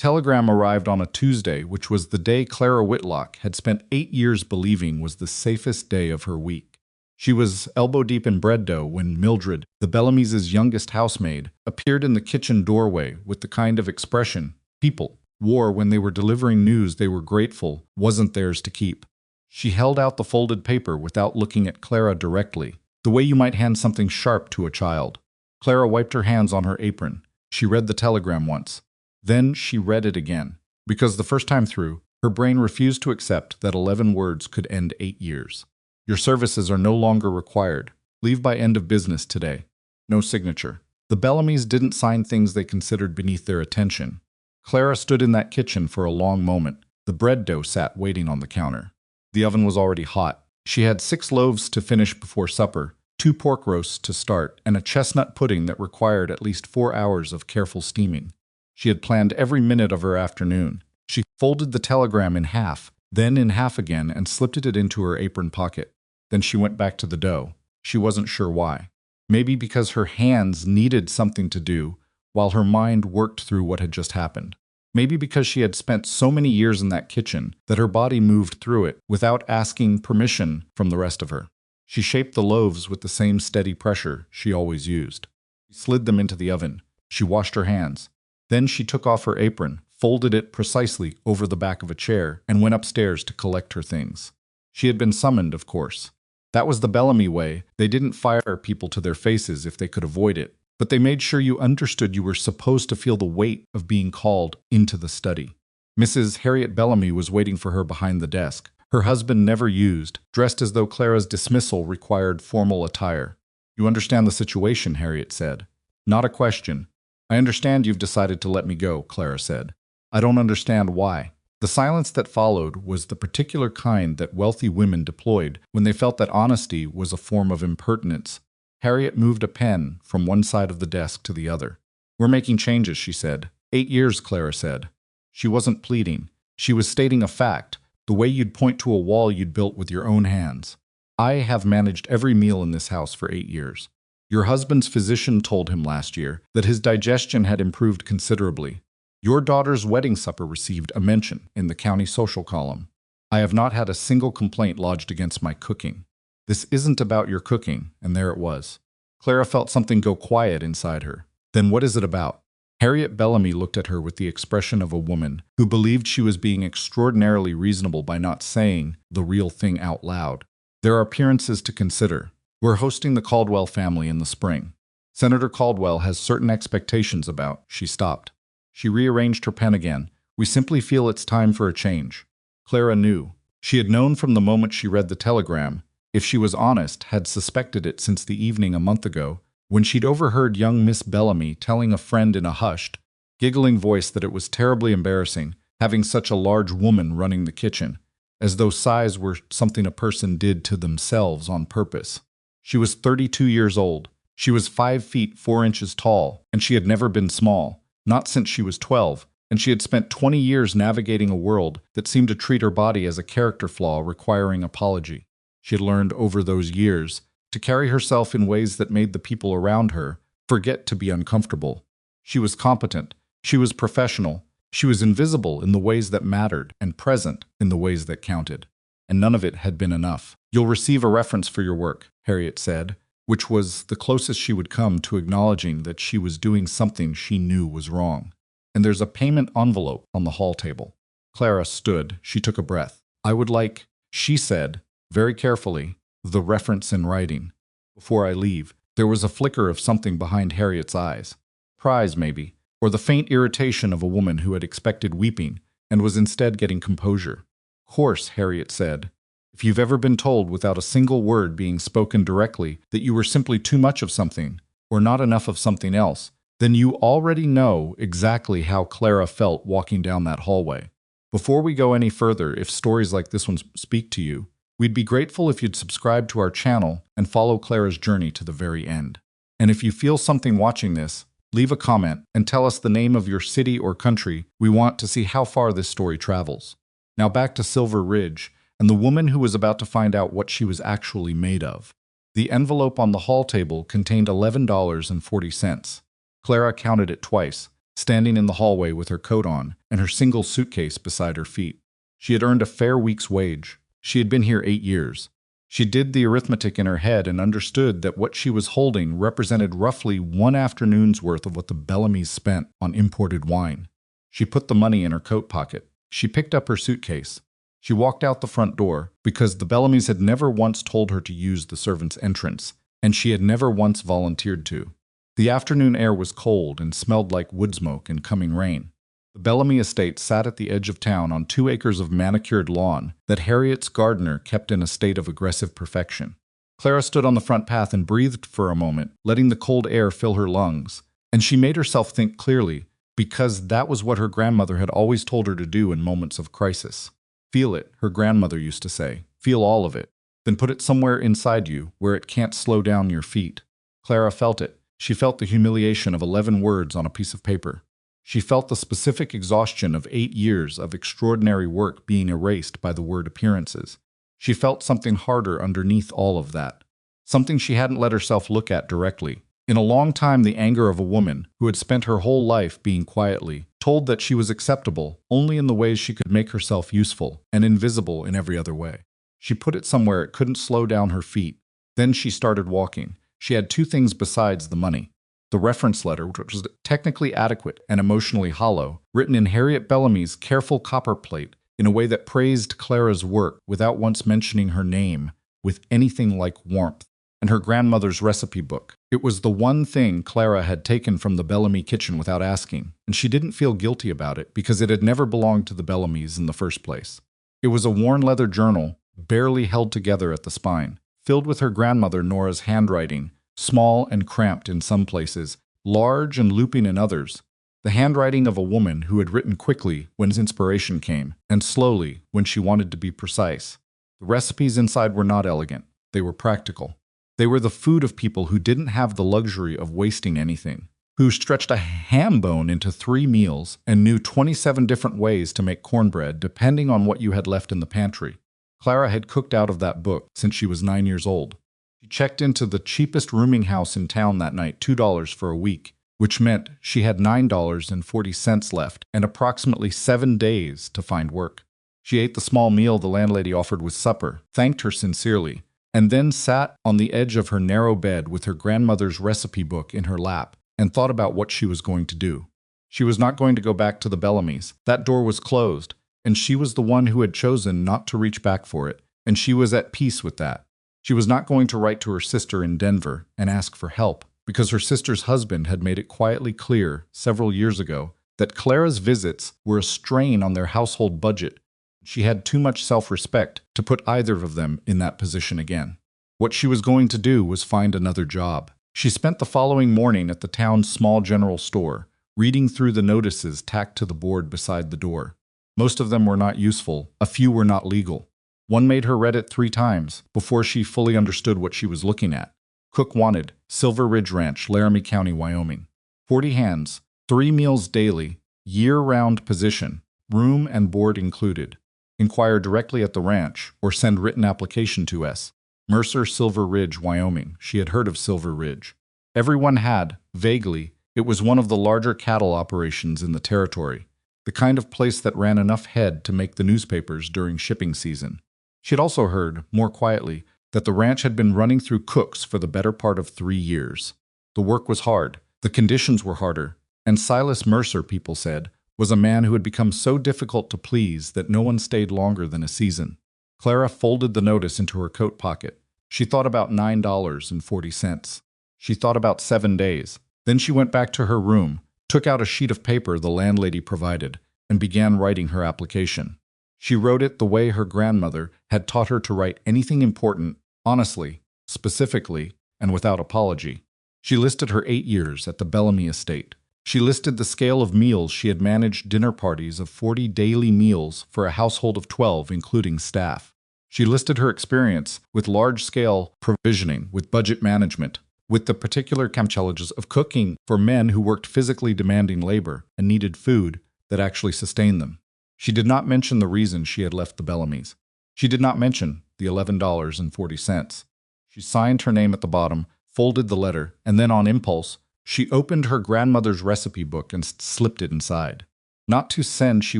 Telegram arrived on a Tuesday, which was the day Clara Whitlock had spent 8 years believing was the safest day of her week. She was elbow-deep in bread dough when Mildred, the Bellamy's youngest housemaid, appeared in the kitchen doorway with the kind of expression people wore when they were delivering news they were grateful wasn't theirs to keep. She held out the folded paper without looking at Clara directly, the way you might hand something sharp to a child. Clara wiped her hands on her apron. She read the telegram once. Then she read it again, because the first time through, her brain refused to accept that 11 words could end 8 years. Your services are no longer required. Leave by end of business today. No signature. The Bellamys didn't sign things they considered beneath their attention. Clara stood in that kitchen for a long moment. The bread dough sat waiting on the counter. The oven was already hot. She had 6 loaves to finish before supper, 2 pork roasts to start, and a chestnut pudding that required at least 4 hours of careful steaming. She had planned every minute of her afternoon. She folded the telegram in half, then in half again, and slipped it into her apron pocket. Then she went back to the dough. She wasn't sure why. Maybe because her hands needed something to do, while her mind worked through what had just happened. Maybe because she had spent so many years in that kitchen that her body moved through it without asking permission from the rest of her. She shaped the loaves with the same steady pressure she always used. She slid them into the oven. She washed her hands. Then she took off her apron, folded it precisely over the back of a chair, and went upstairs to collect her things. She had been summoned, of course. That was the Bellamy way. They didn't fire people to their faces if they could avoid it, but they made sure you understood you were supposed to feel the weight of being called into the study. Mrs. Harriet Bellamy was waiting for her behind the desk, her husband never used, dressed as though Clara's dismissal required formal attire. "You understand the situation," Harriet said. "Not a question. I understand you've decided to let me go," Clara said. "I don't understand why." The silence that followed was the particular kind that wealthy women deployed when they felt that honesty was a form of impertinence. Harriet moved a pen from one side of the desk to the other. "We're making changes," she said. 8 years, Clara said. She wasn't pleading. She was stating a fact, the way you'd point to a wall you'd built with your own hands. "I have managed every meal in this house for 8 years. Your husband's physician told him last year that his digestion had improved considerably. Your daughter's wedding supper received a mention in the county social column. I have not had a single complaint lodged against my cooking. This isn't about your cooking," and there it was. Clara felt something go quiet inside her. "Then what is it about?" Harriet Bellamy looked at her with the expression of a woman who believed she was being extraordinarily reasonable by not saying the real thing out loud. "There are appearances to consider. We're hosting the Caldwell family in the spring. Senator Caldwell has certain expectations about—" She stopped. She rearranged her pen again. "We simply feel it's time for a change." Clara knew. She had known from the moment she read the telegram, if she was honest, had suspected it since the evening a month ago, when she'd overheard young Miss Bellamy telling a friend in a hushed, giggling voice that it was terribly embarrassing having such a large woman running the kitchen, as though size were something a person did to themselves on purpose. She was 32 years old. She was 5 feet 4 inches tall, and she had never been small. Not since she was 12, and she had spent 20 years navigating a world that seemed to treat her body as a character flaw requiring apology. She had learned over those years to carry herself in ways that made the people around her forget to be uncomfortable. She was competent, she was professional, she was invisible in the ways that mattered and present in the ways that counted. And none of it had been enough. "You'll receive a reference for your work," Harriet said, which was the closest she would come to acknowledging that she was doing something she knew was wrong. "And there's a payment envelope on the hall table." Clara stood. She took a breath. "I would like," she said, very carefully, "the reference in writing. Before I leave." There was a flicker of something behind Harriet's eyes. Surprise, maybe, or the faint irritation of a woman who had expected weeping and was instead getting composure. "Of course," Harriet said. "If you've ever been told without a single word being spoken directly that you were simply too much of something, or not enough of something else, then you already know exactly how Clara felt walking down that hallway. Before we go any further, if stories like this one speak to you, we'd be grateful if you'd subscribe to our channel and follow Clara's journey to the very end. And if you feel something watching this, leave a comment and tell us the name of your city or country. We want to see how far this story travels. Now back to Silver Ridge and the woman who was about to find out what she was actually made of. The envelope on the hall table contained $11.40. Clara counted it twice. standing in the hallway with her coat on and her single suitcase beside her feet. She had earned a fair week's wage. She had been here 8 years. She did the arithmetic in her head and understood that what she was holding represented roughly one afternoon's worth of what the Bellamys spent on imported wine. She put the money in her coat pocket. She picked up her suitcase. She walked out the front door because the Bellamys had never once told her to use the servants' entrance, and she had never once volunteered to. The afternoon air was cold and smelled like wood smoke and coming rain. The Bellamy estate sat at the edge of town on 2 acres of manicured lawn that Harriet's gardener kept in a state of aggressive perfection. Clara stood on the front path and breathed for a moment, letting the cold air fill her lungs, and she made herself think clearly, because that was what her grandmother had always told her to do in moments of crisis. Feel it, her grandmother used to say. Feel all of it. Then put it somewhere inside you where it can't slow down your feet. Clara felt it. She felt the humiliation of 11 words on a piece of paper. She felt the specific exhaustion of 8 years of extraordinary work being erased by the word appearances. She felt something harder underneath all of that. Something she hadn't let herself look at directly. In a long time, the anger of a woman who had spent her whole life being quietly told that she was acceptable only in the ways she could make herself useful and invisible in every other way. She put it somewhere it couldn't slow down her feet. Then she started walking. She had 2 things besides the money. The reference letter, which was technically adequate and emotionally hollow, written in Harriet Bellamy's careful copperplate in a way that praised Clara's work without once mentioning her name with anything like warmth, and her grandmother's recipe book. It was the one thing Clara had taken from the Bellamy kitchen without asking, and she didn't feel guilty about it because it had never belonged to the Bellamys in the first place. It was a worn leather journal, barely held together at the spine, filled with her grandmother Nora's handwriting, small and cramped in some places, large and looping in others, the handwriting of a woman who had written quickly when inspiration came, and slowly when she wanted to be precise. The recipes inside were not elegant. They were practical. They were the food of people who didn't have the luxury of wasting anything, who stretched a ham bone into 3 meals and knew 27 different ways to make cornbread depending on what you had left in the pantry. Clara had cooked out of that book since she was 9 years old. She checked into the cheapest rooming house in town that night, $2 for a week, which meant she had $9.40 left and approximately 7 days to find work. She ate the small meal the landlady offered with supper, thanked her sincerely, and then sat on the edge of her narrow bed with her grandmother's recipe book in her lap and thought about what she was going to do. She was not going to go back to the Bellamys. That door was closed, and she was the one who had chosen not to reach back for it, and she was at peace with that. She was not going to write to her sister in Denver and ask for help, because her sister's husband had made it quietly clear several years ago that Clara's visits were a strain on their household budget. She had too much self-respect to put either of them in that position again. What she was going to do was find another job. She spent the following morning at the town's small general store, reading through the notices tacked to the board beside the door. Most of them were not useful. A few were not legal. One made her read it 3 times before she fully understood what she was looking at. Cook wanted, Silver Ridge Ranch, Laramie County, Wyoming. 40 hands, 3 meals daily, year-round position, room and board included. Inquire directly at the ranch or send written application to S. Mercer, Silver Ridge, Wyoming. She had heard of Silver Ridge. Everyone had, vaguely. It was one of the larger cattle operations in the territory, the kind of place that ran enough head to make the newspapers during shipping season. She had also heard, more quietly, that the ranch had been running through cooks for the better part of 3 years. The work was hard, the conditions were harder, and Silas Mercer, people said, was a man who had become so difficult to please that no one stayed longer than a season. Clara folded the notice into her coat pocket. She thought about $9.40. She thought about 7 days. Then she went back to her room, took out a sheet of paper the landlady provided, and began writing her application. She wrote it the way her grandmother had taught her to write anything important, honestly, specifically, and without apology. She listed her 8 years at the Bellamy estate. She listed the scale of meals she had managed dinner parties of 40 daily meals for a household of 12, including staff. She listed her experience with large-scale provisioning, with budget management, with the particular challenges of cooking for men who worked physically demanding labor and needed food that actually sustained them. She did not mention the reason she had left the Bellamys. She did not mention the $11.40. She signed her name at the bottom, folded the letter, and then on impulse, She opened her grandmother's recipe book and slipped it inside. Not to send, she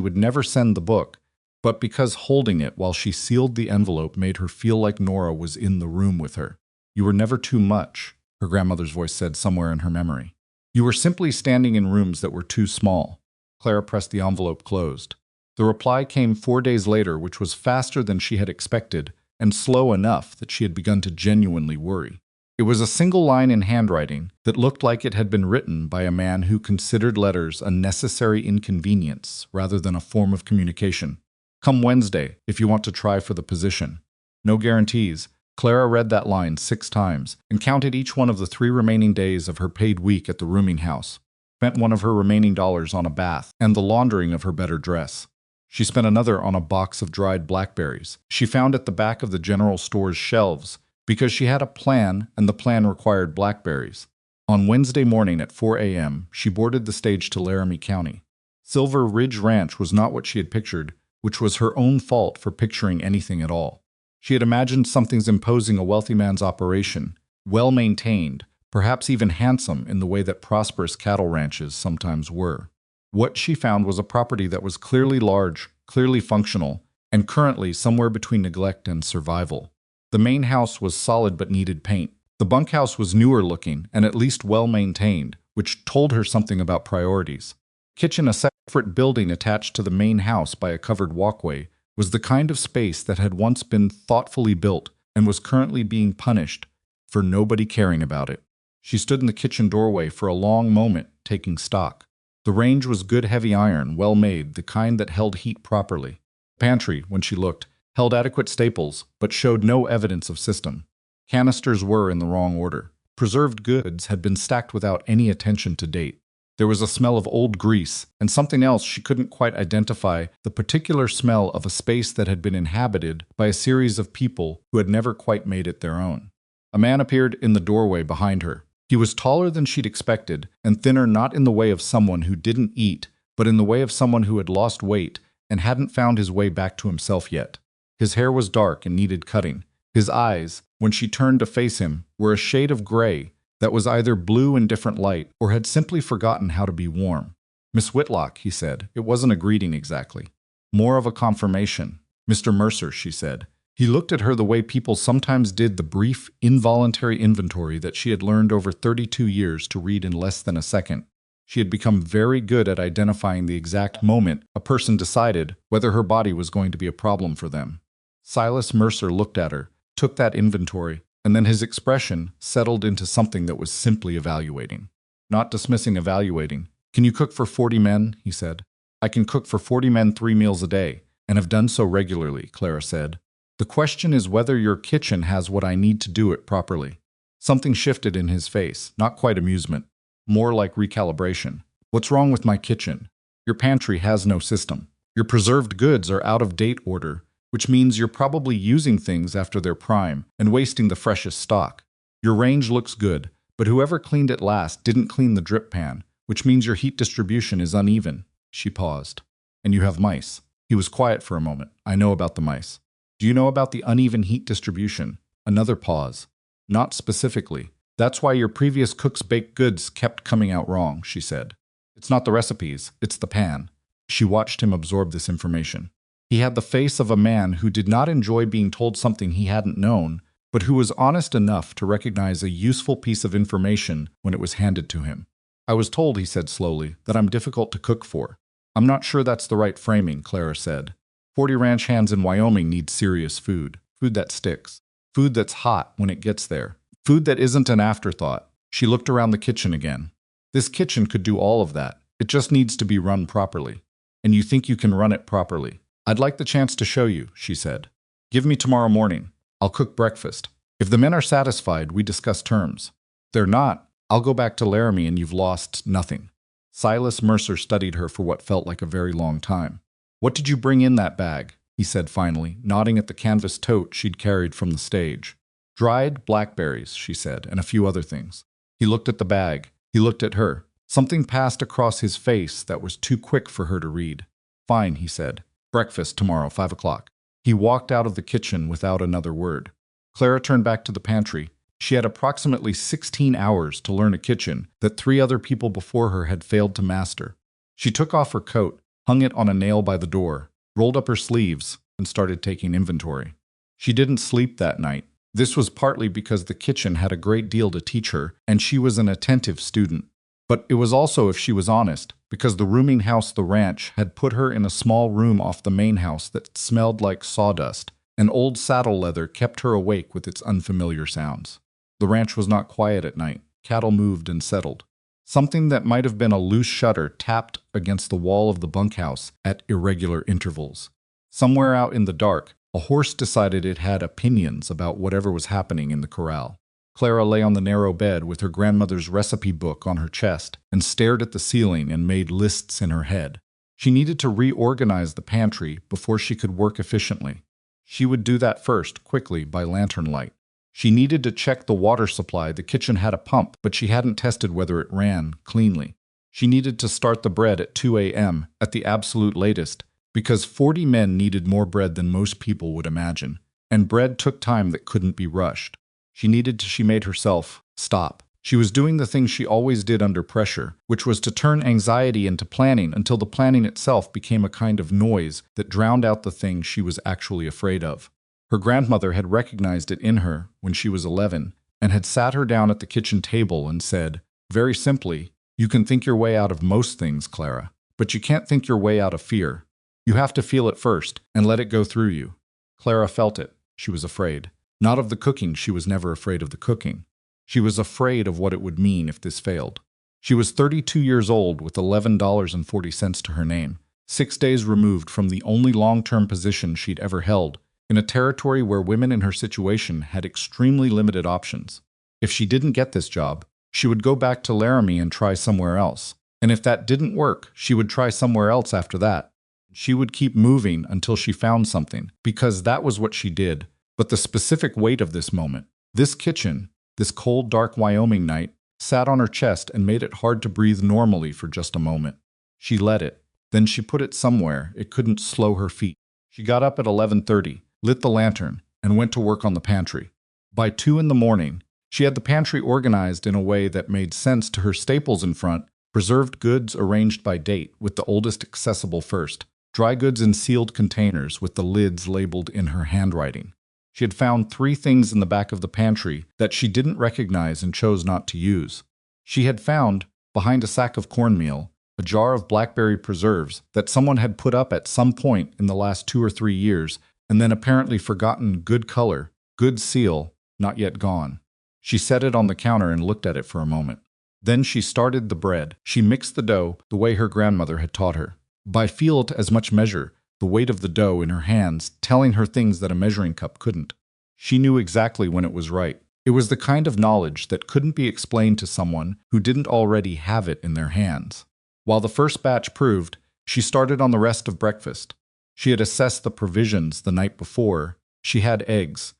would never send the book, but because holding it while she sealed the envelope made her feel like Nora was in the room with her. You were never too much, her grandmother's voice said somewhere in her memory. You were simply standing in rooms that were too small. Clara pressed the envelope closed. The reply came 4 days later, which was faster than she had expected, and slow enough that she had begun to genuinely worry. It was a single line in handwriting that looked like it had been written by a man who considered letters a necessary inconvenience rather than a form of communication. Come Wednesday, if you want to try for the position. No guarantees. Clara read that line 6 times and counted each one of the 3 remaining days of her paid week at the rooming house. Spent one of her remaining dollars on a bath and the laundering of her better dress. She spent another on a box of dried blackberries she found at the back of the general store's shelves because she had a plan and the plan required blackberries. On Wednesday morning at 4 a.m., she boarded the stage to Laramie County. Silver Ridge Ranch was not what she had pictured, which was her own fault for picturing anything at all. She had imagined something's imposing a wealthy man's operation, well-maintained, perhaps even handsome in the way that prosperous cattle ranches sometimes were. What she found was a property that was clearly large, clearly functional, and currently somewhere between neglect and survival. The main house was solid but needed paint. The bunkhouse was newer looking and at least well-maintained, which told her something about priorities. Kitchen, a separate building attached to the main house by a covered walkway, was the kind of space that had once been thoughtfully built and was currently being punished for nobody caring about it. She stood in the kitchen doorway for a long moment, taking stock. The range was good heavy iron, well made, the kind that held heat properly. The pantry, when she looked, held adequate staples, but showed no evidence of system. Canisters were in the wrong order. Preserved goods had been stacked without any attention to date. There was a smell of old grease, and something else she couldn't quite identify, the particular smell of a space that had been inhabited by a series of people who had never quite made it their own. A man appeared in the doorway behind her. He was taller than she'd expected, and thinner not in the way of someone who didn't eat, but in the way of someone who had lost weight and hadn't found his way back to himself yet. His hair was dark and needed cutting. His eyes, when she turned to face him, were a shade of gray that was either blue in different light or had simply forgotten how to be warm. "Miss Whitlock," he said. It wasn't a greeting exactly. More of a confirmation. "Mr. Mercer," she said. He looked at her the way people sometimes did the brief, involuntary inventory that she had learned over 32 years to read in less than a second. She had become very good at identifying the exact moment a person decided whether her body was going to be a problem for them. Silas Mercer looked at her, took that inventory, and then his expression settled into something that was simply evaluating. Not dismissing, evaluating. "Can you cook for 40 men?" he said. "I can cook for 40 men 3 meals a day, and have done so regularly," Clara said. "The question is whether your kitchen has what I need to do it properly." Something shifted in his face, not quite amusement, more like recalibration. "What's wrong with my kitchen? Your pantry has no system. Your preserved goods are out of date order, which means you're probably using things after their prime and wasting the freshest stock. Your range looks good, but whoever cleaned it last didn't clean the drip pan, which means your heat distribution is uneven." She paused. "And you have mice." He was quiet for a moment. "I know about the mice." "Do you know about the uneven heat distribution?" Another pause. "Not specifically. That's why your previous cook's baked goods kept coming out wrong," she said. "It's not the recipes, it's the pan." She watched him absorb this information. He had the face of a man who did not enjoy being told something he hadn't known, but who was honest enough to recognize a useful piece of information when it was handed to him. "I was told," he said slowly, "that I'm difficult to cook for." "I'm not sure that's the right framing," Clara said. 40 ranch hands in Wyoming need serious food. Food that sticks. Food that's hot when it gets there. Food that isn't an afterthought. She looked around the kitchen again. This kitchen could do all of that. It just needs to be run properly. And you think you can run it properly? "I'd like the chance to show you," she said. "Give me tomorrow morning. I'll cook breakfast. If the men are satisfied, we discuss terms. If they're not, I'll go back to Laramie and you've lost nothing." Silas Mercer studied her for what felt like a very long time. "What did you bring in that bag?" he said finally, nodding at the canvas tote she'd carried from the stage. "Dried blackberries," she said, "and a few other things." He looked at the bag. He looked at her. Something passed across his face that was too quick for her to read. "Fine," he said. "Breakfast tomorrow, 5 o'clock. He walked out of the kitchen without another word. Clara turned back to the pantry. She had approximately 16 hours to learn a kitchen that 3 other people before her had failed to master. She took off her coat, hung it on a nail by the door, rolled up her sleeves, and started taking inventory. She didn't sleep that night. This was partly because the kitchen had a great deal to teach her, and she was an attentive student. But it was also, if she was honest, because the rooming house the ranch had put her in a small room off the main house that smelled like sawdust, and old saddle leather kept her awake with its unfamiliar sounds. The ranch was not quiet at night. Cattle moved and settled. Something that might have been a loose shutter tapped against the wall of the bunkhouse at irregular intervals. Somewhere out in the dark, a horse decided it had opinions about whatever was happening in the corral. Clara lay on the narrow bed with her grandmother's recipe book on her chest and stared at the ceiling and made lists in her head. She needed to reorganize the pantry before she could work efficiently. She would do that first, quickly, by lantern light. She needed to check the water supply. The kitchen had a pump, but she hadn't tested whether it ran cleanly. She needed to start the bread at 2 a.m. at the absolute latest, because 40 men needed more bread than most people would imagine, and bread took time that couldn't be rushed. She made herself stop. She was doing the thing she always did under pressure, which was to turn anxiety into planning until the planning itself became a kind of noise that drowned out the thing she was actually afraid of. Her grandmother had recognized it in her when she was 11 and had sat her down at the kitchen table and said, very simply, "You can think your way out of most things, Clara, but you can't think your way out of fear. You have to feel it first and let it go through you." Clara felt it. She was afraid. Not of the cooking. She was never afraid of the cooking. She was afraid of what it would mean if this failed. She was 32 years old with $11.40 to her name, 6 days removed from the only long-term position she'd ever held, in a territory where women in her situation had extremely limited options. If she didn't get this job, she would go back to Bellamy and try somewhere else. And if that didn't work, she would try somewhere else after that. She would keep moving until she found something, because that was what she did. But the specific weight of this moment, this kitchen, this cold, dark Wyoming night, sat on her chest and made it hard to breathe normally for just a moment. She let it. Then she put it somewhere it couldn't slow her feet. She got up at 11:30, lit the lantern, and went to work on the pantry. By 2 in the morning, she had the pantry organized in a way that made sense to her staples in front, preserved goods arranged by date with the oldest accessible first, dry goods in sealed containers with the lids labeled in her handwriting. She had found 3 things in the back of the pantry that she didn't recognize and chose not to use. She had found, behind a sack of cornmeal, a jar of Blackberry preserves that someone had put up at some point in the last 2 or 3 years, and then apparently forgotten. Good color, good seal, not yet gone. She set it on the counter and looked at it for a moment. Then she started the bread. She mixed the dough the way her grandmother had taught her. By feel as much measure, the weight of the dough in her hands telling her things that a measuring cup couldn't. She knew exactly when it was right. It was the kind of knowledge that couldn't be explained to someone who didn't already have it in their hands. While the first batch proved, she started on the rest of breakfast. She had assessed the provisions the night before. She had eggs,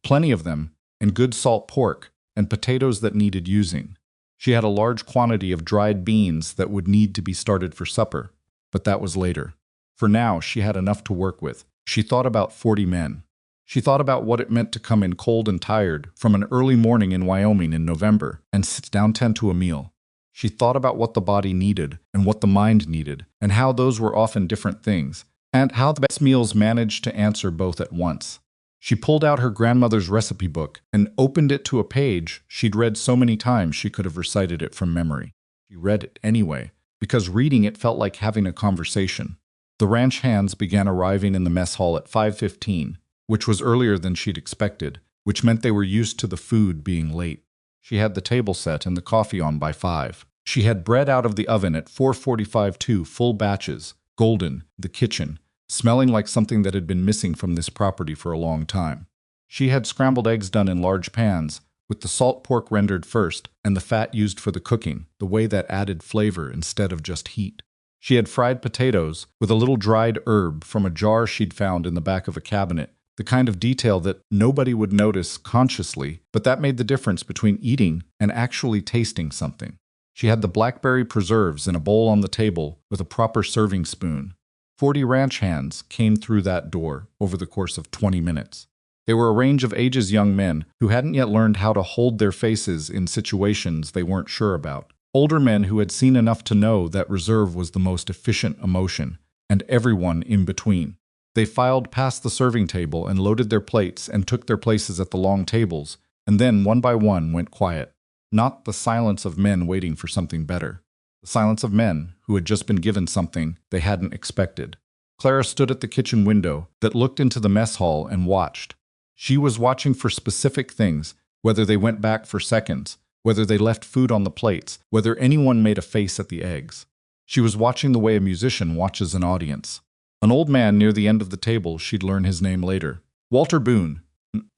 plenty of them, and good salt pork, and potatoes that needed using. She had a large quantity of dried beans that would need to be started for supper, but that was later. For now, she had enough to work with. She thought about 40 men. She thought about what it meant to come in cold and tired from an early morning in Wyoming in November and sit down to a meal. She thought about what the body needed and what the mind needed, and how those were often different things, and how the best meals managed to answer both at once. She pulled out her grandmother's recipe book and opened it to a page she'd read so many times she could have recited it from memory. She read it anyway, because reading it felt like having a conversation. The ranch hands began arriving in the mess hall at 5:15, which was earlier than she'd expected, which meant they were used to the food being late. She had the table set and the coffee on by 5. She had bread out of the oven at 4:45 too, full batches, golden, the kitchen, smelling like something that had been missing from this property for a long time. She had scrambled eggs done in large pans, with the salt pork rendered first and the fat used for the cooking, the way that added flavor instead of just heat. She had fried potatoes with a little dried herb from a jar she'd found in the back of a cabinet, the kind of detail that nobody would notice consciously, but that made the difference between eating and actually tasting something. She had the Blackberry preserves in a bowl on the table with a proper serving spoon. 40 ranch hands came through that door over the course of 20 minutes. They were a range of ages young men who hadn't yet learned how to hold their faces in situations they weren't sure about. Older men who had seen enough to know that reserve was the most efficient emotion, and everyone in between. They filed past the serving table and loaded their plates and took their places at the long tables, and then one by one went quiet. Not the silence of men waiting for something better. The silence of men who had just been given something they hadn't expected. Clara stood at the kitchen window that looked into the mess hall and watched. She was watching for specific things, whether they went back for seconds, whether they left food on the plates, whether anyone made a face at the eggs. She was watching the way a musician watches an audience. An old man near the end of the table, she'd learn his name later. Walter Boone,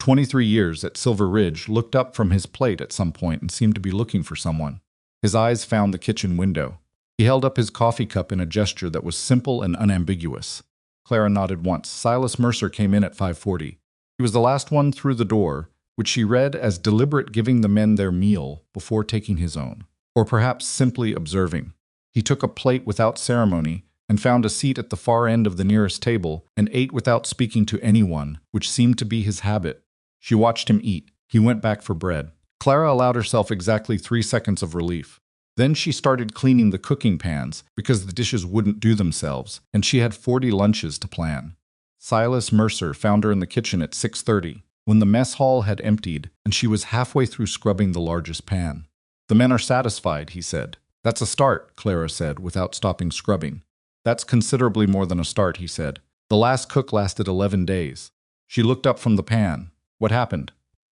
23 years at Silver Ridge, looked up from his plate at some point and seemed to be looking for someone. His eyes found the kitchen window. He held up his coffee cup in a gesture that was simple and unambiguous. Clara nodded once. Silas Mercer came in at 5:40. He was the last one through the door, which she read as deliberate giving the men their meal before taking his own, or perhaps simply observing. He took a plate without ceremony and found a seat at the far end of the nearest table and ate without speaking to anyone, which seemed to be his habit. She watched him eat. He went back for bread. Clara allowed herself exactly 3 seconds of relief. Then she started cleaning the cooking pans because the dishes wouldn't do themselves, and she had 40 lunches to plan. Silas Mercer found her in the kitchen at 6:30, when the mess hall had emptied and she was halfway through scrubbing the largest pan. "The men are satisfied," he said. "That's a start," Clara said, without stopping scrubbing. "That's considerably more than a start," he said. "The last cook lasted 11 days. She looked up from the pan. "What happened?"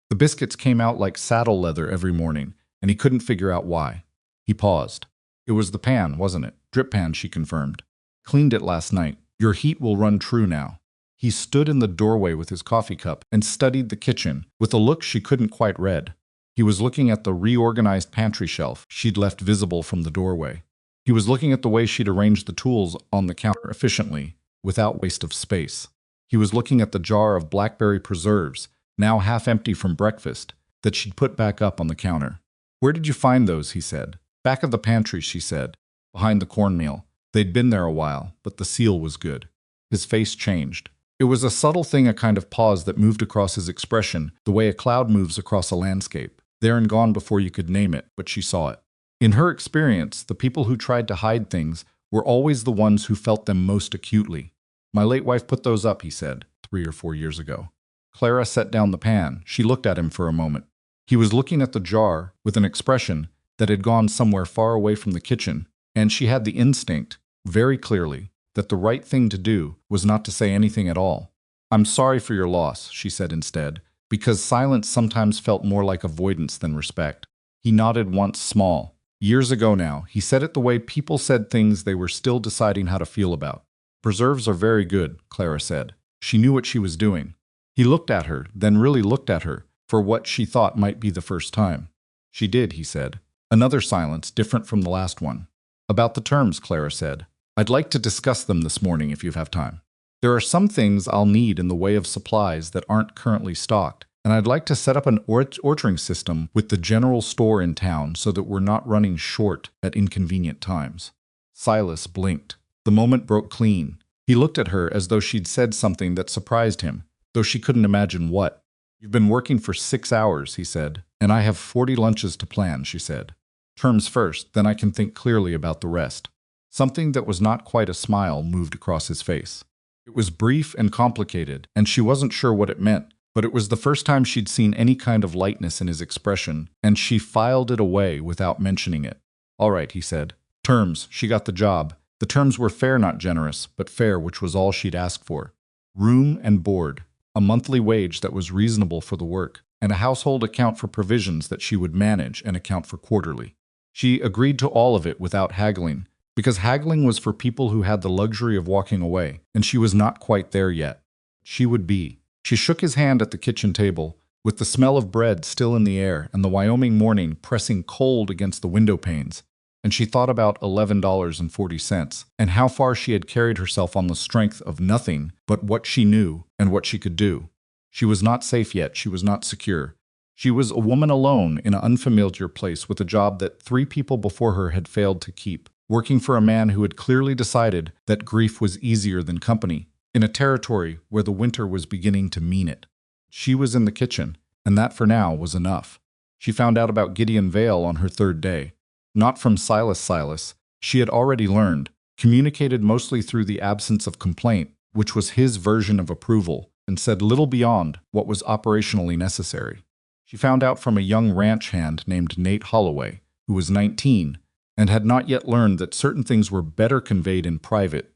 "The biscuits came out like saddle leather every morning, and he couldn't figure out why." He paused. "It was the pan, wasn't it?" "Drip pan," she confirmed. "Cleaned it last night. Your heat will run true now." He stood in the doorway with his coffee cup and studied the kitchen with a look she couldn't quite read. He was looking at the reorganized pantry shelf she'd left visible from the doorway. He was looking at the way she'd arranged the tools on the counter efficiently, without waste of space. He was looking at the jar of Blackberry preserves, now half empty from breakfast, that she'd put back up on the counter. "Where did you find those?" he said. "Back of the pantry," she said. "Behind the cornmeal." They'd been there a while, but the seal was good. His face changed. It was a subtle thing, a kind of pause that moved across his expression, the way a cloud moves across a landscape. There and gone before you could name it, but she saw it. In her experience, the people who tried to hide things were always the ones who felt them most acutely. "My late wife put those up," he said, 3 or 4 years ago. Clara set down the pan. She looked at him for a moment. He was looking at the jar with an expression that had gone somewhere far away from the kitchen, and she had the instinct, very clearly, that the right thing to do was not to say anything at all. "I'm sorry for your loss," she said instead, because silence sometimes felt more like avoidance than respect. He nodded once, small. Years ago now, he said it the way people said things they were still deciding how to feel about. "Preserves are very good," Clara said. She knew what she was doing. He looked at her, then really looked at her, for what she thought might be the first time. "She did," he said. Another silence, different from the last one. "About the terms," Clara said. "I'd like to discuss them this morning if you have time. There are some things I'll need in the way of supplies that aren't currently stocked, and I'd like to set up an ordering system with the general store in town so that we're not running short at inconvenient times." Silas blinked. The moment broke clean. He looked at her as though she'd said something that surprised him, though she couldn't imagine what. "You've been working for 6 hours," he said, "and I have 40 lunches to plan," she said. "Terms first, then I can think clearly about the rest." Something that was not quite a smile moved across his face. It was brief and complicated, and she wasn't sure what it meant, but it was the first time she'd seen any kind of lightness in his expression, and she filed it away without mentioning it. "All right," he said. "Terms, she got the job. The terms were fair, not generous, but fair, which was all she'd asked for. Room and board, a monthly wage that was reasonable for the work, and a household account for provisions that she would manage and account for quarterly. She agreed to all of it without haggling, because haggling was for people who had the luxury of walking away, and she was not quite there yet. She would be. She shook his hand at the kitchen table, with the smell of bread still in the air and the Wyoming morning pressing cold against the window panes, and she thought about $11.40 and how far she had carried herself on the strength of nothing but what she knew and what she could do. She was not safe yet. She was not secure. She was a woman alone in an unfamiliar place with a job that 3 people before her had failed to keep, working for a man who had clearly decided that grief was easier than company, in a territory where the winter was beginning to mean it. She was in the kitchen, and that for now was enough. She found out about Gideon Vale on her third day. Not from Silas. She had already learned, communicated mostly through the absence of complaint, which was his version of approval, and said little beyond what was operationally necessary. She found out from a young ranch hand named Nate Holloway, who was 19, and had not yet learned that certain things were better conveyed in private,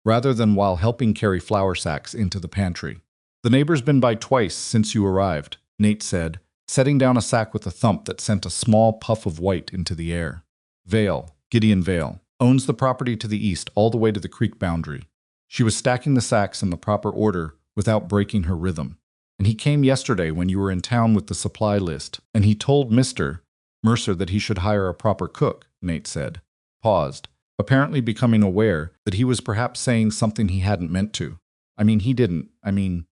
rather than while helping carry flour sacks into the pantry. "The neighbor's been by twice since you arrived," Nate said, setting down a sack with a thump that sent a small puff of white into the air. "Vale, Gideon Vale, owns the property to the east all the way to the creek boundary." She was stacking the sacks in the proper order without breaking her rhythm. "And he came yesterday when you were in town with the supply list, and he told Mr. Mercer that he should hire a proper cook," Nate said. Paused, apparently becoming aware that he was perhaps saying something he hadn't meant to.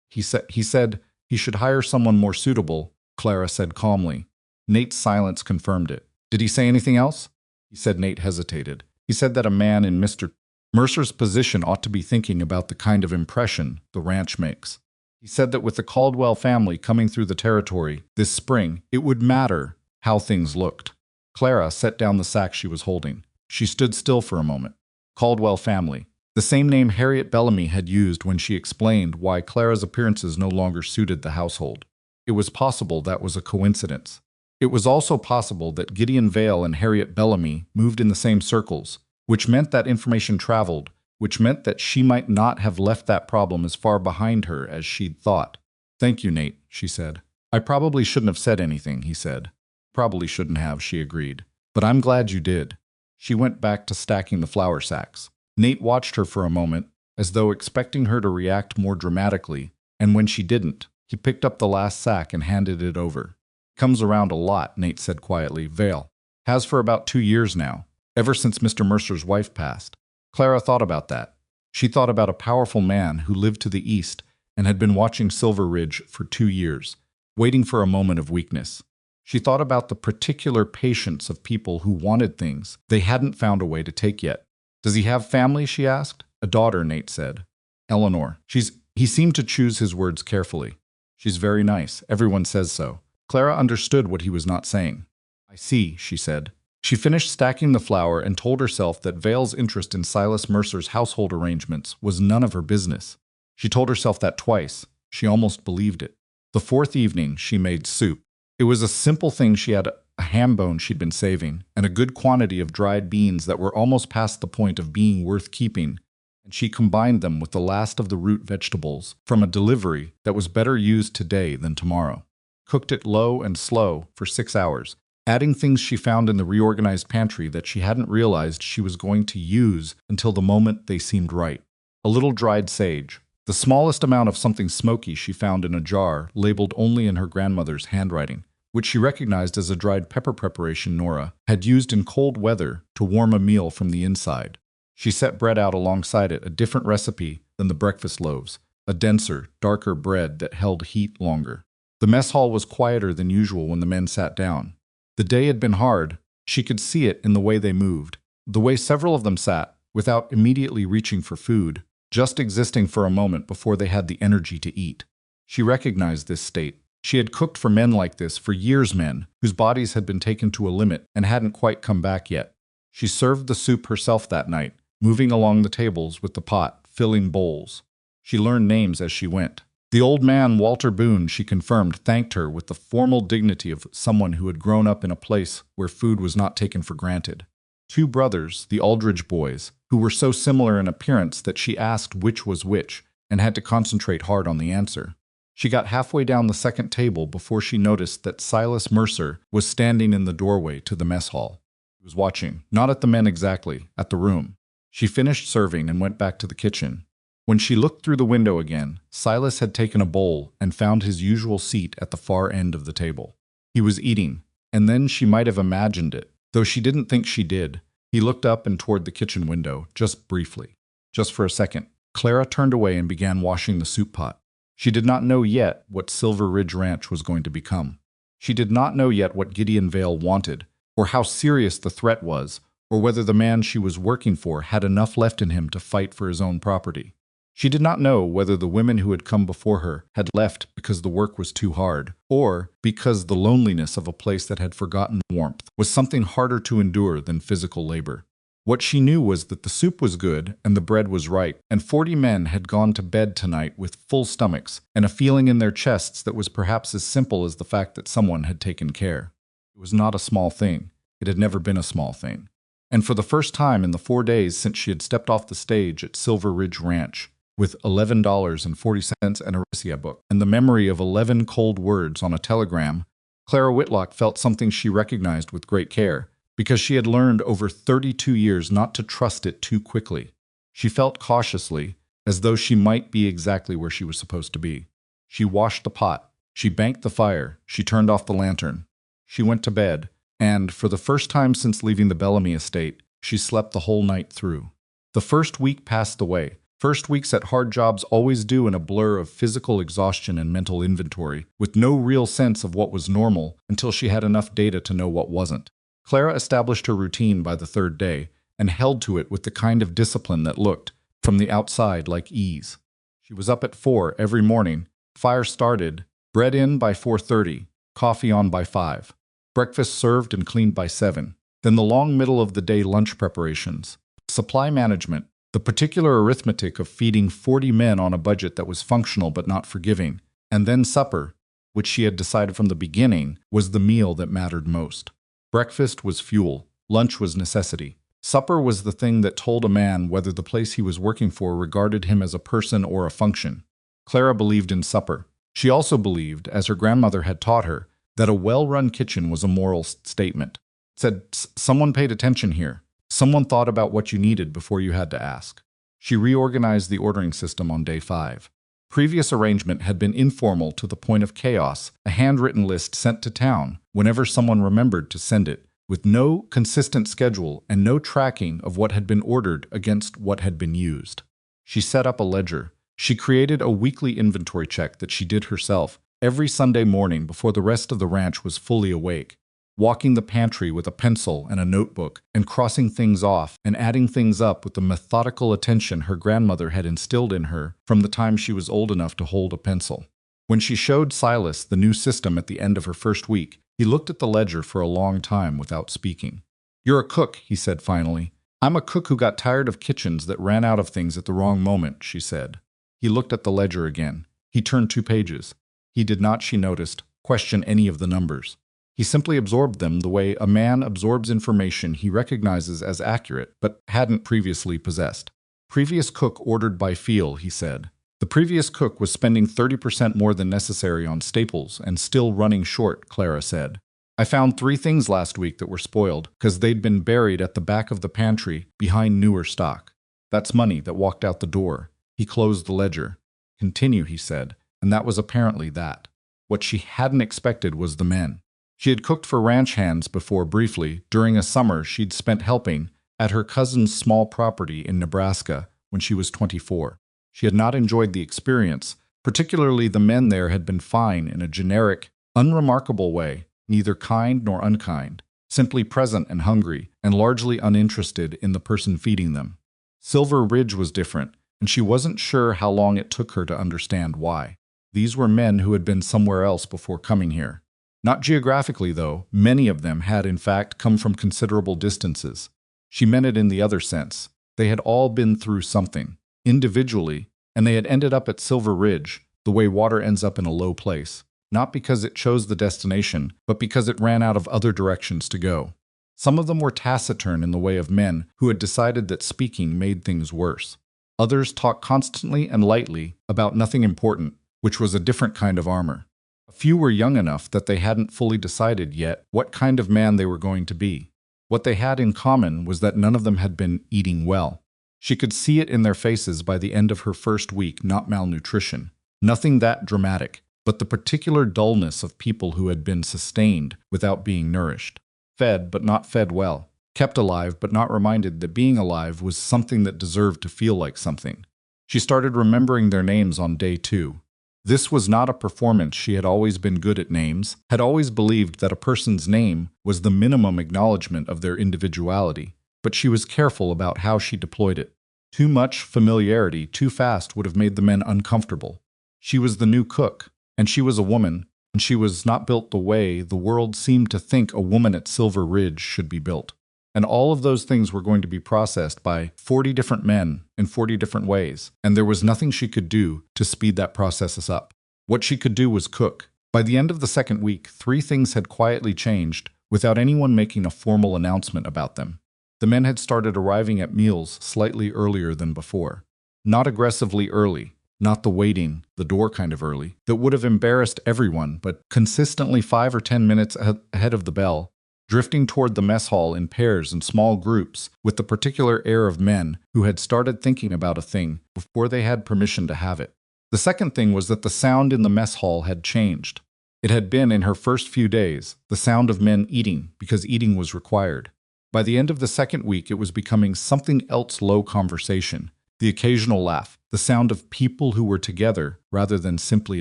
He said he should hire someone more suitable," Clara said calmly. Nate's silence confirmed it. "Did he say anything else?" He said. Nate hesitated. "He said that a man in Mr. Mercer's position ought to be thinking about the kind of impression the ranch makes. He said that with the Caldwell family coming through the territory this spring, it would matter how things looked." Clara set down the sack she was holding. She stood still for a moment. Caldwell family. The same name Harriet Bellamy had used when she explained why Clara's appearances no longer suited the household. It was possible that was a coincidence. It was also possible that Gideon Vale and Harriet Bellamy moved in the same circles, which meant that information traveled, which meant that she might not have left that problem as far behind her as she'd thought. "Thank you, Nate," she said. "I probably shouldn't have said anything," he said. "Probably shouldn't have," she agreed. "But I'm glad you did." She went back to stacking the flour sacks. Nate watched her for a moment, as though expecting her to react more dramatically, and when she didn't, he picked up the last sack and handed it over. "Comes around a lot," Nate said quietly. "Vale. Has for about 2 years now, ever since Mr. Mercer's wife passed." Clara thought about that. She thought about a powerful man who lived to the east and had been watching Silver Ridge for 2 years, waiting for a moment of weakness. She thought about the particular patience of people who wanted things they hadn't found a way to take yet. "Does he have family?" she asked. "A daughter," Nate said. "Eleanor. He seemed to choose his words carefully. "She's very nice. Everyone says so." Clara understood what he was not saying. "I see," she said. She finished stacking the flour and told herself that Vale's interest in Silas Mercer's household arrangements was none of her business. She told herself that twice. She almost believed it. The fourth evening, she made soup. It was a simple thing. She had a ham bone she'd been saving, and a good quantity of dried beans that were almost past the point of being worth keeping, and she combined them with the last of the root vegetables from a delivery that was better used today than tomorrow. Cooked it low and slow for 6 hours, adding things she found in the reorganized pantry that she hadn't realized she was going to use until the moment they seemed right. A little dried sage, the smallest amount of something smoky she found in a jar labeled only in her grandmother's handwriting, which she recognized as a dried pepper preparation Nora had used in cold weather to warm a meal from the inside. She set bread out alongside it, a different recipe than the breakfast loaves, a denser, darker bread that held heat longer. The mess hall was quieter than usual when the men sat down. The day had been hard. She could see it in the way they moved, the way several of them sat, without immediately reaching for food, just existing for a moment before they had the energy to eat. She recognized this state. She had cooked for men like this for years, men whose bodies had been taken to a limit and hadn't quite come back yet. She served the soup herself that night, moving along the tables with the pot, filling bowls. She learned names as she went. The old man, Walter Boone, she confirmed, thanked her with the formal dignity of someone who had grown up in a place where food was not taken for granted. 2 brothers, the Aldridge boys, who were so similar in appearance that she asked which was which and had to concentrate hard on the answer. She got halfway down the second table before she noticed that Silas Mercer was standing in the doorway to the mess hall. He was watching, not at the men exactly, at the room. She finished serving and went back to the kitchen. When she looked through the window again, Silas had taken a bowl and found his usual seat at the far end of the table. He was eating, and then she might have imagined it, though she didn't think she did. He looked up and toward the kitchen window, just briefly. Just for a second. Clara turned away and began washing the soup pot. She did not know yet what Silver Ridge Ranch was going to become. She did not know yet what Gideon Vale wanted, or how serious the threat was, or whether the man she was working for had enough left in him to fight for his own property. She did not know whether the women who had come before her had left because the work was too hard, or because the loneliness of a place that had forgotten warmth was something harder to endure than physical labor. What she knew was that the soup was good and the bread was right, and 40 men had gone to bed tonight with full stomachs and a feeling in their chests that was perhaps as simple as the fact that someone had taken care. It was not a small thing. It had never been a small thing. And for the first time in the 4 days since she had stepped off the stage at Silver Ridge Ranch, with $11.40 and a Russia book, and the memory of 11 cold words on a telegram, Clara Whitlock felt something she recognized with great care, because she had learned over 32 years not to trust it too quickly. She felt cautiously, as though she might be exactly where she was supposed to be. She washed the pot, she banked the fire, she turned off the lantern. She went to bed, and, for the first time since leaving the Bellamy estate, she slept the whole night through. The first week passed away. First weeks at hard jobs always do in a blur of physical exhaustion and mental inventory, with no real sense of what was normal until she had enough data to know what wasn't. Clara established her routine by the third day, and held to it with the kind of discipline that looked, from the outside, like ease. She was up at 4 every morning, fire started, bread in by 4:30, coffee on by 5, breakfast served and cleaned by 7, then the long middle of the day lunch preparations, supply management, the particular arithmetic of feeding 40 men on a budget that was functional but not forgiving, and then supper, which she had decided from the beginning was the meal that mattered most. Breakfast was fuel, lunch was necessity. Supper was the thing that told a man whether the place he was working for regarded him as a person or a function. Clara believed in supper. She also believed, as her grandmother had taught her, that a well-run kitchen was a moral statement. It said, someone paid attention here. Someone thought about what you needed before you had to ask. She reorganized the ordering system on day 5. Previous arrangement had been informal to the point of chaos, a handwritten list sent to town whenever someone remembered to send it, with no consistent schedule and no tracking of what had been ordered against what had been used. She set up a ledger. She created a weekly inventory check that she did herself every Sunday morning before the rest of the ranch was fully awake, walking the pantry with a pencil and a notebook, and crossing things off and adding things up with the methodical attention her grandmother had instilled in her from the time she was old enough to hold a pencil. When she showed Silas the new system at the end of her first week, he looked at the ledger for a long time without speaking. "You're a cook," he said finally. "I'm a cook who got tired of kitchens that ran out of things at the wrong moment," she said. He looked at the ledger again. He turned 2 pages. He did not, she noticed, question any of the numbers. He simply absorbed them the way a man absorbs information he recognizes as accurate but hadn't previously possessed. "Previous cook ordered by feel," he said. The previous cook was spending 30% more than necessary on staples and still running short, Clara said. "I found 3 things last week that were spoiled because they'd been buried at the back of the pantry behind newer stock. That's money that walked out the door." He closed the ledger. "Continue," he said, and that was apparently that. What she hadn't expected was the men. She had cooked for ranch hands before briefly, during a summer she'd spent helping, at her cousin's small property in Nebraska when she was 24. She had not enjoyed the experience, particularly the men there had been fine in a generic, unremarkable way, neither kind nor unkind, simply present and hungry, and largely uninterested in the person feeding them. Silver Ridge was different, and she wasn't sure how long it took her to understand why. These were men who had been somewhere else before coming here. Not geographically, though. Many of them had, in fact, come from considerable distances. She meant it in the other sense. They had all been through something, individually, and they had ended up at Silver Ridge, the way water ends up in a low place, not because it chose the destination, but because it ran out of other directions to go. Some of them were taciturn in the way of men who had decided that speaking made things worse. Others talked constantly and lightly about nothing important, which was a different kind of armor. A few were young enough that they hadn't fully decided yet what kind of man they were going to be. What they had in common was that none of them had been eating well. She could see it in their faces by the end of her first week, not malnutrition. Nothing that dramatic, but the particular dullness of people who had been sustained without being nourished. Fed, but not fed well. Kept alive, but not reminded that being alive was something that deserved to feel like something. She started remembering their names on day 2. This was not a performance. She had always been good at names, had always believed that a person's name was the minimum acknowledgement of their individuality, but she was careful about how she deployed it. Too much familiarity too fast would have made the men uncomfortable. She was the new cook, and she was a woman, and she was not built the way the world seemed to think a woman at Silver Ridge should be built. And all of those things were going to be processed by 40 different men in 40 different ways, and there was nothing she could do to speed that process up. What she could do was cook. By the end of the second week, 3 things had quietly changed without anyone making a formal announcement about them. The men had started arriving at meals slightly earlier than before. Not aggressively early, not the waiting, the door kind of early, that would have embarrassed everyone, but consistently 5 or 10 minutes ahead of the bell, drifting toward the mess hall in pairs and small groups with the particular air of men who had started thinking about a thing before they had permission to have it. The second thing was that the sound in the mess hall had changed. It had been, in her first few days, the sound of men eating because eating was required. By the end of the second week, it was becoming something else: low conversation, the occasional laugh, the sound of people who were together rather than simply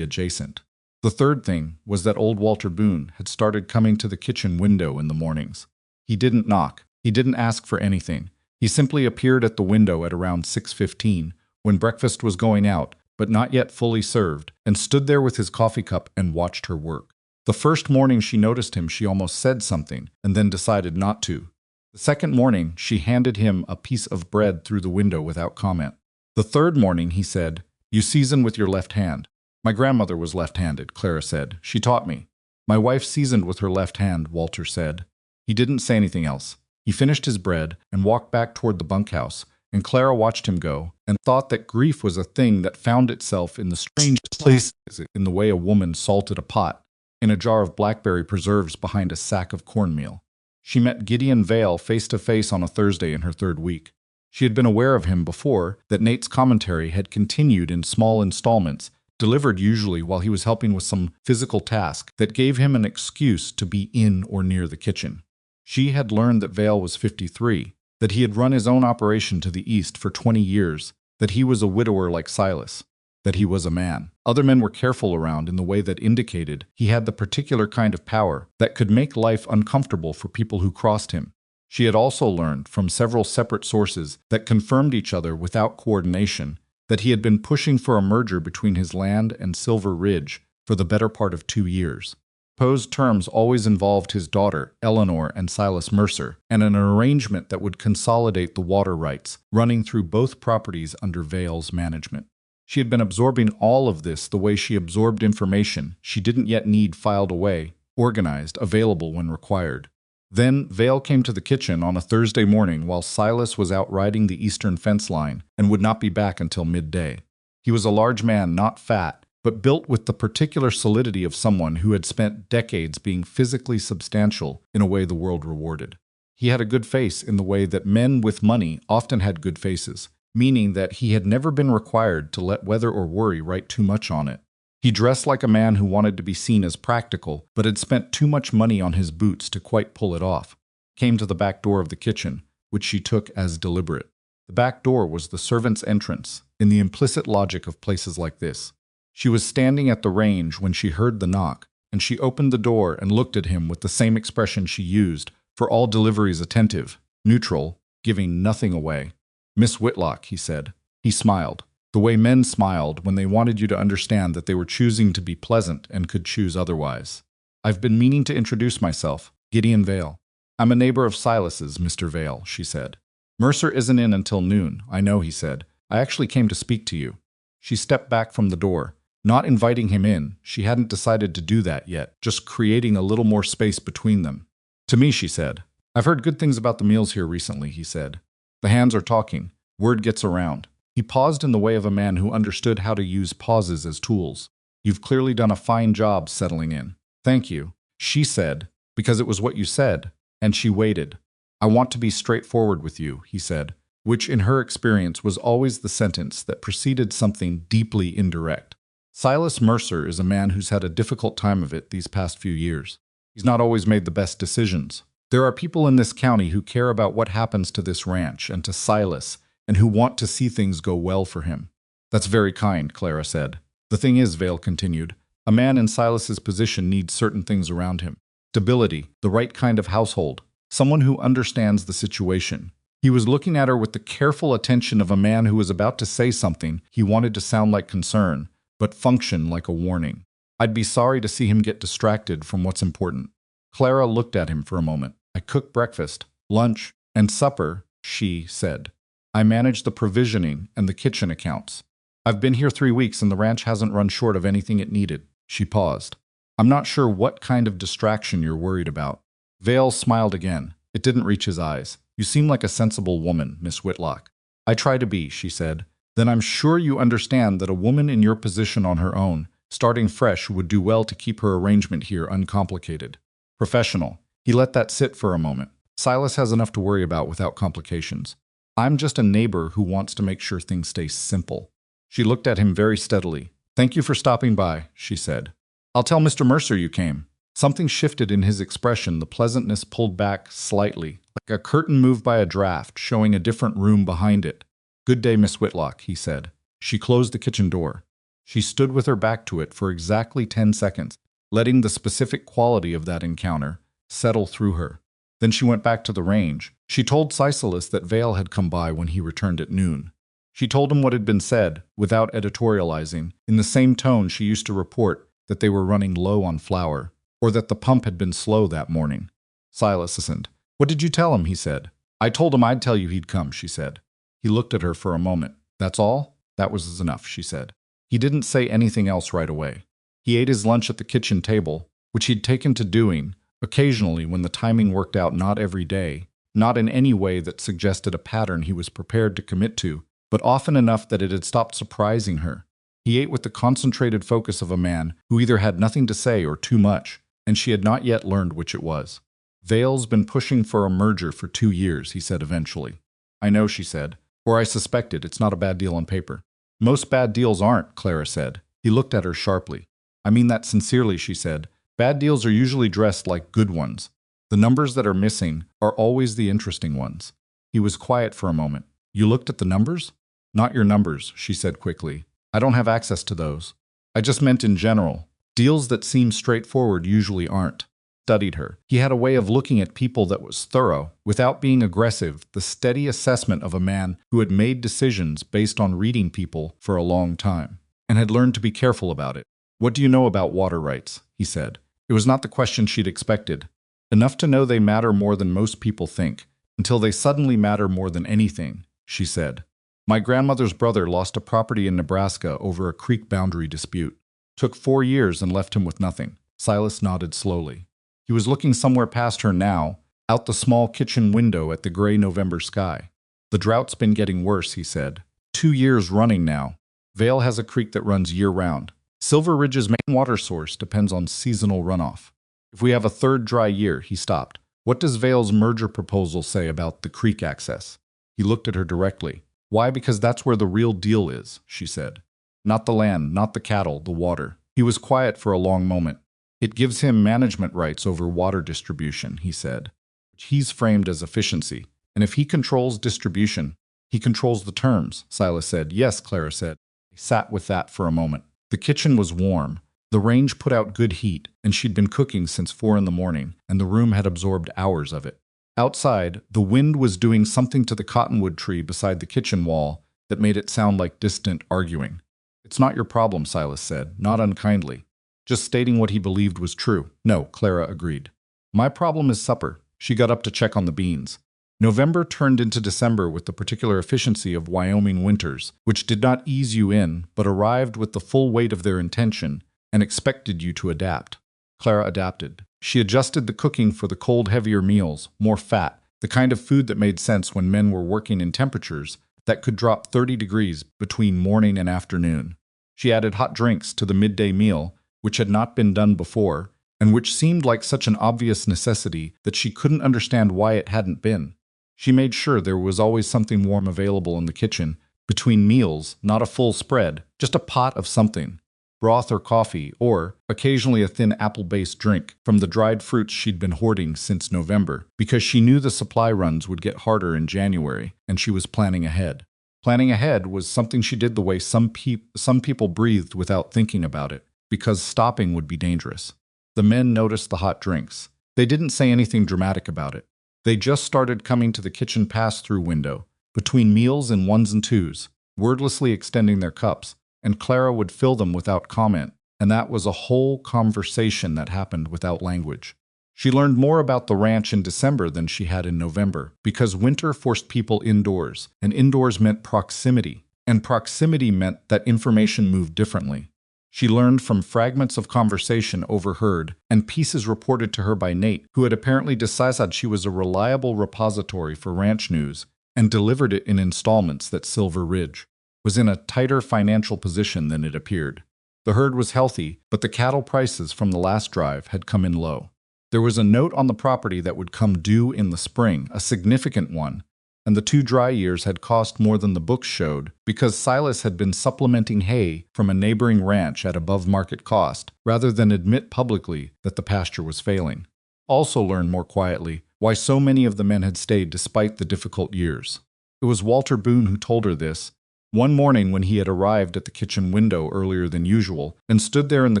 adjacent. The third thing was that old Walter Boone had started coming to the kitchen window in the mornings. He didn't knock. He didn't ask for anything. He simply appeared at the window at around 6:15, when breakfast was going out, but not yet fully served, and stood there with his coffee cup and watched her work. The first morning she noticed him, she almost said something, and then decided not to. The second morning, she handed him a piece of bread through the window without comment. The third morning, he said, "You season with your left hand." "My grandmother was left-handed," Clara said. "She taught me." "My wife seasoned with her left hand," Walter said. He didn't say anything else. He finished his bread and walked back toward the bunkhouse, and Clara watched him go and thought that grief was a thing that found itself in the strangest places, in the way a woman salted a pot, in a jar of blackberry preserves behind a sack of cornmeal. She met Gideon Vale face to face on a Thursday in her third week. She had been aware of him before, that Nate's commentary had continued in small installments, delivered usually while he was helping with some physical task that gave him an excuse to be in or near the kitchen. She had learned that Vale was 53, that he had run his own operation to the east for 20 years, that he was a widower like Silas, that he was a man. Other men were careful around in the way that indicated he had the particular kind of power that could make life uncomfortable for people who crossed him. She had also learned from several separate sources that confirmed each other without coordination that he had been pushing for a merger between his land and Silver Ridge for the better part of 2 years. Proposed terms always involved his daughter, Eleanor, and Silas Mercer, and an arrangement that would consolidate the water rights, running through both properties under Vale's management. She had been absorbing all of this the way she absorbed information she didn't yet need filed away, organized, available when required. Then Vale came to the kitchen on a Thursday morning while Silas was out riding the eastern fence line and would not be back until midday. He was a large man, not fat, but built with the particular solidity of someone who had spent decades being physically substantial in a way the world rewarded. He had a good face in the way that men with money often had good faces, meaning that he had never been required to let weather or worry write too much on it. He dressed like a man who wanted to be seen as practical, but had spent too much money on his boots to quite pull it off. Came to the back door of the kitchen, which she took as deliberate. The back door was the servant's entrance, in the implicit logic of places like this. She was standing at the range when she heard the knock, and she opened the door and looked at him with the same expression she used for all deliveries: attentive, neutral, giving nothing away. "Miss Whitlock," he said. He smiled, the way men smiled when they wanted you to understand that they were choosing to be pleasant and could choose otherwise. "I've been meaning to introduce myself, Gideon Vale." "I'm a neighbor of Silas's, Mr. Vale," she said. "Mercer isn't in until noon, I know," he said. "I actually came to speak to you." She stepped back from the door, not inviting him in. She hadn't decided to do that yet, just creating a little more space between them. "To me," she said. "I've heard good things about the meals here recently," he said. "The hands are talking. Word gets around." He paused in the way of a man who understood how to use pauses as tools. "You've clearly done a fine job settling in." "Thank you," she said, "because it was what you said." And she waited. "I want to be straightforward with you," he said, which in her experience was always the sentence that preceded something deeply indirect. Silas Mercer is a man who's had a difficult time of it these past few years. He's not always made the best decisions. There are people in this county who care about what happens to this ranch and to Silas, and who want to see things go well for him. "That's very kind," Clara said. "The thing is," Vale continued, "a man in Silas's position needs certain things around him. Stability, the right kind of household, someone who understands the situation. He was looking at her with the careful attention of a man who was about to say something he wanted to sound like concern, but function like a warning. I'd be sorry to see him get distracted from what's important. Clara looked at him for a moment. I cook breakfast, lunch, and supper, she said. I manage the provisioning and the kitchen accounts. I've been here 3 weeks and the ranch hasn't run short of anything it needed. She paused. I'm not sure what kind of distraction you're worried about. Vale smiled again. It didn't reach his eyes. You seem like a sensible woman, Miss Whitlock. I try to be, she said. Then I'm sure you understand that a woman in your position on her own, starting fresh, would do well to keep her arrangement here uncomplicated. Professional. He let that sit for a moment. Silas has enough to worry about without complications. I'm just a neighbor who wants to make sure things stay simple. She looked at him very steadily. Thank you for stopping by, she said. I'll tell Mr. Mercer you came. Something shifted in his expression, the pleasantness pulled back slightly, like a curtain moved by a draft, showing a different room behind it. Good day, Miss Whitlock, he said. She closed the kitchen door. She stood with her back to it for exactly 10 seconds, letting the specific quality of that encounter settle through her. Then she went back to the range. She told Silas that Vale had come by when he returned at noon. She told him what had been said, without editorializing, in the same tone she used to report that they were running low on flour, or that the pump had been slow that morning. Silas listened. What did you tell him? He said. I told him I'd tell you he'd come, she said. He looked at her for a moment. That's all? That was enough, she said. He didn't say anything else right away. He ate his lunch at the kitchen table, which he'd taken to doing, occasionally when the timing worked out, not every day, not in any way that suggested a pattern he was prepared to commit to, but often enough that it had stopped surprising her. He ate with the concentrated focus of a man who either had nothing to say or too much, and she had not yet learned which it was. Vale's been pushing for a merger for 2 years, he said eventually. I know, she said, or I suspected. It's not a bad deal on paper. Most bad deals aren't, Clara said. He looked at her sharply. I mean that sincerely, she said. Bad deals are usually dressed like good ones. The numbers that are missing are always the interesting ones. He was quiet for a moment. You looked at the numbers? Not your numbers, she said quickly. I don't have access to those. I just meant in general. Deals that seem straightforward usually aren't. Studied her. He had a way of looking at people that was thorough, without being aggressive, the steady assessment of a man who had made decisions based on reading people for a long time, and had learned to be careful about it. What do you know about water rights? He said. It was not the question she'd expected. Enough to know they matter more than most people think, until they suddenly matter more than anything, she said. My grandmother's brother lost a property in Nebraska over a creek boundary dispute. Took 4 years and left him with nothing. Silas nodded slowly. He was looking somewhere past her now, out the small kitchen window at the gray November sky. The drought's been getting worse, he said. 2 years running now. Vale has a creek that runs year-round. Silver Ridge's main water source depends on seasonal runoff. If we have a third dry year, he stopped. What does Vale's merger proposal say about the creek access? He looked at her directly. Why? Because that's where the real deal is, she said. Not the land, not the cattle, the water. He was quiet for a long moment. It gives him management rights over water distribution, he said, which he's framed as efficiency. And if he controls distribution, he controls the terms, Silas said. Yes, Clara said. He sat with that for a moment. The kitchen was warm. The range put out good heat, and she'd been cooking since 4 in the morning, and the room had absorbed hours of it. Outside, the wind was doing something to the cottonwood tree beside the kitchen wall that made it sound like distant arguing. It's not your problem, Silas said, not unkindly. Just stating what he believed was true. No, Clara agreed. My problem is supper. She got up to check on the beans. November turned into December with the particular efficiency of Wyoming winters, which did not ease you in, but arrived with the full weight of their intention and expected you to adapt. Clara adapted. She adjusted the cooking for the cold, heavier meals, more fat, the kind of food that made sense when men were working in temperatures that could drop 30 degrees between morning and afternoon. She added hot drinks to the midday meal, which had not been done before, and which seemed like such an obvious necessity that she couldn't understand why it hadn't been. She made sure there was always something warm available in the kitchen, between meals, not a full spread, just a pot of something. Broth or coffee, or, occasionally a thin apple-based drink, from the dried fruits she'd been hoarding since November, because she knew the supply runs would get harder in January, and she was planning ahead. Planning ahead was something she did the way some people breathed without thinking about it, because stopping would be dangerous. The men noticed the hot drinks. They didn't say anything dramatic about it. They just started coming to the kitchen pass-through window, between meals in ones and twos, wordlessly extending their cups, and Clara would fill them without comment, and that was a whole conversation that happened without language. She learned more about the ranch in December than she had in November, because winter forced people indoors, and indoors meant proximity, and proximity meant that information moved differently. She learned from fragments of conversation overheard and pieces reported to her by Nate, who had apparently decided she was a reliable repository for ranch news and delivered it in installments, that Silver Ridge was in a tighter financial position than it appeared. The herd was healthy, but the cattle prices from the last drive had come in low. There was a note on the property that would come due in the spring, a significant one, and the 2 dry years had cost more than the books showed because Silas had been supplementing hay from a neighboring ranch at above market cost rather than admit publicly that the pasture was failing. Also learned more quietly why so many of the men had stayed despite the difficult years. It was Walter Boone who told her this, one morning when he had arrived at the kitchen window earlier than usual and stood there in the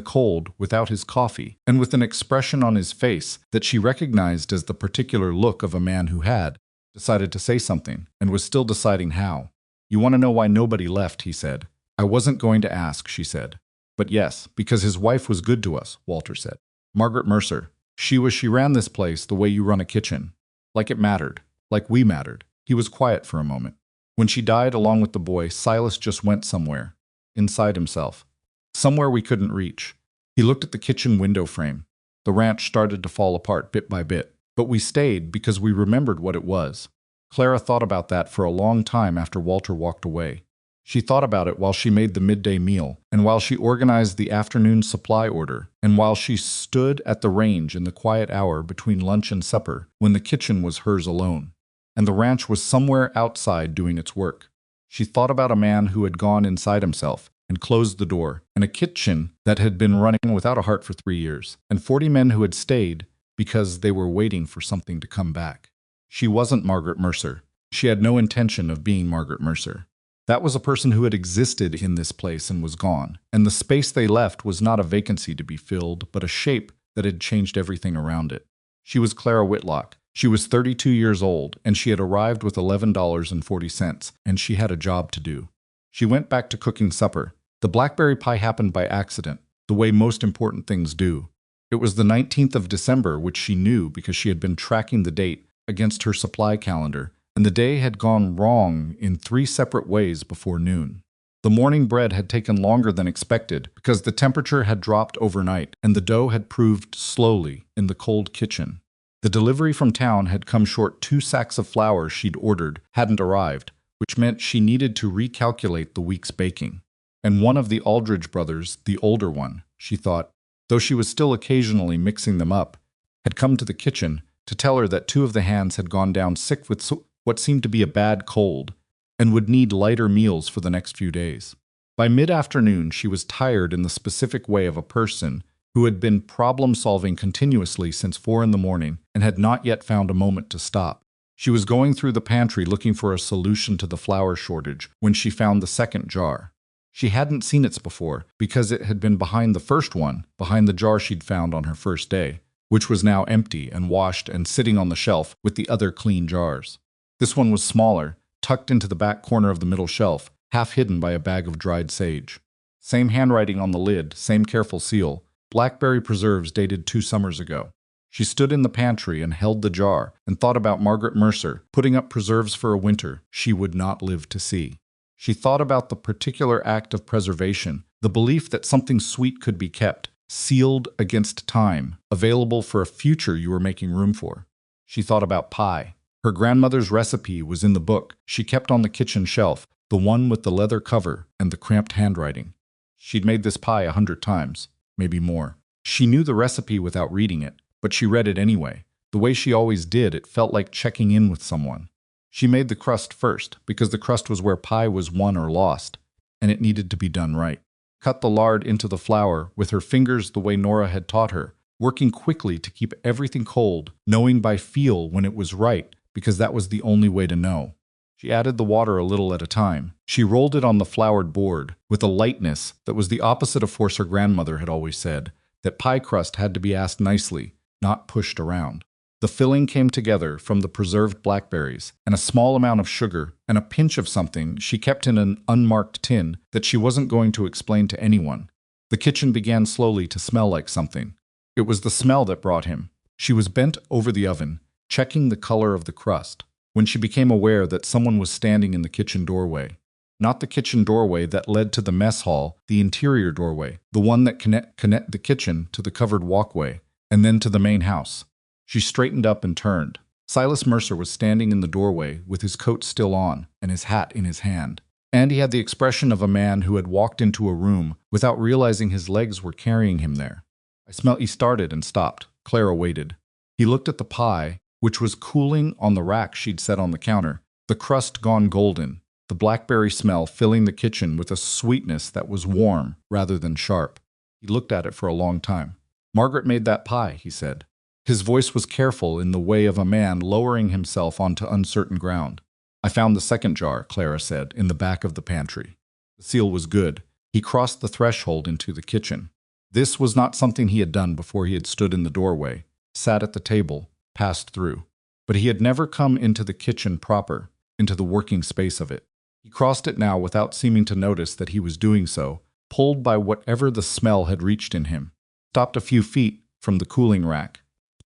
cold without his coffee and with an expression on his face that she recognized as the particular look of a man who had decided to say something and was still deciding how. "You want to know why nobody left," he said. "I wasn't going to ask," she said. "But yes, because his wife was good to us," Walter said. "Margaret Mercer. She ran this place the way you run a kitchen. Like it mattered. Like we mattered." He was quiet for a moment. "When she died along with the boy, Silas just went somewhere. Inside himself. Somewhere we couldn't reach." He looked at the kitchen window frame. The ranch started to fall apart bit by bit. But we stayed because we remembered what it was. Clara thought about that for a long time after Walter walked away. She thought about it while she made the midday meal, and while she organized the afternoon supply order, and while she stood at the range in the quiet hour between lunch and supper, when the kitchen was hers alone, and the ranch was somewhere outside doing its work. She thought about a man who had gone inside himself and closed the door, and a kitchen that had been running without a heart for 3 years, and 40 men who had stayed because they were waiting for something to come back. She wasn't Margaret Mercer. She had no intention of being Margaret Mercer. That was a person who had existed in this place and was gone, and the space they left was not a vacancy to be filled, but a shape that had changed everything around it. She was Clara Whitlock. She was 32 years old, and she had arrived with $11.40, and she had a job to do. She went back to cooking supper. The blackberry pie happened by accident, the way most important things do. It was the 19th of December, which she knew because she had been tracking the date against her supply calendar, and the day had gone wrong in 3 separate ways before noon. The morning bread had taken longer than expected because the temperature had dropped overnight and the dough had proved slowly in the cold kitchen. The delivery from town had come short. 2 sacks of flour she'd ordered hadn't arrived, which meant she needed to recalculate the week's baking. And one of the Aldridge brothers, the older one, she thought, though she was still occasionally mixing them up, had come to the kitchen to tell her that 2 of the hands had gone down sick with what seemed to be a bad cold and would need lighter meals for the next few days. By mid-afternoon, she was tired in the specific way of a person who had been problem-solving continuously since 4 in the morning and had not yet found a moment to stop. She was going through the pantry looking for a solution to the flour shortage when she found the second jar. She hadn't seen it before because it had been behind the first one, behind the jar she'd found on her first day, which was now empty and washed and sitting on the shelf with the other clean jars. This one was smaller, tucked into the back corner of the middle shelf, half hidden by a bag of dried sage. Same handwriting on the lid, same careful seal. Blackberry preserves dated 2 summers ago. She stood in the pantry and held the jar and thought about Margaret Mercer putting up preserves for a winter she would not live to see. She thought about the particular act of preservation, the belief that something sweet could be kept, sealed against time, available for a future you were making room for. She thought about pie. Her grandmother's recipe was in the book she kept on the kitchen shelf, the one with the leather cover and the cramped handwriting. She'd made this pie 100 times, maybe more. She knew the recipe without reading it, but she read it anyway. The way she always did, it felt like checking in with someone. She made the crust first, because the crust was where pie was won or lost, and it needed to be done right. Cut the lard into the flour with her fingers the way Nora had taught her, working quickly to keep everything cold, knowing by feel when it was right, because that was the only way to know. She added the water a little at a time. She rolled it on the floured board with a lightness that was the opposite of force her grandmother had always said, that pie crust had to be asked nicely, not pushed around. The filling came together from the preserved blackberries and a small amount of sugar and a pinch of something she kept in an unmarked tin that she wasn't going to explain to anyone. The kitchen began slowly to smell like something. It was the smell that brought him. She was bent over the oven, checking the color of the crust, when she became aware that someone was standing in the kitchen doorway. Not the kitchen doorway that led to the mess hall, the interior doorway, the one that connect the kitchen to the covered walkway, and then to the main house. She straightened up and turned. Silas Mercer was standing in the doorway with his coat still on and his hat in his hand. And he had the expression of a man who had walked into a room without realizing his legs were carrying him there. He started and stopped. Clara waited. He looked at the pie, which was cooling on the rack she'd set on the counter, the crust gone golden, the blackberry smell filling the kitchen with a sweetness that was warm rather than sharp. He looked at it for a long time. "Margaret made that pie," he said. His voice was careful in the way of a man lowering himself onto uncertain ground. "I found the second jar," Clara said, "in the back of the pantry." The seal was good. He crossed the threshold into the kitchen. This was not something he had done before. He had stood in the doorway, sat at the table, passed through. But he had never come into the kitchen proper, into the working space of it. He crossed it now without seeming to notice that he was doing so, pulled by whatever the smell had reached in him. Stopped a few feet from the cooling rack.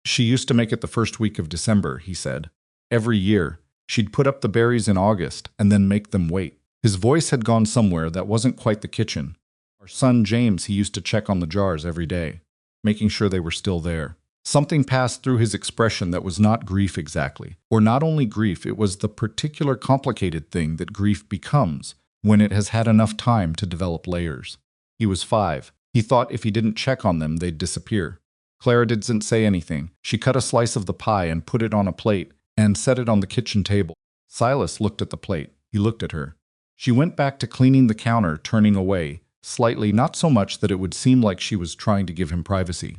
"She used to make it the first week of December," he said. "Every year. She'd put up the berries in August and then make them wait." His voice had gone somewhere that wasn't quite the kitchen. "Our son James, he used to check on the jars every day, making sure they were still there." Something passed through his expression that was not grief exactly. Or not only grief, it was the particular complicated thing that grief becomes when it has had enough time to develop layers. He was 5. He thought if he didn't check on them, they'd disappear. Clara didn't say anything. She cut a slice of the pie and put it on a plate and set it on the kitchen table. Silas looked at the plate. He looked at her. She went back to cleaning the counter, turning away, slightly, not so much that it would seem like she was trying to give him privacy,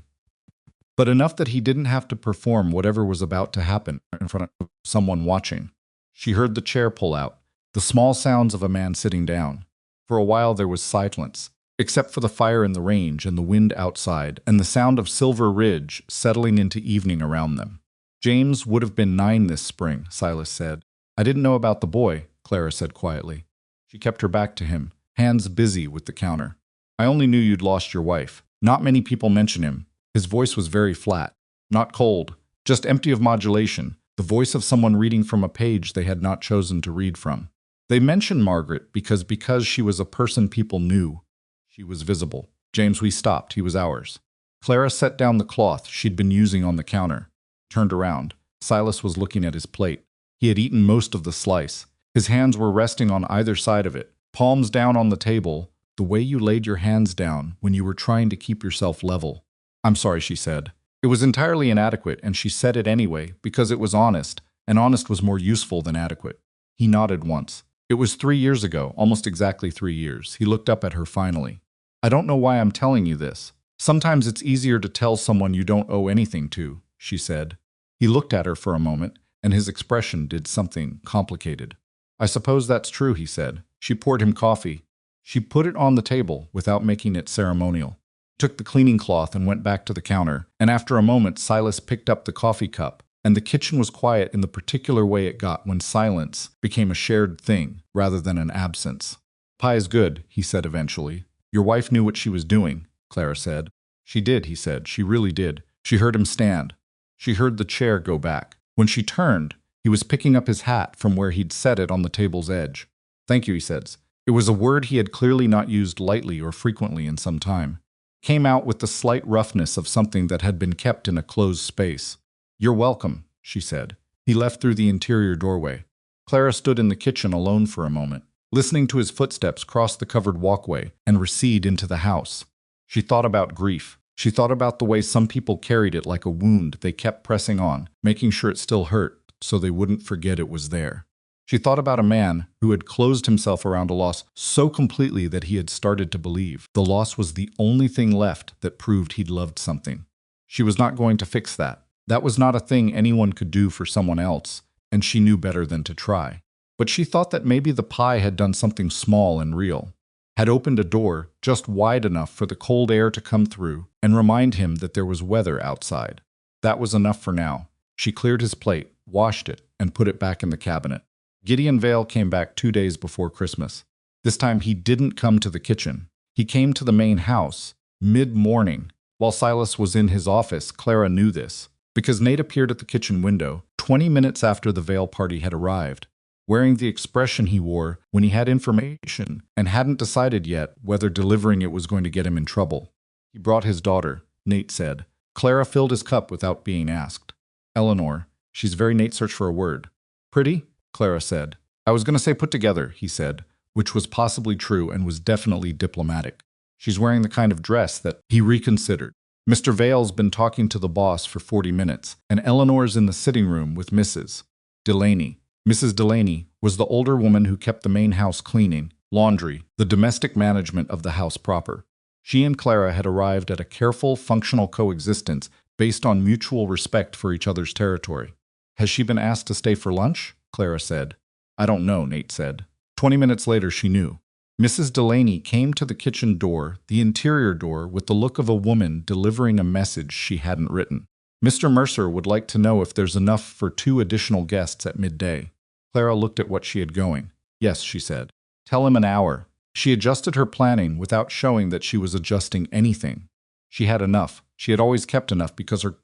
but enough that he didn't have to perform whatever was about to happen in front of someone watching. She heard the chair pull out, the small sounds of a man sitting down. For a while there was silence, except for the fire in the range and the wind outside and the sound of Silver Ridge settling into evening around them. "James would have been 9 this spring," Silas said. "I didn't know about the boy," Clara said quietly. She kept her back to him, hands busy with the counter. "I only knew you'd lost your wife. Not many people mention him." His voice was very flat, not cold, just empty of modulation, the voice of someone reading from a page they had not chosen to read from. They mentioned Margaret because she was a person people knew. She was visible. "James, we stopped. He was ours." Clara set down the cloth she'd been using on the counter, turned around. Silas was looking at his plate. He had eaten most of the slice. His hands were resting on either side of it, palms down on the table, the way you laid your hands down when you were trying to keep yourself level. "I'm sorry," she said. It was entirely inadequate, and she said it anyway because it was honest, and honest was more useful than adequate. He nodded once. "It was 3 years ago, almost exactly 3 years. He looked up at her finally. "I don't know why I'm telling you this. Sometimes it's easier to tell someone you don't owe anything to," she said. He looked at her for a moment, and his expression did something complicated. "I suppose that's true," he said. She poured him coffee. She put it on the table without making it ceremonial. Took the cleaning cloth and went back to the counter, and after a moment Silas picked up the coffee cup, and the kitchen was quiet in the particular way it got when silence became a shared thing rather than an absence. "Pie is good," he said eventually. "Your wife knew what she was doing," Clara said. "She did," he said. "She really did." She heard him stand. She heard the chair go back. When she turned, he was picking up his hat from where he'd set it on the table's edge. "Thank you," he said. It was a word he had clearly not used lightly or frequently in some time. Came out with the slight roughness of something that had been kept in a closed space. "You're welcome," she said. He left through the interior doorway. Clara stood in the kitchen alone for a moment, listening to his footsteps cross the covered walkway and recede into the house. She thought about grief. She thought about the way some people carried it like a wound they kept pressing on, making sure it still hurt so they wouldn't forget it was there. She thought about a man who had closed himself around a loss so completely that he had started to believe the loss was the only thing left that proved he'd loved something. She was not going to fix that. That was not a thing anyone could do for someone else, and she knew better than to try. But she thought that maybe the pie had done something small and real, had opened a door just wide enough for the cold air to come through and remind him that there was weather outside. That was enough for now. She cleared his plate, washed it, and put it back in the cabinet. Gideon Vale came back 2 days before Christmas. This time he didn't come to the kitchen. He came to the main house, mid-morning. While Silas was in his office, Clara knew this, because Nate appeared at the kitchen window 20 minutes after the Vale party had arrived, wearing the expression he wore when he had information and hadn't decided yet whether delivering it was going to get him in trouble. He brought his daughter, Nate said. Clara filled his cup without being asked. Eleanor, she's very Nate searched for a word. Pretty? Clara said. I was going to say put together, he said, which was possibly true and was definitely diplomatic. She's wearing the kind of dress that he reconsidered. Mr. Vale's been talking to the boss for 40 minutes, and Eleanor's in the sitting room with Mrs. Delaney. Mrs. Delaney was the older woman who kept the main house cleaning, laundry, the domestic management of the house proper. She and Clara had arrived at a careful, functional coexistence based on mutual respect for each other's territory. Has she been asked to stay for lunch? Clara said. I don't know, Nate said. 20 minutes later, she knew. Mrs. Delaney came to the kitchen door, the interior door, with the look of a woman delivering a message she hadn't written. Mr. Mercer would like to know if there's enough for 2 additional guests at midday. Clara looked at what she had going. Yes, she said. Tell him an hour. She adjusted her planning without showing that she was adjusting anything. She had enough. She had always kept enough because her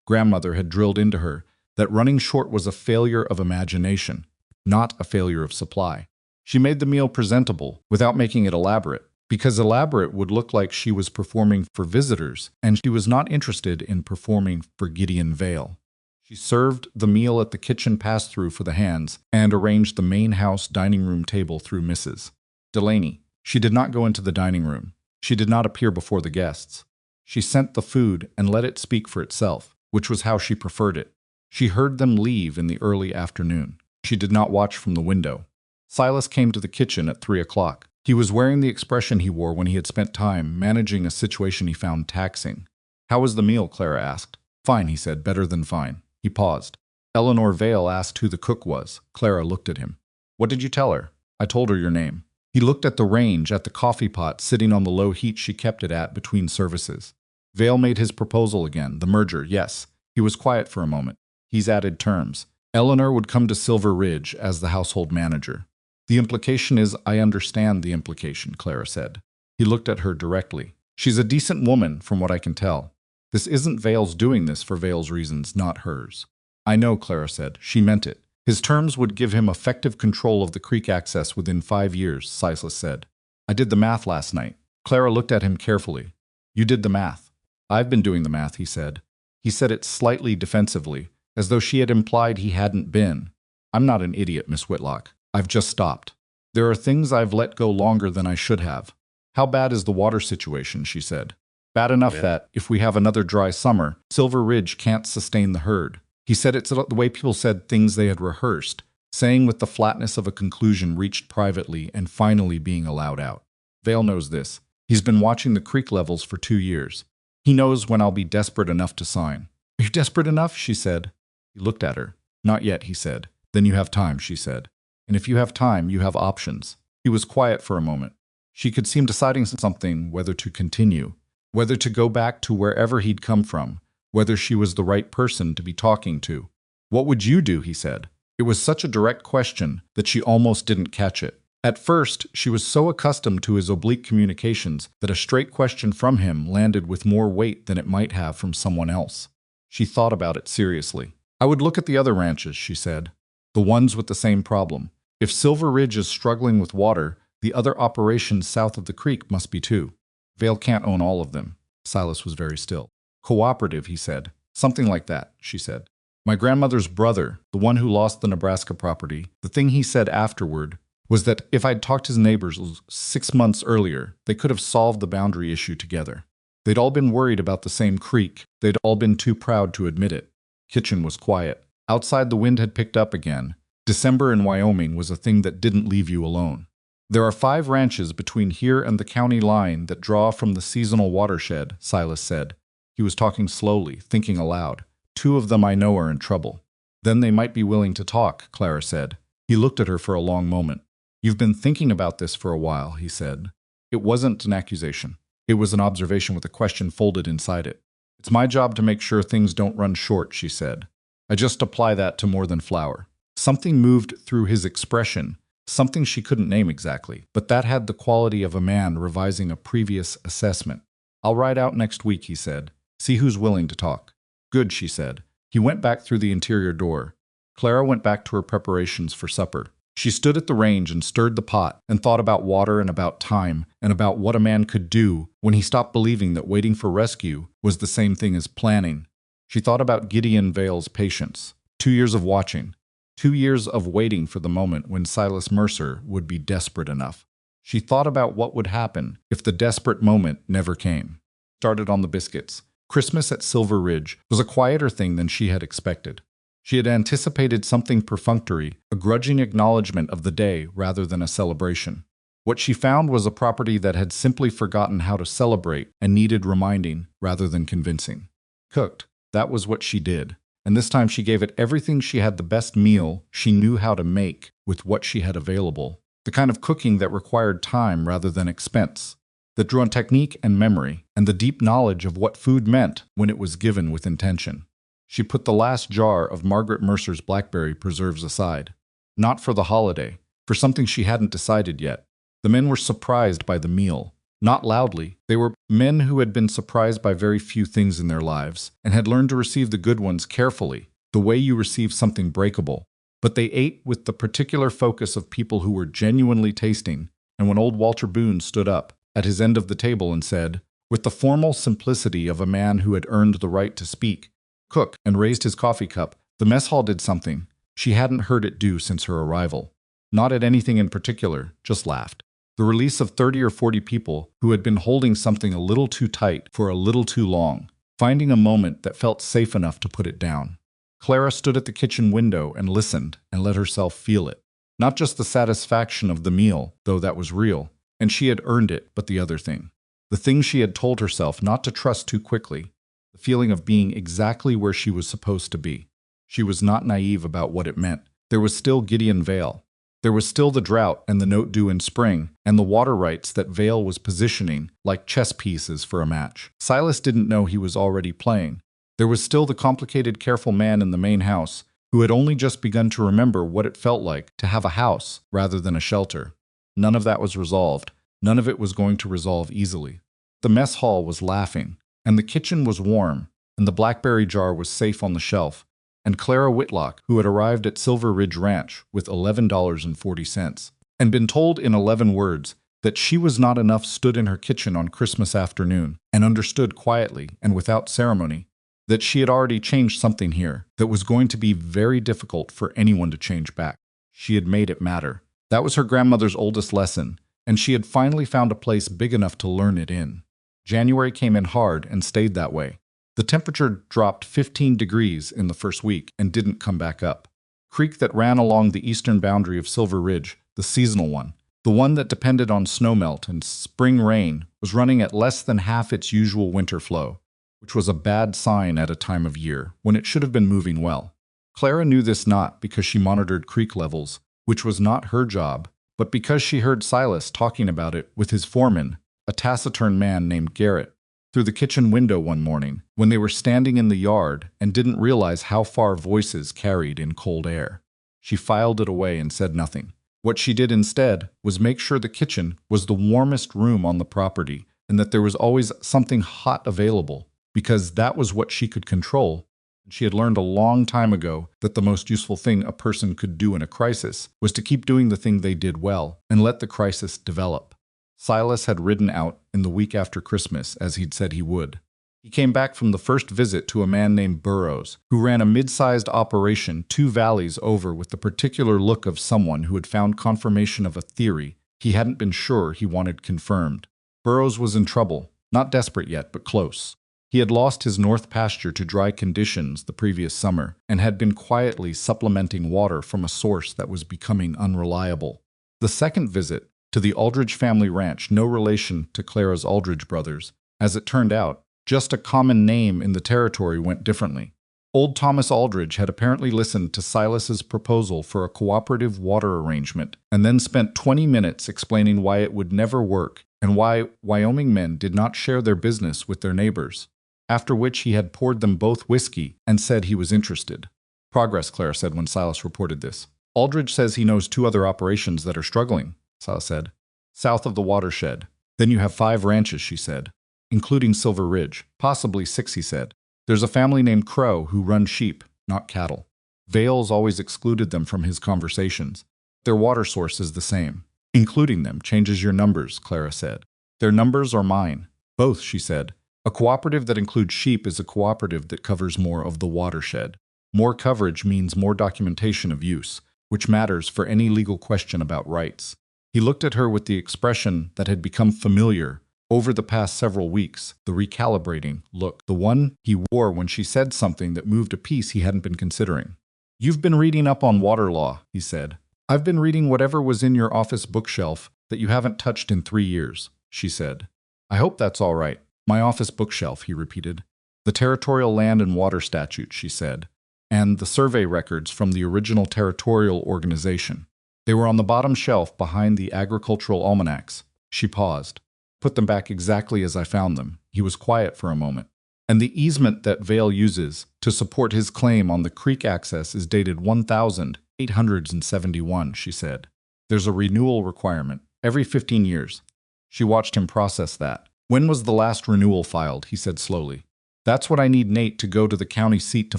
grandmother had drilled into her that running short was a failure of imagination, not a failure of supply. She made the meal presentable without making it elaborate, because elaborate would look like she was performing for visitors, and she was not interested in performing for Gideon Vale. She served the meal at the kitchen pass-through for the hands and arranged the main house dining room table through Mrs. Delaney. She did not go into the dining room. She did not appear before the guests. She sent the food and let it speak for itself, which was how she preferred it. She heard them leave in the early afternoon. She did not watch from the window. Silas came to the kitchen at 3 o'clock. He was wearing the expression he wore when he had spent time managing a situation he found taxing. How was the meal? Clara asked. Fine, he said, better than fine. He paused. Eleanor Vale asked who the cook was. Clara looked at him. What did you tell her? I told her your name. He looked at the range, at the coffee pot sitting on the low heat she kept it at between services. Vale made his proposal again, the merger, yes. He was quiet for a moment. He's added terms. Eleanor would come to Silver Ridge as the household manager. The implication is, I understand the implication, Clara said. He looked at her directly. She's a decent woman, from what I can tell. This isn't Vale's doing this for Vale's reasons, not hers. I know, Clara said. She meant it. His terms would give him effective control of the creek access within 5 years, Silas said. I did the math last night. Clara looked at him carefully. You did the math. I've been doing the math, he said. He said it slightly defensively, as though she had implied he hadn't been. I'm not an idiot, Miss Whitlock. I've just stopped. There are things I've let go longer than I should have. How bad is the water situation, she said. Bad enough that, if we have another dry summer, Silver Ridge can't sustain the herd. He said it's the way people said things they had rehearsed, saying with the flatness of a conclusion reached privately and finally being allowed out. Vale knows this. He's been watching the creek levels for 2 years. He knows when I'll be desperate enough to sign. Are you desperate enough? She said. He looked at her. Not yet, he said. Then you have time, she said. And if you have time, you have options. He was quiet for a moment. She could seem deciding something, whether to continue, whether to go back to wherever he'd come from, whether she was the right person to be talking to. What would you do? He said. It was such a direct question that she almost didn't catch it. At first, she was so accustomed to his oblique communications that a straight question from him landed with more weight than it might have from someone else. She thought about it seriously. I would look at the other ranches, she said. The ones with the same problem. If Silver Ridge is struggling with water, the other operations south of the creek must be too. Vale can't own all of them. Silas was very still. Cooperative, he said. Something like that, she said. My grandmother's brother, the one who lost the Nebraska property, the thing he said afterward was that if I'd talked to his neighbors 6 months earlier, they could have solved the boundary issue together. They'd all been worried about the same creek. They'd all been too proud to admit it. Kitchen was quiet. Outside, the wind had picked up again. December in Wyoming was a thing that didn't leave you alone. There are 5 ranches between here and the county line that draw from the seasonal watershed, Silas said. He was talking slowly, thinking aloud. 2 of them I know are in trouble. Then they might be willing to talk, Clara said. He looked at her for a long moment. You've been thinking about this for a while, he said. It wasn't an accusation. It was an observation with a question folded inside it. It's my job to make sure things don't run short, she said. I just apply that to more than flour. Something moved through his expression, something she couldn't name exactly, but that had the quality of a man revising a previous assessment. I'll ride out next week, he said. See who's willing to talk. Good, she said. He went back through the interior door. Clara went back to her preparations for supper. She stood at the range and stirred the pot and thought about water and about time and about what a man could do when he stopped believing that waiting for rescue was the same thing as planning. She thought about Gideon Vale's patience. 2 years of watching. 2 years of waiting for the moment when Silas Mercer would be desperate enough. She thought about what would happen if the desperate moment never came. Started on the biscuits. Christmas at Silver Ridge was a quieter thing than she had expected. She had anticipated something perfunctory, a grudging acknowledgement of the day rather than a celebration. What she found was a property that had simply forgotten how to celebrate and needed reminding rather than convincing. Cooked. That was what she did. And this time she gave it everything. She had the best meal she knew how to make with what she had available. The kind of cooking that required time rather than expense, that drew on technique and memory, and the deep knowledge of what food meant when it was given with intention. She put the last jar of Margaret Mercer's Blackberry preserves aside. Not for the holiday, for something she hadn't decided yet. The men were surprised by the meal. Not loudly. They were men who had been surprised by very few things in their lives and had learned to receive the good ones carefully, the way you receive something breakable. But they ate with the particular focus of people who were genuinely tasting, and when old Walter Boone stood up at his end of the table and said, with the formal simplicity of a man who had earned the right to speak, cook, and raised his coffee cup, the mess hall did something she hadn't heard it do since her arrival. Not at anything in particular, just laughed. The release of 30 or 40 people who had been holding something a little too tight for a little too long, finding a moment that felt safe enough to put it down. Clara stood at the kitchen window and listened and let herself feel it. Not just the satisfaction of the meal, though that was real, and she had earned it, but the other thing. The thing she had told herself not to trust too quickly. The feeling of being exactly where she was supposed to be. She was not naive about what it meant. There was still Gideon Vale. There was still the drought and the note due in spring, and the water rights that Vale was positioning like chess pieces for a match. Silas didn't know he was already playing. There was still the complicated, careful man in the main house who had only just begun to remember what it felt like to have a house rather than a shelter. None of that was resolved. None of it was going to resolve easily. The mess hall was laughing, and the kitchen was warm, and the Blackberry jar was safe on the shelf, and Clara Whitlock, who had arrived at Silver Ridge Ranch with $11.40, and been told in 11 words that she was not enough, stood in her kitchen on Christmas afternoon and understood quietly and without ceremony that she had already changed something here that was going to be very difficult for anyone to change back. She had made it matter. That was her grandmother's oldest lesson, and she had finally found a place big enough to learn it in. January came in hard and stayed that way. The temperature dropped 15 degrees in the first week and didn't come back up. Creek that ran along the eastern boundary of Silver Ridge, the seasonal one, the one that depended on snowmelt and spring rain, was running at less than half its usual winter flow, which was a bad sign at a time of year when it should have been moving well. Clara knew this not because she monitored creek levels, which was not her job, but because she heard Silas talking about it with his foreman, a taciturn man named Garrett, through the kitchen window one morning when they were standing in the yard and didn't realize how far voices carried in cold air. She filed it away and said nothing. What she did instead was make sure the kitchen was the warmest room on the property and that there was always something hot available, because that was what she could control. She had learned a long time ago that the most useful thing a person could do in a crisis was to keep doing the thing they did well and let the crisis develop. Silas had ridden out in the week after Christmas, as he'd said he would. He came back from the first visit to a man named Burroughs, who ran a mid-sized operation 2 valleys over with the particular look of someone who had found confirmation of a theory he hadn't been sure he wanted confirmed. Burroughs was in trouble, not desperate yet, but close. He had lost his north pasture to dry conditions the previous summer and had been quietly supplementing water from a source that was becoming unreliable. The second visit, to the Aldridge family ranch, no relation to Clara's Aldridge brothers. As it turned out, just a common name in the territory went differently. Old Thomas Aldridge had apparently listened to Silas's proposal for a cooperative water arrangement and then spent 20 minutes explaining why it would never work and why Wyoming men did not share their business with their neighbors, after which he had poured them both whiskey and said he was interested. Progress, Clara said when Silas reported this. Aldridge says he knows 2 other operations that are struggling, Silas said. South of the watershed. Then you have 5 ranches, she said, including Silver Ridge. Possibly 6, he said. There's a family named Crow who run sheep, not cattle. Vale's always excluded them from his conversations. Their water source is the same. Including them changes your numbers, Clara said. Their numbers or mine? Both, she said. A cooperative that includes sheep is a cooperative that covers more of the watershed. More coverage means more documentation of use, which matters for any legal question about rights. He looked at her with the expression that had become familiar over the past several weeks, the recalibrating look, the one he wore when she said something that moved a piece he hadn't been considering. You've been reading up on water law, he said. I've been reading whatever was in your office bookshelf that you haven't touched in 3 years, she said. I hope that's all right. My office bookshelf, he repeated. The Territorial Land and Water Statute, she said, and the survey records from the original territorial organization. They were on the bottom shelf behind the agricultural almanacs. She paused. Put them back exactly as I found them. He was quiet for a moment. And the easement that Vale uses to support his claim on the creek access is dated 1871, she said. There's a renewal requirement, every 15 years. She watched him process that. When was the last renewal filed? He said slowly. That's what I need Nate to go to the county seat to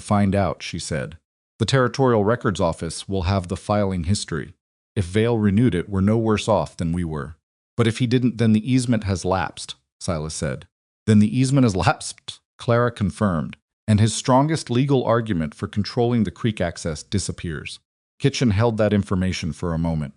find out, she said. The Territorial Records Office will have the filing history. If Vale renewed it, we're no worse off than we were. But if he didn't, then the easement has lapsed, Silas said. Then the easement has lapsed, Clara confirmed, and his strongest legal argument for controlling the creek access disappears. Kitchen held that information for a moment.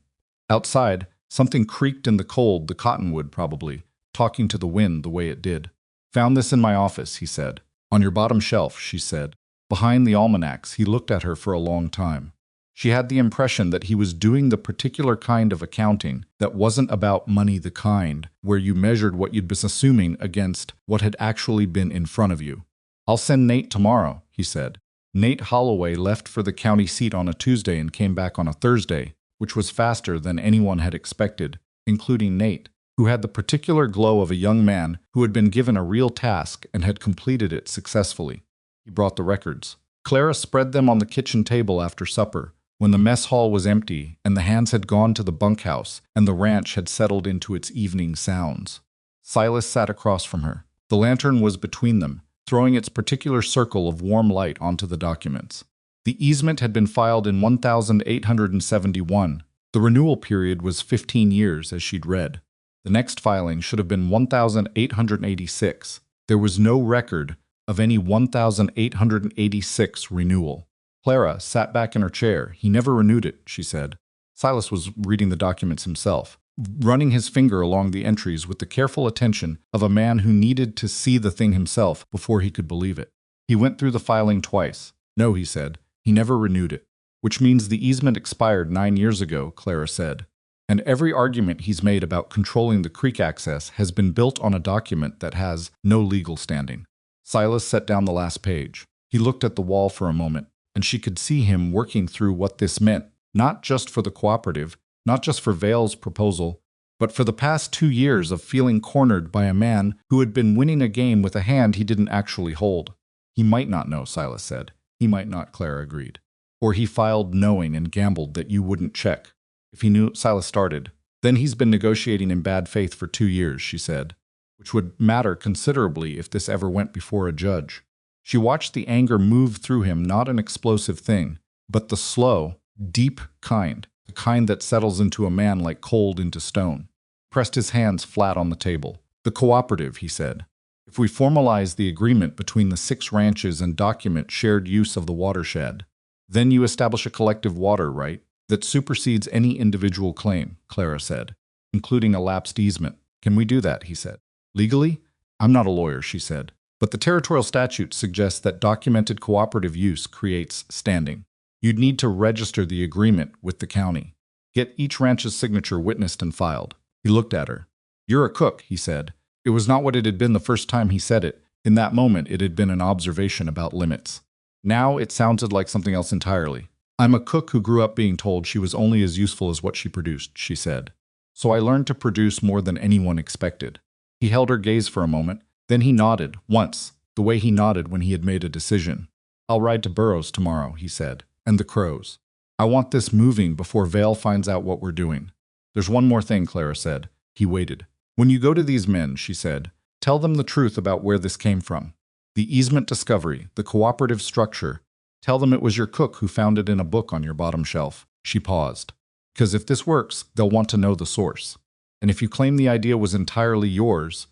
Outside, something creaked in the cold, the cottonwood probably, talking to the wind the way it did. Found this in my office, he said. On your bottom shelf, she said. Behind the almanacs, he looked at her for a long time. She had the impression that he was doing the particular kind of accounting that wasn't about money, the kind where you measured what you'd been assuming against what had actually been in front of you. I'll send Nate tomorrow, he said. Nate Holloway left for the county seat on a Tuesday and came back on a Thursday, which was faster than anyone had expected, including Nate, who had the particular glow of a young man who had been given a real task and had completed it successfully. He brought the records. Clara spread them on the kitchen table after supper, when the mess hall was empty and the hands had gone to the bunkhouse and the ranch had settled into its evening sounds. Silas sat across from her. The lantern was between them, throwing its particular circle of warm light onto the documents. The easement had been filed in 1871. The renewal period was 15 years, as she'd read. The next filing should have been 1886. There was no record of any 1886 renewal. Clara sat back in her chair. He never renewed it, she said. Silas was reading the documents himself, running his finger along the entries with the careful attention of a man who needed to see the thing himself before he could believe it. He went through the filing twice. No, he said. He never renewed it. Which means the easement expired 9 years ago, Clara said. And every argument he's made about controlling the creek access has been built on a document that has no legal standing. Silas set down the last page. He looked at the wall for a moment, and she could see him working through what this meant, not just for the cooperative, not just for Vale's proposal, but for the past 2 years of feeling cornered by a man who had been winning a game with a hand he didn't actually hold. He might not know, Silas said. He might not, Clara agreed. Or he filed knowing and gambled that you wouldn't check. If he knew, Silas started. Then he's been negotiating in bad faith for 2 years, she said, which would matter considerably if this ever went before a judge. She watched the anger move through him, not an explosive thing, but the slow, deep kind, the kind that settles into a man like cold into stone. Pressed his hands flat on the table. The cooperative, he said. If we formalize the agreement between the 6 ranches and document shared use of the watershed, then you establish a collective water right that supersedes any individual claim, Clara said, including a lapsed easement. Can we do that, he said. Legally? I'm not a lawyer, she said. But the territorial statute suggests that documented cooperative use creates standing. You'd need to register the agreement with the county. Get each ranch's signature witnessed and filed. He looked at her. You're a cook, he said. It was not what it had been the first time he said it. In that moment, it had been an observation about limits. Now it sounded like something else entirely. I'm a cook who grew up being told she was only as useful as what she produced, she said. So I learned to produce more than anyone expected. He held her gaze for a moment. Then he nodded, once, the way he nodded when he had made a decision. I'll ride to Burroughs tomorrow, he said, and the crows. I want this moving before Vale finds out what we're doing. There's one more thing, Clara said. He waited. When you go to these men, she said, tell them the truth about where this came from. The easement discovery, the cooperative structure. Tell them it was your cook who found it in a book on your bottom shelf. She paused. Because if this works, they'll want to know the source. And if you claim the idea was entirely yours,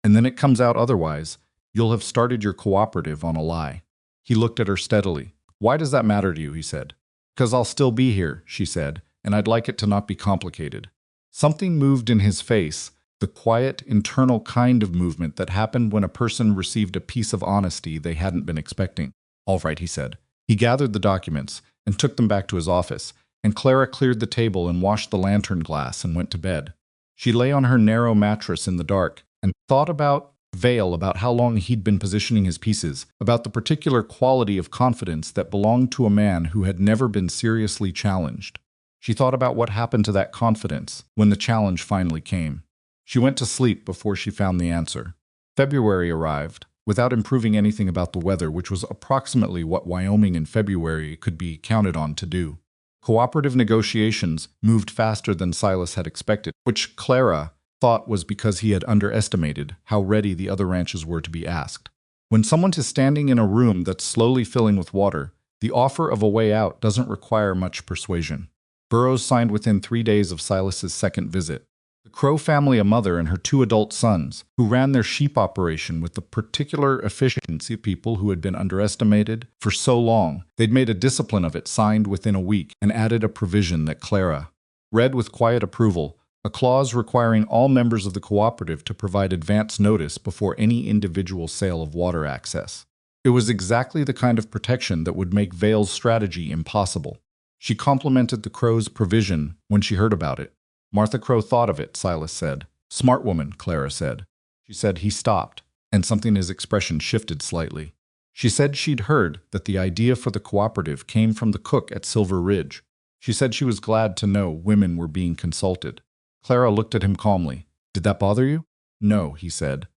and then it comes out otherwise, you'll have started your cooperative on a lie. He looked at her steadily. Why does that matter to you, he said. Because I'll still be here, she said, and I'd like it to not be complicated. Something moved in his face, the quiet, internal kind of movement that happened when a person received a piece of honesty they hadn't been expecting. All right, he said. He gathered the documents and took them back to his office, and Clara cleared the table and washed the lantern glass and went to bed. She lay on her narrow mattress in the dark and thought about Vale, about how long he'd been positioning his pieces, about the particular quality of confidence that belonged to a man who had never been seriously challenged. She thought about what happened to that confidence when the challenge finally came. She went to sleep before she found the answer. February arrived, without improving anything about the weather, which was approximately what Wyoming in February could be counted on to do. Cooperative negotiations moved faster than Silas had expected, which Clara thought was because he had underestimated how ready the other ranches were to be asked. When someone is standing in a room that's slowly filling with water, the offer of a way out doesn't require much persuasion. Burroughs signed within 3 days of Silas's second visit. The Crow family, a mother and her 2 adult sons, who ran their sheep operation with the particular efficiency of people who had been underestimated for so long, they'd made a discipline of it, signed within a week, and added a provision that Clara read with quiet approval, a clause requiring all members of the cooperative to provide advance notice before any individual sale of water access. It was exactly the kind of protection that would make Vale's strategy impossible. She complimented the Crow's provision when she heard about it. Martha Crow thought of it, Silas said. Smart woman, Clara said. She said he stopped, and something in his expression shifted slightly. She said she'd heard that the idea for the cooperative came from the cook at Silver Ridge. She said she was glad to know women were being consulted. Clara looked at him calmly. Did that bother you? No, he said.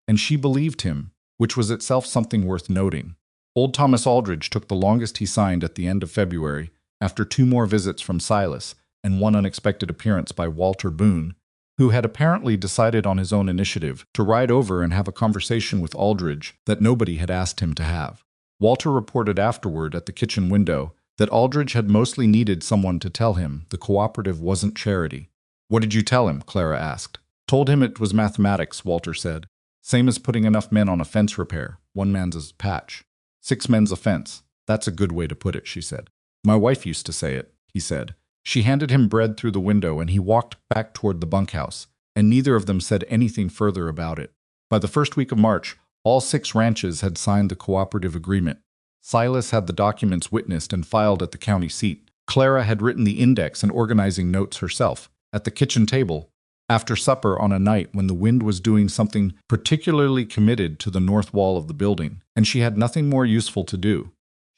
And she believed him, which was itself something worth noting. Old Thomas Aldridge took the longest he signed at the end of February, after 2 more visits from Silas and 1 unexpected appearance by Walter Boone, who had apparently decided on his own initiative to ride over and have a conversation with Aldridge that nobody had asked him to have. Walter reported afterward at the kitchen window that Aldridge had mostly needed someone to tell him the cooperative wasn't charity. What did you tell him? Clara asked. Told him it was mathematics, Walter said. Same as putting enough men on a fence repair. 1 man's a patch. 6 men's a fence. That's a good way to put it, she said. My wife used to say it, he said. She handed him bread through the window and he walked back toward the bunkhouse, and neither of them said anything further about it. By the first week of March, all 6 ranches had signed the cooperative agreement. Silas had the documents witnessed and filed at the county seat. Clara had written the index and organizing notes herself. At the kitchen table, after supper on a night when the wind was doing something particularly committed to the north wall of the building, and she had nothing more useful to do.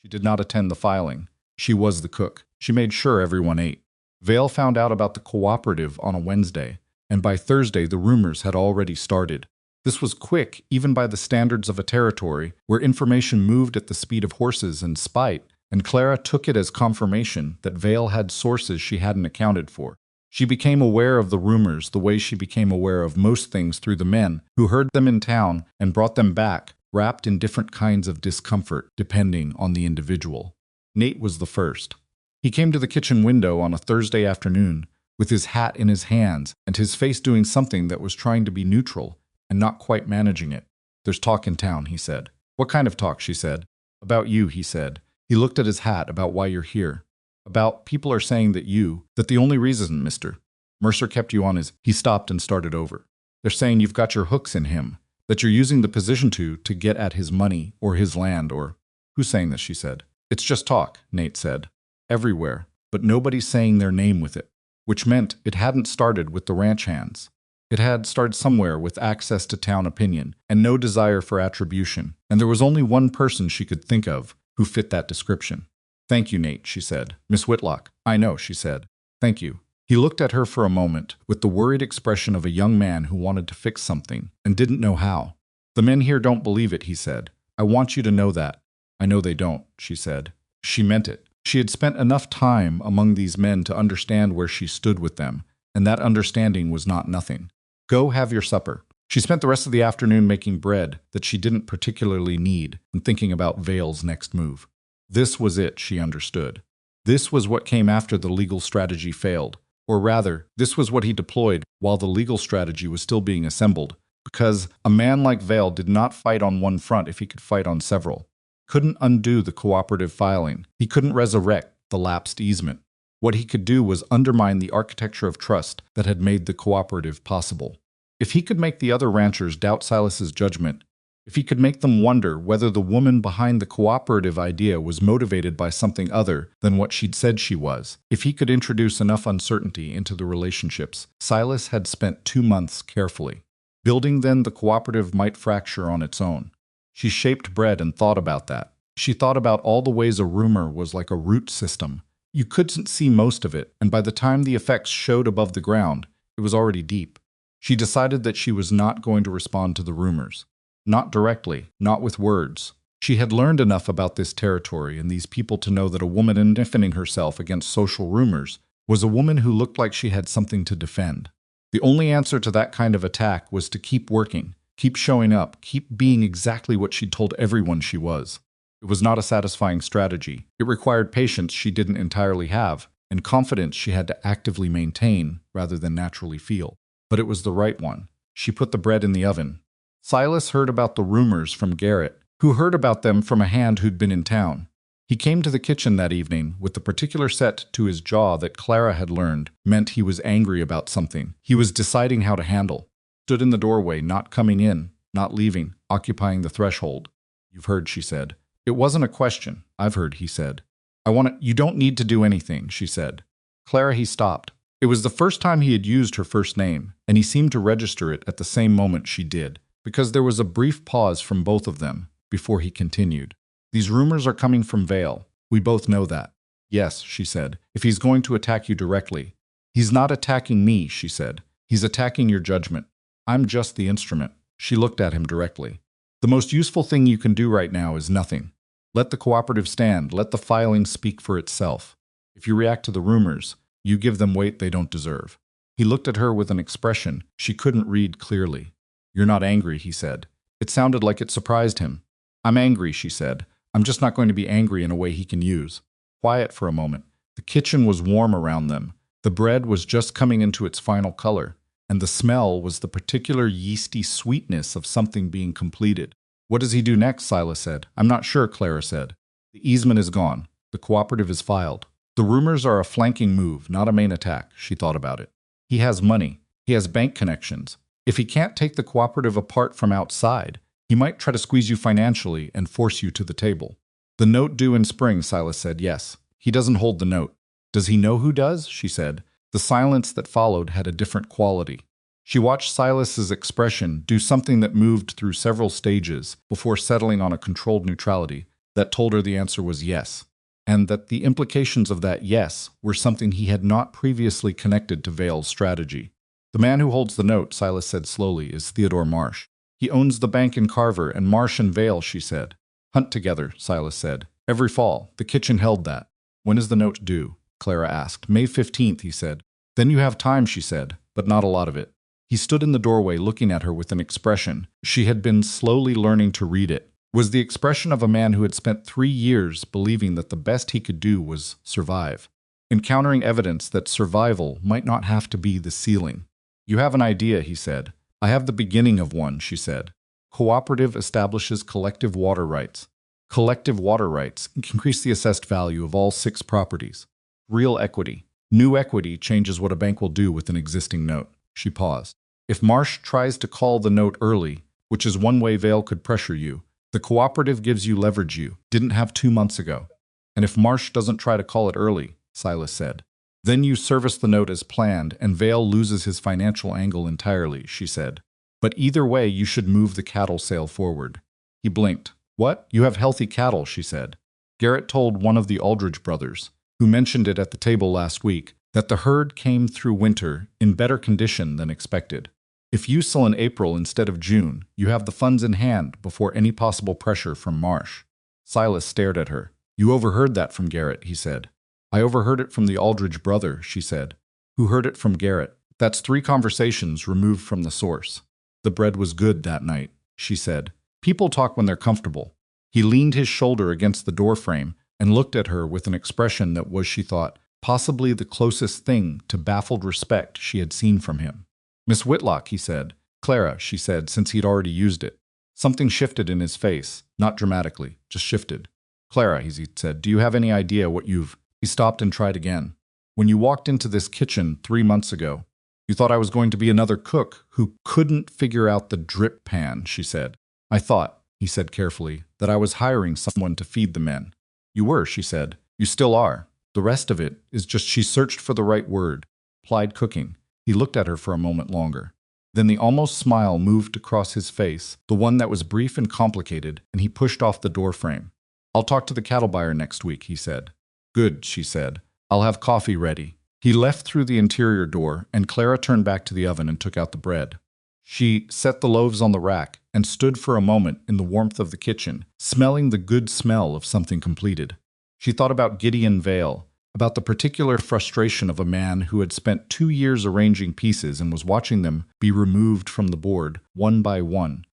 She did not attend the filing. She was the cook. She made sure everyone ate. Vale found out about the cooperative on a Wednesday, and by Thursday the rumors had already started. This was quick, even by the standards of a territory where information moved at the speed of horses and spite, and Clara took it as confirmation that Vale had sources she hadn't accounted for. She became aware of the rumors the way she became aware of most things through the men who heard them in town and brought them back, wrapped in different kinds of discomfort depending on the individual. Nate was the first. He came to the kitchen window on a Thursday afternoon with his hat in his hands and his face doing something that was trying to be neutral and not quite managing it. There's talk in town, he said. What kind of talk, she said. About you, he said. He looked at his hat. About why you're here. About people are saying that the only reason, Mr. Mercer kept you on is, he stopped and started over. They're saying you've got your hooks in him, that you're using the position to get at his money or his land or... Who's saying this, she said. It's just talk, Nate said. Everywhere, but nobody's saying their name with it, which meant it hadn't started with the ranch hands. It had started somewhere with access to town opinion and no desire for attribution, and there was only one person she could think of who fit that description. Thank you, Nate, she said. Miss Whitlock. I know, she said. Thank you. He looked at her for a moment with the worried expression of a young man who wanted to fix something and didn't know how. The men here don't believe it, he said. I want you to know that. I know they don't, she said. She meant it. She had spent enough time among these men to understand where she stood with them, and that understanding was not nothing. Go have your supper. She spent the rest of the afternoon making bread that she didn't particularly need and thinking about Vale's next move. This was it, she understood. This was what came after the legal strategy failed. Or rather, this was what he deployed while the legal strategy was still being assembled, because a man like Vale did not fight on one front if he could fight on several. Couldn't undo the cooperative filing. He couldn't resurrect the lapsed easement. What he could do was undermine the architecture of trust that had made the cooperative possible. If he could make the other ranchers doubt Silas's judgment, if he could make them wonder whether the woman behind the cooperative idea was motivated by something other than what she'd said she was, if he could introduce enough uncertainty into the relationships Silas had spent 2 months carefully building, then the cooperative might fracture on its own. She shaped bread and thought about that. She thought about all the ways a rumor was like a root system. You couldn't see most of it, and by the time the effects showed above the ground, it was already deep. She decided that she was not going to respond to the rumors. Not directly, not with words. She had learned enough about this territory and these people to know that a woman indefending herself against social rumors was a woman who looked like she had something to defend. The only answer to that kind of attack was to keep working, keep showing up, keep being exactly what she'd told everyone she was. It was not a satisfying strategy. It required patience she didn't entirely have, and confidence she had to actively maintain rather than naturally feel. But it was the right one. She put the bread in the oven. Silas heard about the rumors from Garrett, who heard about them from a hand who'd been in town. He came to the kitchen that evening with the particular set to his jaw that Clara had learned meant he was angry about something he was deciding how to handle. Stood in the doorway, not coming in, not leaving, occupying the threshold. You've heard, she said. It wasn't a question. I've heard, he said. You don't need to do anything, she said. Clara, he stopped. It was the first time he had used her first name, and he seemed to register it at the same moment she did, because there was a brief pause from both of them before he continued. These rumors are coming from Vale. We both know that. Yes, she said, if he's going to attack you directly. He's not attacking me, she said. He's attacking your judgment. I'm just the instrument. She looked at him directly. The most useful thing you can do right now is nothing. Let the cooperative stand. Let the filing speak for itself. If you react to the rumors, you give them weight they don't deserve. He looked at her with an expression she couldn't read clearly. You're not angry, he said. It sounded like it surprised him. I'm angry, she said. I'm just not going to be angry in a way he can use. Quiet for a moment. The kitchen was warm around them. The bread was just coming into its final color, and the smell was the particular yeasty sweetness of something being completed. What does he do next? Silas said. I'm not sure, Clara said. The easement is gone. The cooperative is filed. The rumors are a flanking move, not a main attack, she thought about it. He has money. He has bank connections. If he can't take the cooperative apart from outside, he might try to squeeze you financially and force you to the table. The note due in spring, Silas said. Yes. He doesn't hold the note. Does he know who does? She said. The silence that followed had a different quality. She watched Silas's expression do something that moved through several stages before settling on a controlled neutrality that told her the answer was yes, and that the implications of that yes were something he had not previously connected to Vale's strategy. The man who holds the note, Silas said slowly, is Theodore Marsh. He owns the bank in Carver and Marsh and Vale, she said. Hunt together, Silas said. Every fall. The kitchen held that. When is the note due? Clara asked. May 15th, he said. Then you have time, she said, but not a lot of it. He stood in the doorway looking at her with an expression. She had been slowly learning to read it. It was the expression of a man who had spent 3 years believing that the best he could do was survive, encountering evidence that survival might not have to be the ceiling. You have an idea, he said. I have the beginning of one, she said. Cooperative establishes collective water rights. Collective water rights increase the assessed value of all 6 properties. Real equity. New equity changes what a bank will do with an existing note. She paused. If Marsh tries to call the note early, which is one way Vale could pressure you, the cooperative gives you leverage you didn't have 2 months ago. And if Marsh doesn't try to call it early, Silas said, then you service the note as planned and Vale loses his financial angle entirely, she said. But either way, you should move the cattle sale forward. He blinked. What? You have healthy cattle, she said. Garrett told one of the Aldridge brothers, who mentioned it at the table last week, that the herd came through winter in better condition than expected. If you sell in April instead of June, you have the funds in hand before any possible pressure from Marsh. Silas stared at her. You overheard that from Garrett, he said. I overheard it from the Aldridge brother, she said. Who heard it from Garrett? That's 3 conversations removed from the source. The bread was good that night, she said. People talk when they're comfortable. He leaned his shoulder against the doorframe and looked at her with an expression that was, she thought, possibly the closest thing to baffled respect she had seen from him. Miss Whitlock, he said. Clara, she said, since he'd already used it. Something shifted in his face, not dramatically, just shifted. Clara, he said, do you have any idea what you've... He stopped and tried again. When you walked into this kitchen 3 months ago, you thought I was going to be another cook who couldn't figure out the drip pan, she said. I thought, he said carefully, that I was hiring someone to feed the men. You were, she said. You still are. The rest of it is just she searched for the right word. Applied cooking. He looked at her for a moment longer. Then the almost smile moved across his face, the one that was brief and complicated, and he pushed off the doorframe. I'll talk to the cattle buyer next week, he said. Good, she said. I'll have coffee ready. He left through the interior door, and Clara turned back to the oven and took out the bread. She set the loaves on the rack and stood for a moment in the warmth of the kitchen, smelling the good smell of something completed. She thought about Gideon Vale, about the particular frustration of a man who had spent 2 years arranging pieces and was watching them be removed from the board, one by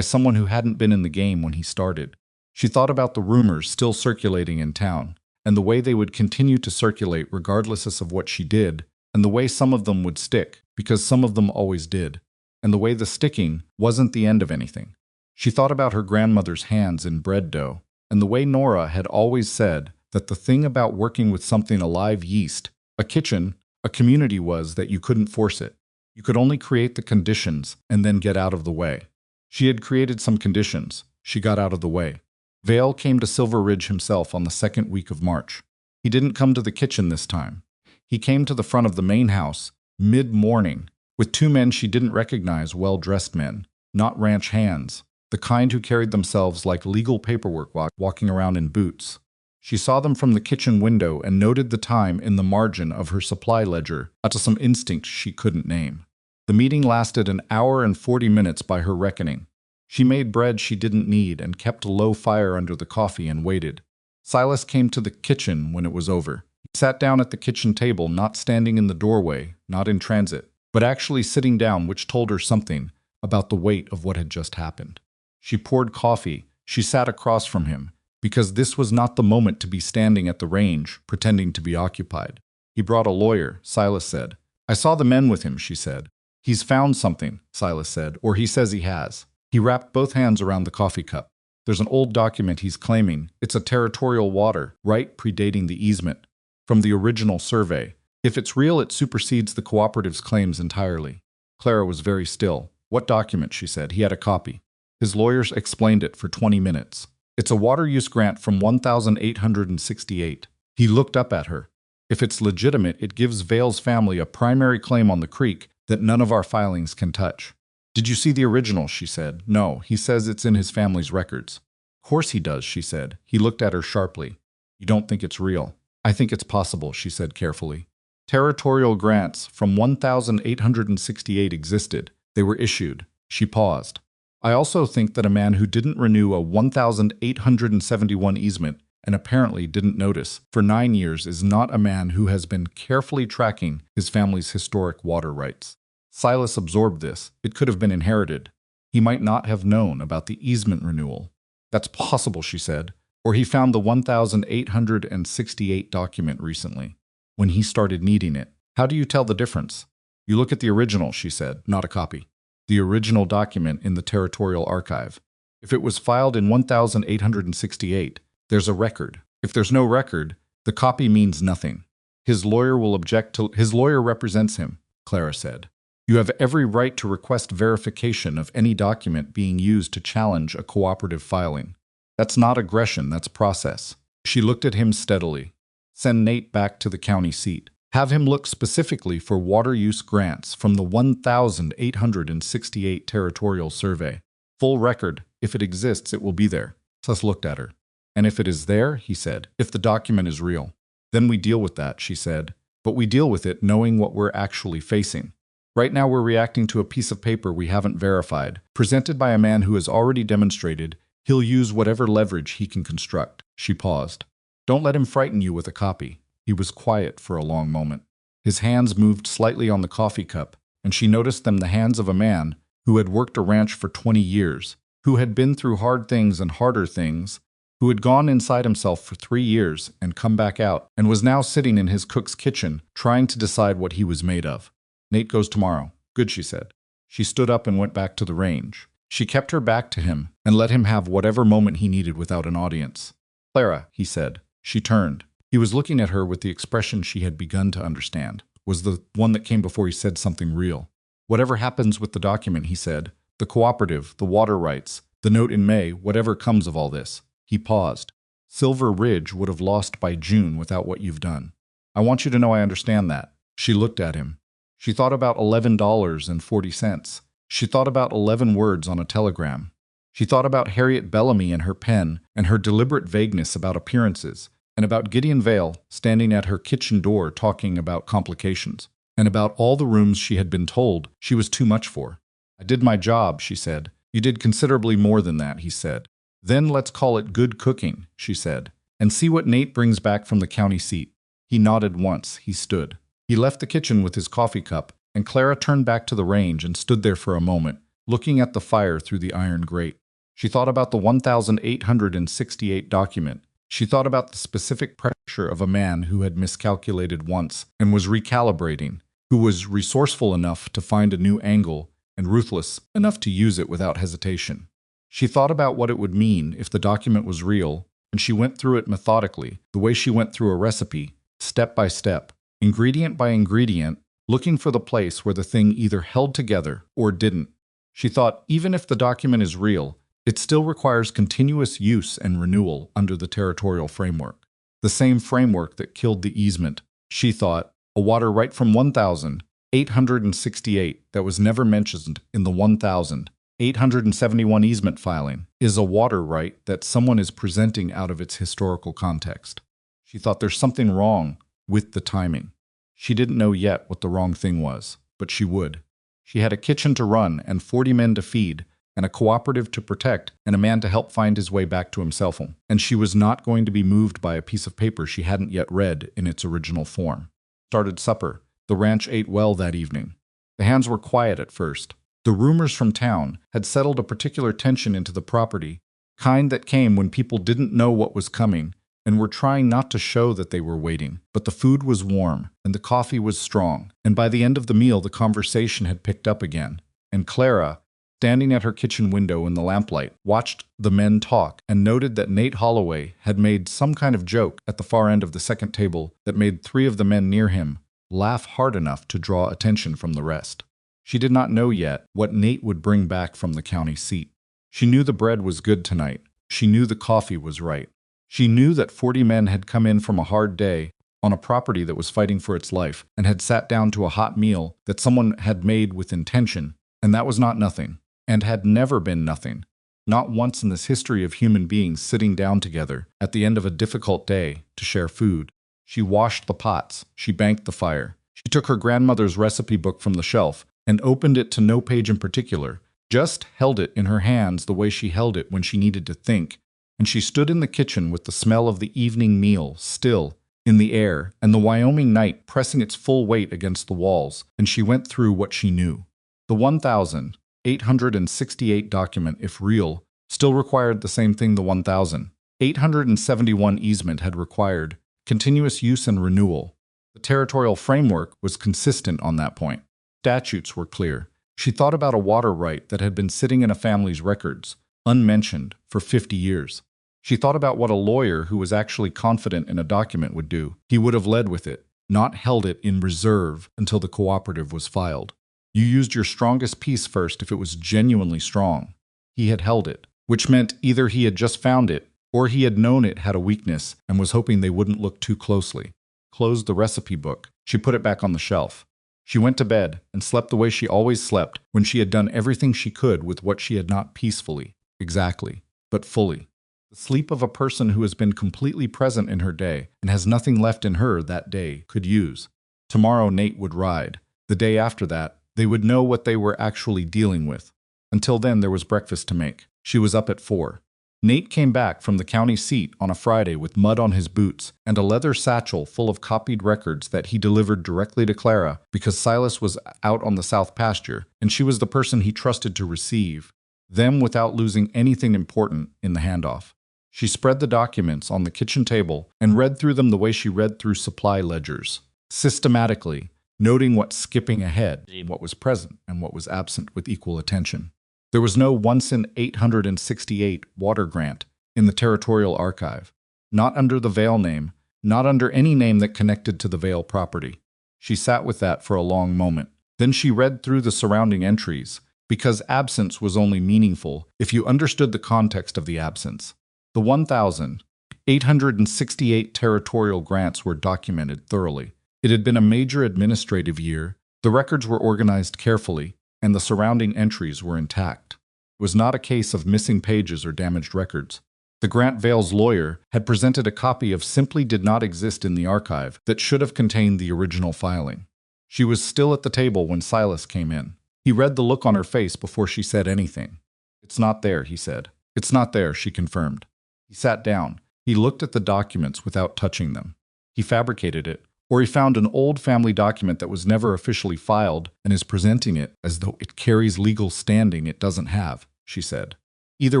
someone who hadn't been in the game when he started. She thought about the rumors still circulating in town, and the way they would continue to circulate regardless of what she did, and the way some of them would stick, because some of them always did, and the way the sticking wasn't the end of anything. She thought about her grandmother's hands in bread dough, and the way Nora had always said that the thing about working with something alive yeast, a kitchen, a community was that you couldn't force it. You could only create the conditions and then get out of the way. She had created some conditions. She got out of the way. Vale came to Silver Ridge himself on the 2nd week of March. He didn't come to the kitchen this time. He came to the front of the main house, mid-morning, with 2 men she didn't recognize, well-dressed men, not ranch hands, the kind who carried themselves like legal paperwork walking around in boots. She saw them from the kitchen window and noted the time in the margin of her supply ledger to some instinct she couldn't name. The meeting lasted an hour and 40 minutes by her reckoning. She made bread she didn't need and kept a low fire under the coffee and waited. Silas came to the kitchen when it was over. He sat down at the kitchen table, not standing in the doorway, not in transit, but actually sitting down, which told her something about the weight of what had just happened. She poured coffee. She sat across from him, because this was not the moment to be standing at the range, pretending to be occupied. He brought a lawyer, Silas said. I saw the men with him, she said. He's found something, Silas said, or he says he has. He wrapped both hands around the coffee cup. There's an old document he's claiming. It's a territorial water, right predating the easement, from the original survey. If it's real, it supersedes the cooperative's claims entirely. Clara was very still. What document, she said. He had a copy. His lawyers explained it for 20 minutes. It's a water use grant from 1868. He looked up at her. If it's legitimate, it gives Vale's family a primary claim on the creek that none of our filings can touch. Did you see the original, she said. No, he says it's in his family's records. Of course he does, she said. He looked at her sharply. You don't think it's real? I think it's possible, she said carefully. Territorial grants from 1868 existed. They were issued. She paused. I also think that a man who didn't renew a 1871 easement and apparently didn't notice for 9 years is not a man who has been carefully tracking his family's historic water rights. Silas absorbed this. It could have been inherited. He might not have known about the easement renewal. That's possible, she said. Or he found the 1868 document recently, when he started needing it. How do you tell the difference? You look at the original, she said, not a copy. The original document in the Territorial Archive. If it was filed in 1868, there's a record. If there's no record, the copy means nothing. His lawyer will object to... His lawyer represents him, Clara said. You have every right to request verification of any document being used to challenge a cooperative filing. That's not aggression, that's process. She looked at him steadily. Send Nate back to the county seat. Have him look specifically for water use grants from the 1868 Territorial Survey. Full record. If it exists, it will be there. Sus looked at her. And if it is there, he said, if the document is real, then we deal with that, she said. But we deal with it knowing what we're actually facing. Right now we're reacting to a piece of paper we haven't verified, presented by a man who has already demonstrated he'll use whatever leverage he can construct. She paused. Don't let him frighten you with a copy. He was quiet for a long moment. His hands moved slightly on the coffee cup, and she noticed them the hands of a man who had worked a ranch for 20 years, who had been through hard things and harder things, who had gone inside himself for 3 years and come back out, and was now sitting in his cook's kitchen, trying to decide what he was made of. Nate goes tomorrow. Good, she said. She stood up and went back to the range. She kept her back to him and let him have whatever moment he needed without an audience. Clara, he said. She turned. He was looking at her with the expression she had begun to understand. Was the one that came before he said something real. Whatever happens with the document, he said, the cooperative, the water rights, the note in May, whatever comes of all this. He paused. Silver Ridge would have lost by June without what you've done. I want you to know I understand that. She looked at him. She thought about $11.40. She thought about 11 words on a telegram. She thought about Harriet Bellamy and her pen and her deliberate vagueness about appearances, and about Gideon Vale standing at her kitchen door talking about complications, and about all the rooms she had been told she was too much for. I did my job, she said. You did considerably more than that, he said. Then let's call it good cooking, she said, and see what Nate brings back from the county seat. He nodded once. He stood. He left the kitchen with his coffee cup, and Clara turned back to the range and stood there for a moment, looking at the fire through the iron grate. She thought about the 1,868 document. She thought about the specific pressure of a man who had miscalculated once and was recalibrating, who was resourceful enough to find a new angle and ruthless enough to use it without hesitation. She thought about what it would mean if the document was real, and she went through it methodically, the way she went through a recipe, step by step, ingredient by ingredient, looking for the place where the thing either held together or didn't. She thought, even if the document is real, it still requires continuous use and renewal under the territorial framework. The same framework that killed the easement. She thought, a water right from 1,868 that was never mentioned in the 1,871 easement filing is a water right that someone is presenting out of its historical context. She thought there's something wrong with the timing. She didn't know yet what the wrong thing was, but she would. She had a kitchen to run and 40 men to feed, and a cooperative to protect, and a man to help find his way back to himself, and she was not going to be moved by a piece of paper she hadn't yet read in its original form. Started supper. The ranch ate well that evening. The hands were quiet at first. The rumors from town had settled a particular tension into the property, kind that came when people didn't know what was coming, and were trying not to show that they were waiting. But the food was warm, and the coffee was strong, and by the end of the meal the conversation had picked up again, and Clara, standing at her kitchen window in the lamplight, watched the men talk and noted that Nate Holloway had made some kind of joke at the far end of the second table that made 3 of the men near him laugh hard enough to draw attention from the rest. She did not know yet what Nate would bring back from the county seat. She knew the bread was good tonight. She knew the coffee was right. She knew that 40 men had come in from a hard day on a property that was fighting for its life and had sat down to a hot meal that someone had made with intention, and that was not nothing. And had never been nothing, not once in this history of human beings sitting down together at the end of a difficult day to share food. She washed the pots, she banked the fire. She took her grandmother's recipe book from the shelf and opened it to no page in particular, just held it in her hands the way she held it when she needed to think, and she stood in the kitchen with the smell of the evening meal still in the air and the Wyoming night pressing its full weight against the walls, and she went through what she knew. The 1,868 document, if real, still required the same thing the 1,871 easement had required, continuous use and renewal. The territorial framework was consistent on that point. Statutes were clear. She thought about a water right that had been sitting in a family's records, unmentioned, for 50 years. She thought about what a lawyer who was actually confident in a document would do. He would have led with it, not held it in reserve until the cooperative was filed. You used your strongest piece first if it was genuinely strong. He had held it, which meant either he had just found it, or he had known it had a weakness and was hoping they wouldn't look too closely. Closed the recipe book. She put it back on the shelf. She went to bed and slept the way she always slept when she had done everything she could with what she had not peacefully, exactly, but fully. The sleep of a person who has been completely present in her day and has nothing left in her that day could use. Tomorrow Nate would ride. The day after that, they would know what they were actually dealing with. Until then, there was breakfast to make. She was up at 4. Nate came back from the county seat on a Friday with mud on his boots and a leather satchel full of copied records that he delivered directly to Clara because Silas was out on the south pasture and she was the person he trusted to receive them without losing anything important in the handoff. She spread the documents on the kitchen table and read through them the way she read through supply ledgers, systematically, noting what skipping ahead, what was present, and what was absent with equal attention. There was no once in 868 water grant in the Territorial Archive, not under the Vale name, not under any name that connected to the Vale property. She sat with that for a long moment. Then she read through the surrounding entries, because absence was only meaningful if you understood the context of the absence. The 1,868 territorial grants were documented thoroughly. It had been a major administrative year, the records were organized carefully, and the surrounding entries were intact. It was not a case of missing pages or damaged records. The Grant Vale's lawyer had presented a copy of simply did not exist in the archive that should have contained the original filing. She was still at the table when Silas came in. He read the look on her face before she said anything. "It's not there," he said. "It's not there," she confirmed. He sat down. He looked at the documents without touching them. He fabricated it, or he found an old family document that was never officially filed and is presenting it as though it carries legal standing it doesn't have, she said. Either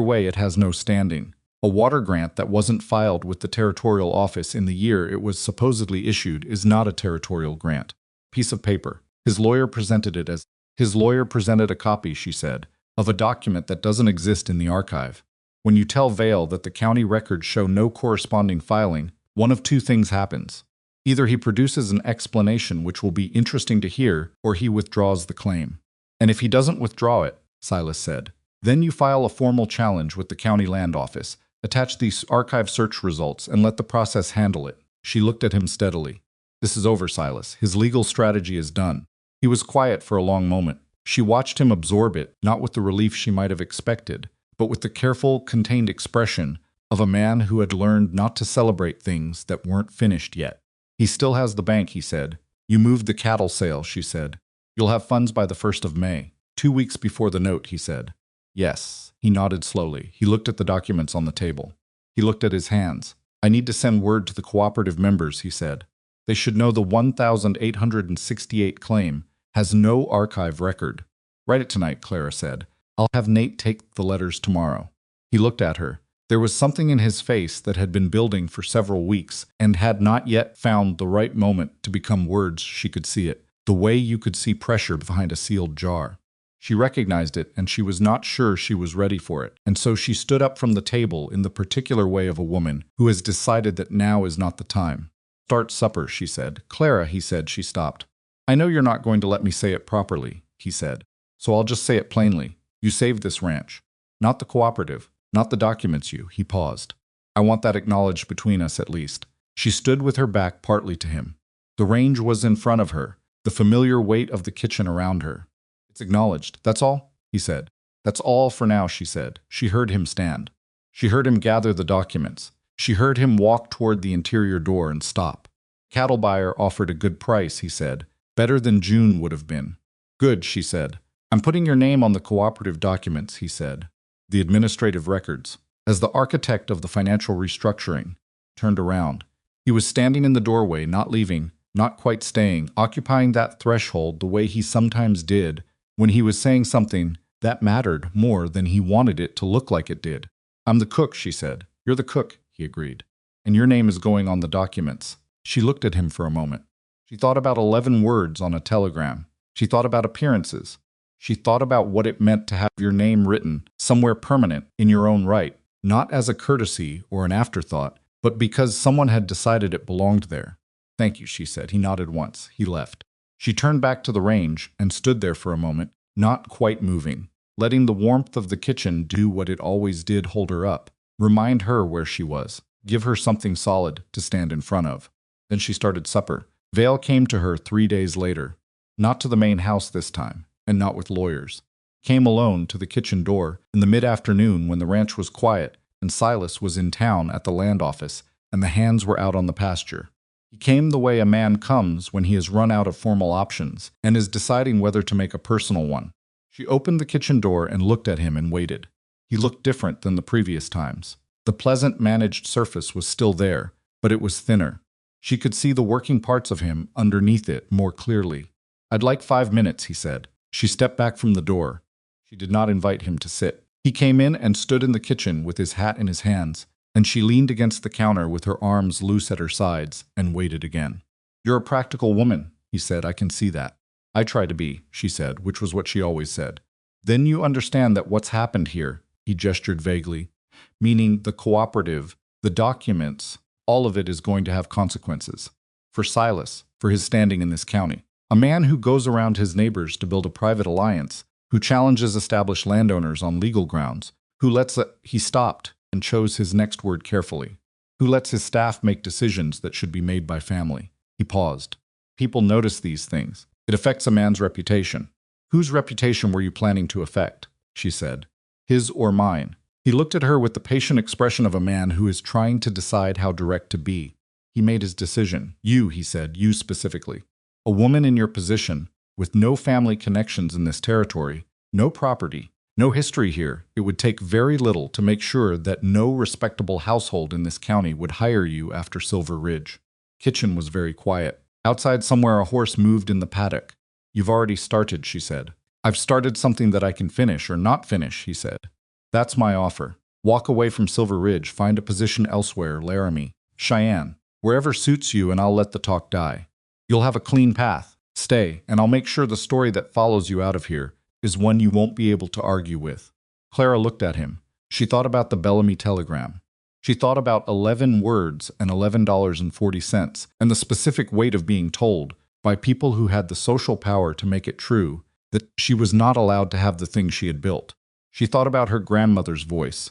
way, it has no standing. A water grant that wasn't filed with the territorial office in the year it was supposedly issued is not a territorial grant. Piece of paper. His lawyer presented a copy, she said, of a document that doesn't exist in the archive. When you tell Vale that the county records show no corresponding filing, one of two things happens. Either he produces an explanation which will be interesting to hear, or he withdraws the claim. And if he doesn't withdraw it, Silas said, then you file a formal challenge with the county land office, attach these archive search results, and let the process handle it. She looked at him steadily. This is over, Silas. His legal strategy is done. He was quiet for a long moment. She watched him absorb it, not with the relief she might have expected, but with the careful, contained expression of a man who had learned not to celebrate things that weren't finished yet. He still has the bank, he said. You moved the cattle sale, she said. You'll have funds by the 1st of May, 2 weeks before the note, he said. Yes, he nodded slowly. He looked at the documents on the table. He looked at his hands. I need to send word to the cooperative members, he said. They should know the 1,868 claim has no archive record. Write it tonight, Clara said. I'll have Nate take the letters tomorrow. He looked at her. There was something in his face that had been building for several weeks and had not yet found the right moment to become words. She could see it, the way you could see pressure behind a sealed jar. She recognized it, and she was not sure she was ready for it, and so she stood up from the table in the particular way of a woman who has decided that now is not the time. Start supper, she said. Clara, he said. She stopped. I know you're not going to let me say it properly, he said, so I'll just say it plainly. You saved this ranch. Not the cooperative. Not the documents you. He paused. I want that acknowledged between us at least. She stood with her back partly to him. The range was in front of her, the familiar weight of the kitchen around her. It's acknowledged. That's all? He said. That's all for now, she said. She heard him stand. She heard him gather the documents. She heard him walk toward the interior door and stop. Cattle buyer offered a good price, he said. Better than June would have been. Good, she said. I'm putting your name on the cooperative documents, he said. The administrative records. As the architect of the financial restructuring turned around, he was standing in the doorway, not leaving, not quite staying, occupying that threshold the way he sometimes did when he was saying something that mattered more than he wanted it to look like it did. I'm the cook, she said. You're the cook, he agreed. And your name is going on the documents. She looked at him for a moment. She thought about 11 words on a telegram. She thought about appearances. She thought about what it meant to have your name written somewhere permanent in your own right, not as a courtesy or an afterthought, but because someone had decided it belonged there. Thank you, she said. He nodded once. He left. She turned back to the range and stood there for a moment, not quite moving, letting the warmth of the kitchen do what it always did, hold her up, remind her where she was, give her something solid to stand in front of. Then she started supper. Vale came to her 3 days later, not to the main house this time, and not with lawyers. Came alone to the kitchen door in the mid-afternoon when the ranch was quiet and Silas was in town at the land office and the hands were out on the pasture. He came the way a man comes when he has run out of formal options and is deciding whether to make a personal one. She opened the kitchen door and looked at him and waited. He looked different than the previous times. The pleasant, managed surface was still there, but it was thinner. She could see the working parts of him underneath it more clearly. "I'd like 5 minutes," he said. She stepped back from the door. She did not invite him to sit. He came in and stood in the kitchen with his hat in his hands, and she leaned against the counter with her arms loose at her sides and waited again. "You're a practical woman," he said. "I can see that." "I try to be," she said, which was what she always said. "Then you understand that what's happened here," he gestured vaguely, "meaning the cooperative, the documents, all of it is going to have consequences. For Silas, for his standing in this county. A man who goes around his neighbors to build a private alliance, who challenges established landowners on legal grounds, who lets he stopped and chose his next word carefully, who lets his staff make decisions that should be made by family." He paused. "People notice these things. It affects a man's reputation." "Whose reputation were you planning to affect?" she said. "His or mine?" He looked at her with the patient expression of a man who is trying to decide how direct to be. He made his decision. "You," he said, "you specifically. A woman in your position, with no family connections in this territory, no property, no history here. It would take very little to make sure that no respectable household in this county would hire you after Silver Ridge." Kitchen was very quiet. Outside somewhere a horse moved in the paddock. "You've already started," she said. "I've started something that I can finish or not finish," he said. "That's my offer. Walk away from Silver Ridge, find a position elsewhere, Laramie, Cheyenne, wherever suits you, and I'll let the talk die. You'll have a clean path. Stay, and I'll make sure the story that follows you out of here is one you won't be able to argue with." Clara looked at him. She thought about the Bellamy telegram. She thought about 11 words and $11.40, and the specific weight of being told, by people who had the social power to make it true, that she was not allowed to have the thing she had built. She thought about her grandmother's voice.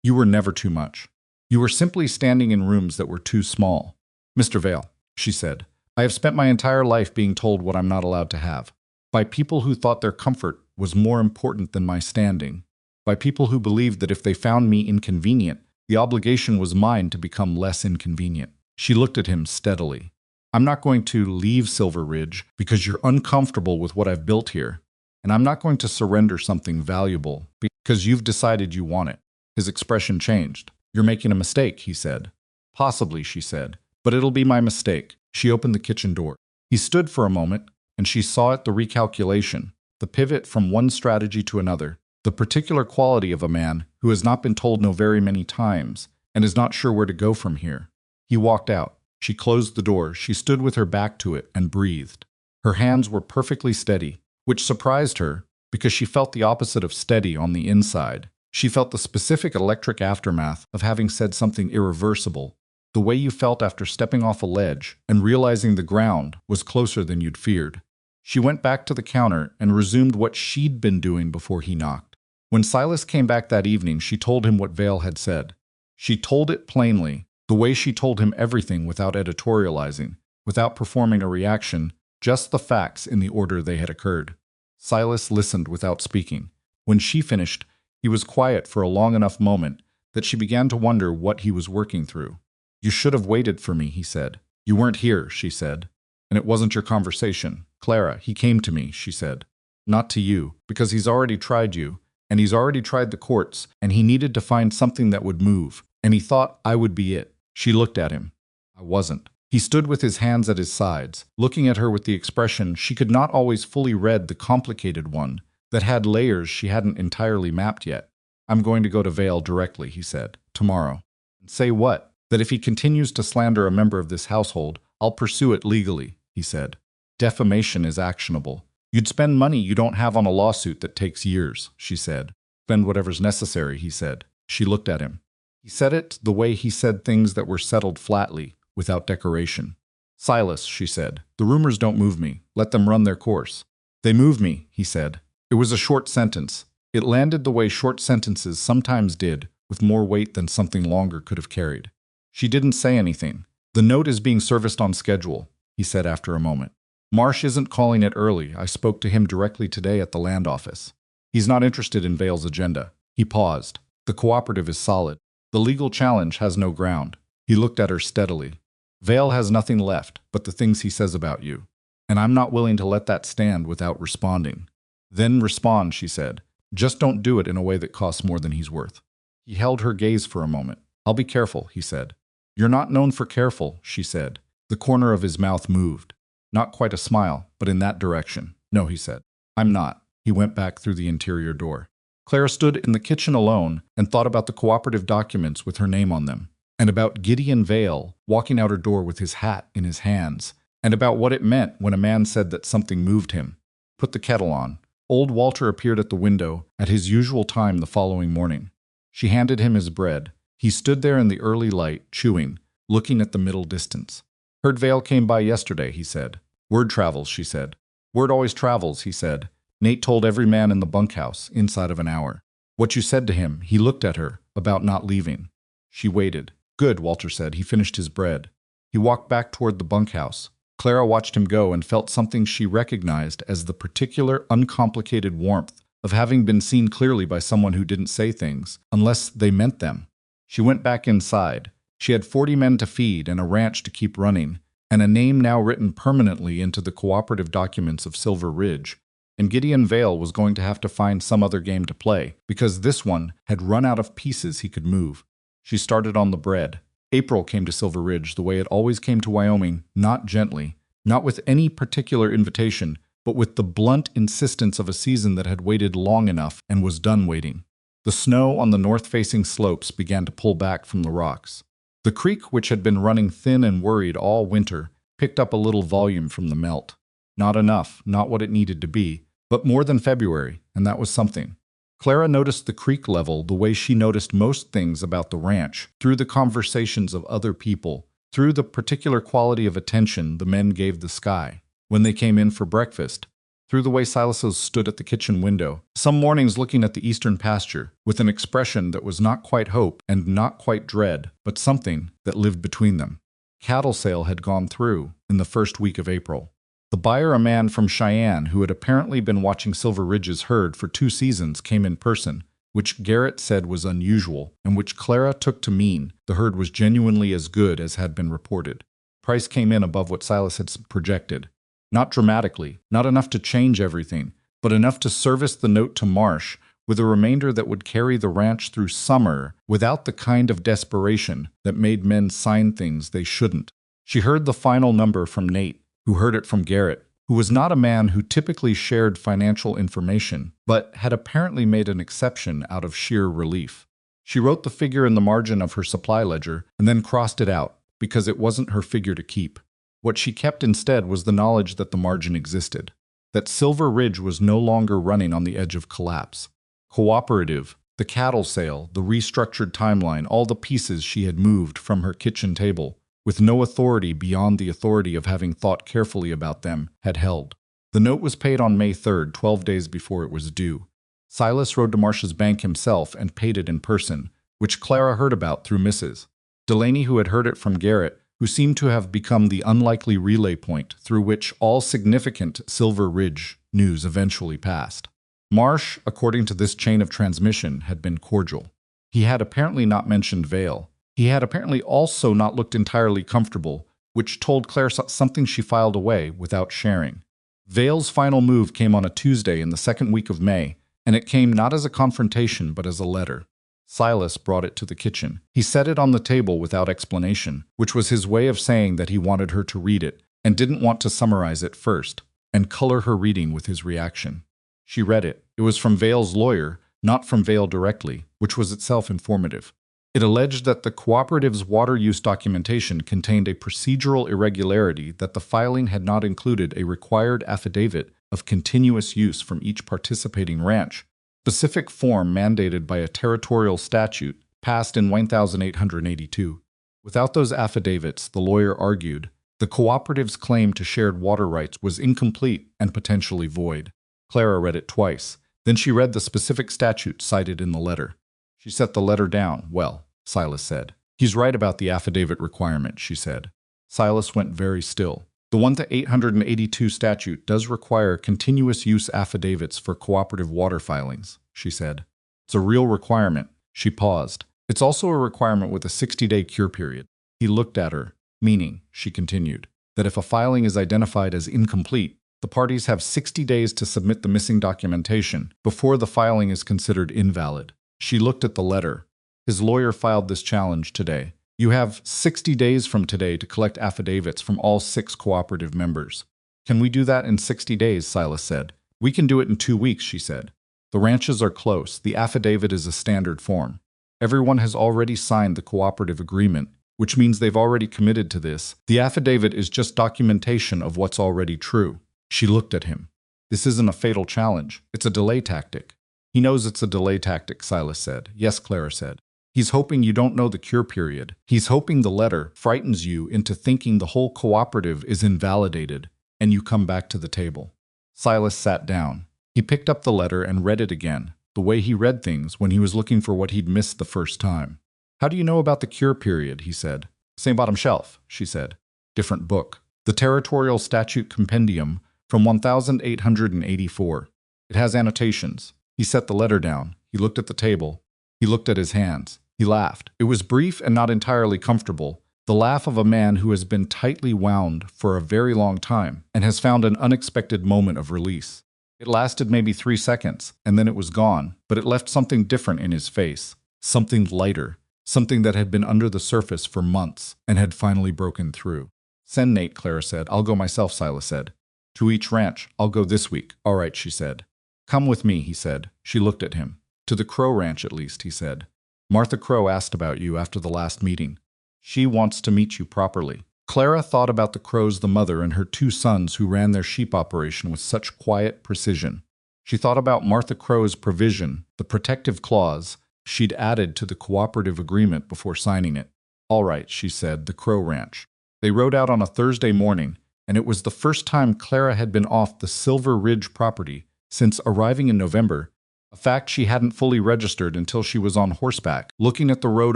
"You were never too much. You were simply standing in rooms that were too small." "Mr. Vale," she said, "I have spent my entire life being told what I'm not allowed to have. By people who thought their comfort was more important than my standing. By people who believed that if they found me inconvenient, the obligation was mine to become less inconvenient." She looked at him steadily. "I'm not going to leave Silver Ridge because you're uncomfortable with what I've built here. And I'm not going to surrender something valuable because you've decided you want it." His expression changed. "You're making a mistake," he said. "Possibly," she said, "but it'll be my mistake." She opened the kitchen door. He stood for a moment, and she saw it, the recalculation, the pivot from one strategy to another, the particular quality of a man who has not been told no very many times and is not sure where to go from here. He walked out. She closed the door. She stood with her back to it and breathed. Her hands were perfectly steady, which surprised her because she felt the opposite of steady on the inside. She felt the specific electric aftermath of having said something irreversible, the way you felt after stepping off a ledge and realizing the ground was closer than you'd feared. She went back to the counter and resumed what she'd been doing before he knocked. When Silas came back that evening, she told him what Vale had said. She told it plainly, the way she told him everything without editorializing, without performing a reaction, just the facts in the order they had occurred. Silas listened without speaking. When she finished, he was quiet for a long enough moment that she began to wonder what he was working through. "You should have waited for me," he said. "You weren't here," she said. "And it wasn't your conversation. Clara, he came to me," she said. "Not to you, because he's already tried you, and he's already tried the courts, and he needed to find something that would move, and he thought I would be it." She looked at him. "I wasn't." He stood with his hands at his sides, looking at her with the expression she could not always fully read, the complicated one, that had layers she hadn't entirely mapped yet. "I'm going to go to Vale directly," he said, "tomorrow." "And say what?" "That if he continues to slander a member of this household, I'll pursue it legally," he said. "Defamation is actionable. You'd spend money you don't have on a lawsuit that takes years," she said. "Spend whatever's necessary," he said. She looked at him. He said it the way he said things that were settled flatly, without decoration. "Silas," she said, "the rumors don't move me. Let them run their course." "They move me," he said. It was a short sentence. It landed the way short sentences sometimes did, with more weight than something longer could have carried. She didn't say anything. "The note is being serviced on schedule," he said after a moment. "Marsh isn't calling it early. I spoke to him directly today at the land office. He's not interested in Vale's agenda." He paused. "The cooperative is solid. The legal challenge has no ground." He looked at her steadily. "Vale has nothing left but the things he says about you. And I'm not willing to let that stand without responding." "Then respond," she said. Just don't do it in a way that costs more than he's worth. He held her gaze for a moment. I'll be careful, he said. You're not known for careful, she said. The corner of his mouth moved. Not quite a smile, but in that direction. No, he said. I'm not. He went back through the interior door. Clara stood in the kitchen alone and thought about the cooperative documents with her name on them, and about Gideon Vale walking out her door with his hat in his hands, and about what it meant when a man said that something moved him. Put the kettle on. Old Walter appeared at the window at his usual time the following morning. She handed him his bread. He stood there in the early light, chewing, looking at the middle distance. Heard Vale came by yesterday, he said. Word travels, she said. Word always travels, he said. Nate told every man in the bunkhouse inside of an hour. What you said to him, he looked at her, about not leaving. She waited. Good, Walter said. He finished his bread. He walked back toward the bunkhouse. Clara watched him go and felt something she recognized as the particular, uncomplicated warmth of having been seen clearly by someone who didn't say things, unless they meant them. She went back inside. She had 40 men to feed and a ranch to keep running, and a name now written permanently into the cooperative documents of Silver Ridge. And Gideon Vale was going to have to find some other game to play, because this one had run out of pieces he could move. She started on the bread. April came to Silver Ridge the way it always came to Wyoming, not gently, not with any particular invitation, but with the blunt insistence of a season that had waited long enough and was done waiting. The snow on the north-facing slopes began to pull back from the rocks. The creek, which had been running thin and worried all winter, picked up a little volume from the melt. Not enough, not what it needed to be, but more than February, and that was something. Clara noticed the creek level the way she noticed most things about the ranch, through the conversations of other people, through the particular quality of attention the men gave the sky when they came in for breakfast, through the way Silas stood at the kitchen window, some mornings looking at the eastern pasture, with an expression that was not quite hope and not quite dread, but something that lived between them. Cattle sale had gone through in the first week of April. The buyer, a man from Cheyenne who had apparently been watching Silver Ridge's herd for 2 seasons, came in person, which Garrett said was unusual, and which Clara took to mean the herd was genuinely as good as had been reported. Price came in above what Silas had projected. Not dramatically, not enough to change everything, but enough to service the note to Marsh, with a remainder that would carry the ranch through summer without the kind of desperation that made men sign things they shouldn't. She heard the final number from Nate, who heard it from Garrett, who was not a man who typically shared financial information, but had apparently made an exception out of sheer relief. She wrote the figure in the margin of her supply ledger and then crossed it out, because it wasn't her figure to keep. What she kept instead was the knowledge that the margin existed, that Silver Ridge was no longer running on the edge of collapse. Cooperative, the cattle sale, the restructured timeline, all the pieces she had moved from her kitchen table, with no authority beyond the authority of having thought carefully about them, had held. The note was paid on May 3rd, 12 days before it was due. Silas rode to Marsh's bank himself and paid it in person, which Clara heard about through Mrs. Delaney, who had heard it from Garrett, who seemed to have become the unlikely relay point through which all significant Silver Ridge news eventually passed. Marsh, according to this chain of transmission, had been cordial. He had apparently not mentioned Vale. He had apparently also not looked entirely comfortable, which told Claire something she filed away without sharing. Vale's final move came on a Tuesday in the second week of May, and it came not as a confrontation but as a letter. Silas brought it to the kitchen. He set it on the table without explanation, which was his way of saying that he wanted her to read it, and didn't want to summarize it first, and color her reading with his reaction. She read it. It was from Vale's lawyer, not from Vale directly, which was itself informative. It alleged that the cooperative's water use documentation contained a procedural irregularity, that the filing had not included a required affidavit of continuous use from each participating ranch, specific form mandated by a territorial statute passed in 1882. Without those affidavits, the lawyer argued, the cooperative's claim to shared water rights was incomplete and potentially void. Clara read it twice. Then she read the specific statute cited in the letter. She set the letter down. Well, Silas said. He's right about the affidavit requirement, she said. Silas went very still. The 1882 statute does require continuous use affidavits for cooperative water filings, she said. It's a real requirement. She paused. It's also a requirement with a 60-day cure period. He looked at her, meaning, she continued, that if a filing is identified as incomplete, The parties have 60 days to submit the missing documentation before the filing is considered invalid. She looked at the letter. His lawyer filed this challenge today. You have 60 days from today to collect affidavits from all 6 cooperative members. Can we do that in 60 days? Silas said. We can do it in 2 weeks, she said. The ranches are close. The affidavit is a standard form. Everyone has already signed the cooperative agreement, which means they've already committed to this. The affidavit is just documentation of what's already true. She looked at him. This isn't a fatal challenge. It's a delay tactic. He knows it's a delay tactic, Silas said. Yes, Clara said. He's hoping you don't know the cure period. He's hoping the letter frightens you into thinking the whole cooperative is invalidated, and you come back to the table. Silas sat down. He picked up the letter and read it again, the way he read things when he was looking for what he'd missed the first time. How do you know about the cure period? He said. Same bottom shelf, she said. Different book. The Territorial Statute Compendium from 1884. It has annotations. He set the letter down. He looked at the table. He looked at his hands. He laughed. It was brief and not entirely comfortable, the laugh of a man who has been tightly wound for a very long time and has found an unexpected moment of release. It lasted maybe 3 seconds, and then it was gone, but it left something different in his face, something lighter, something that had been under the surface for months and had finally broken through. Send Nate, Clara said. I'll go myself, Silas said. To each ranch. I'll go this week. All right, she said. Come with me, he said. She looked at him. To the Crow Ranch, at least, he said. Martha Crow asked about you after the last meeting. She wants to meet you properly. Clara thought about the Crows, the mother, and her 2 sons who ran their sheep operation with such quiet precision. She thought about Martha Crow's provision, the protective clause she'd added to the cooperative agreement before signing it. All right, she said, the Crow Ranch. They rode out on a Thursday morning, and it was the first time Clara had been off the Silver Ridge property since arriving in November, a fact she hadn't fully registered until she was on horseback, looking at the road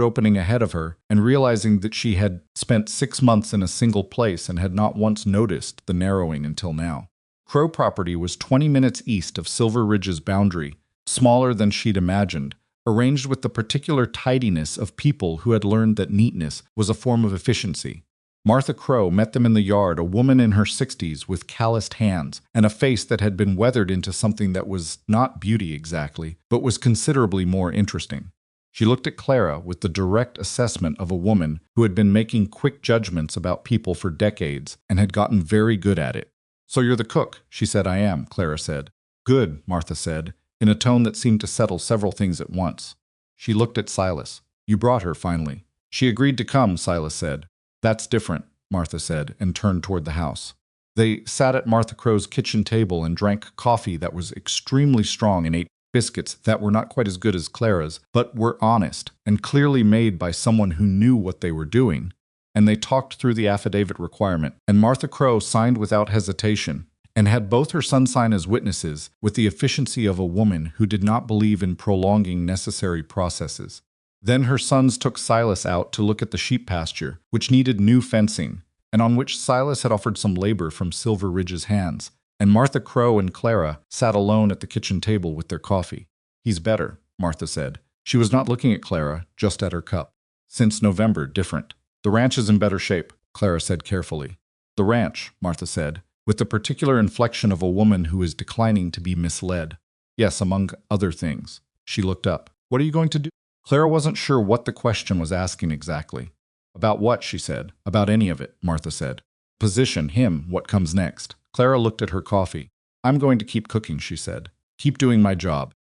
opening ahead of her and realizing that she had spent 6 months in a single place and had not once noticed the narrowing until now. Crow property was 20 minutes east of Silver Ridge's boundary, smaller than she'd imagined, arranged with the particular tidiness of people who had learned that neatness was a form of efficiency. Martha Crow met them in the yard, a woman in her 60s with calloused hands and a face that had been weathered into something that was not beauty exactly, but was considerably more interesting. She looked at Clara with the direct assessment of a woman who had been making quick judgments about people for decades and had gotten very good at it. So you're the cook, she said. I am, Clara said. Good, Martha said, in a tone that seemed to settle several things at once. She looked at Silas. You brought her, finally. She agreed to come, Silas said. That's different, Martha said, and turned toward the house. They sat at Martha Crow's kitchen table and drank coffee that was extremely strong and ate biscuits that were not quite as good as Clara's, but were honest and clearly made by someone who knew what they were doing. And they talked through the affidavit requirement, and Martha Crow signed without hesitation, and had both her sons sign as witnesses with the efficiency of a woman who did not believe in prolonging necessary processes. Then her sons took Silas out to look at the sheep pasture, which needed new fencing, and on which Silas had offered some labor from Silver Ridge's hands, and Martha Crow and Clara sat alone at the kitchen table with their coffee. He's better, Martha said. She was not looking at Clara, just at her cup. Since November, different. The ranch is in better shape, Clara said carefully. The ranch, Martha said, with the particular inflection of a woman who is declining to be misled. Yes, among other things. She looked up. What are you going to do? Clara wasn't sure what the question was asking exactly. About what, she said. About any of it, Martha said. Position, him, what comes next. Clara looked at her coffee. I'm going to keep cooking, she said. Keep doing my job.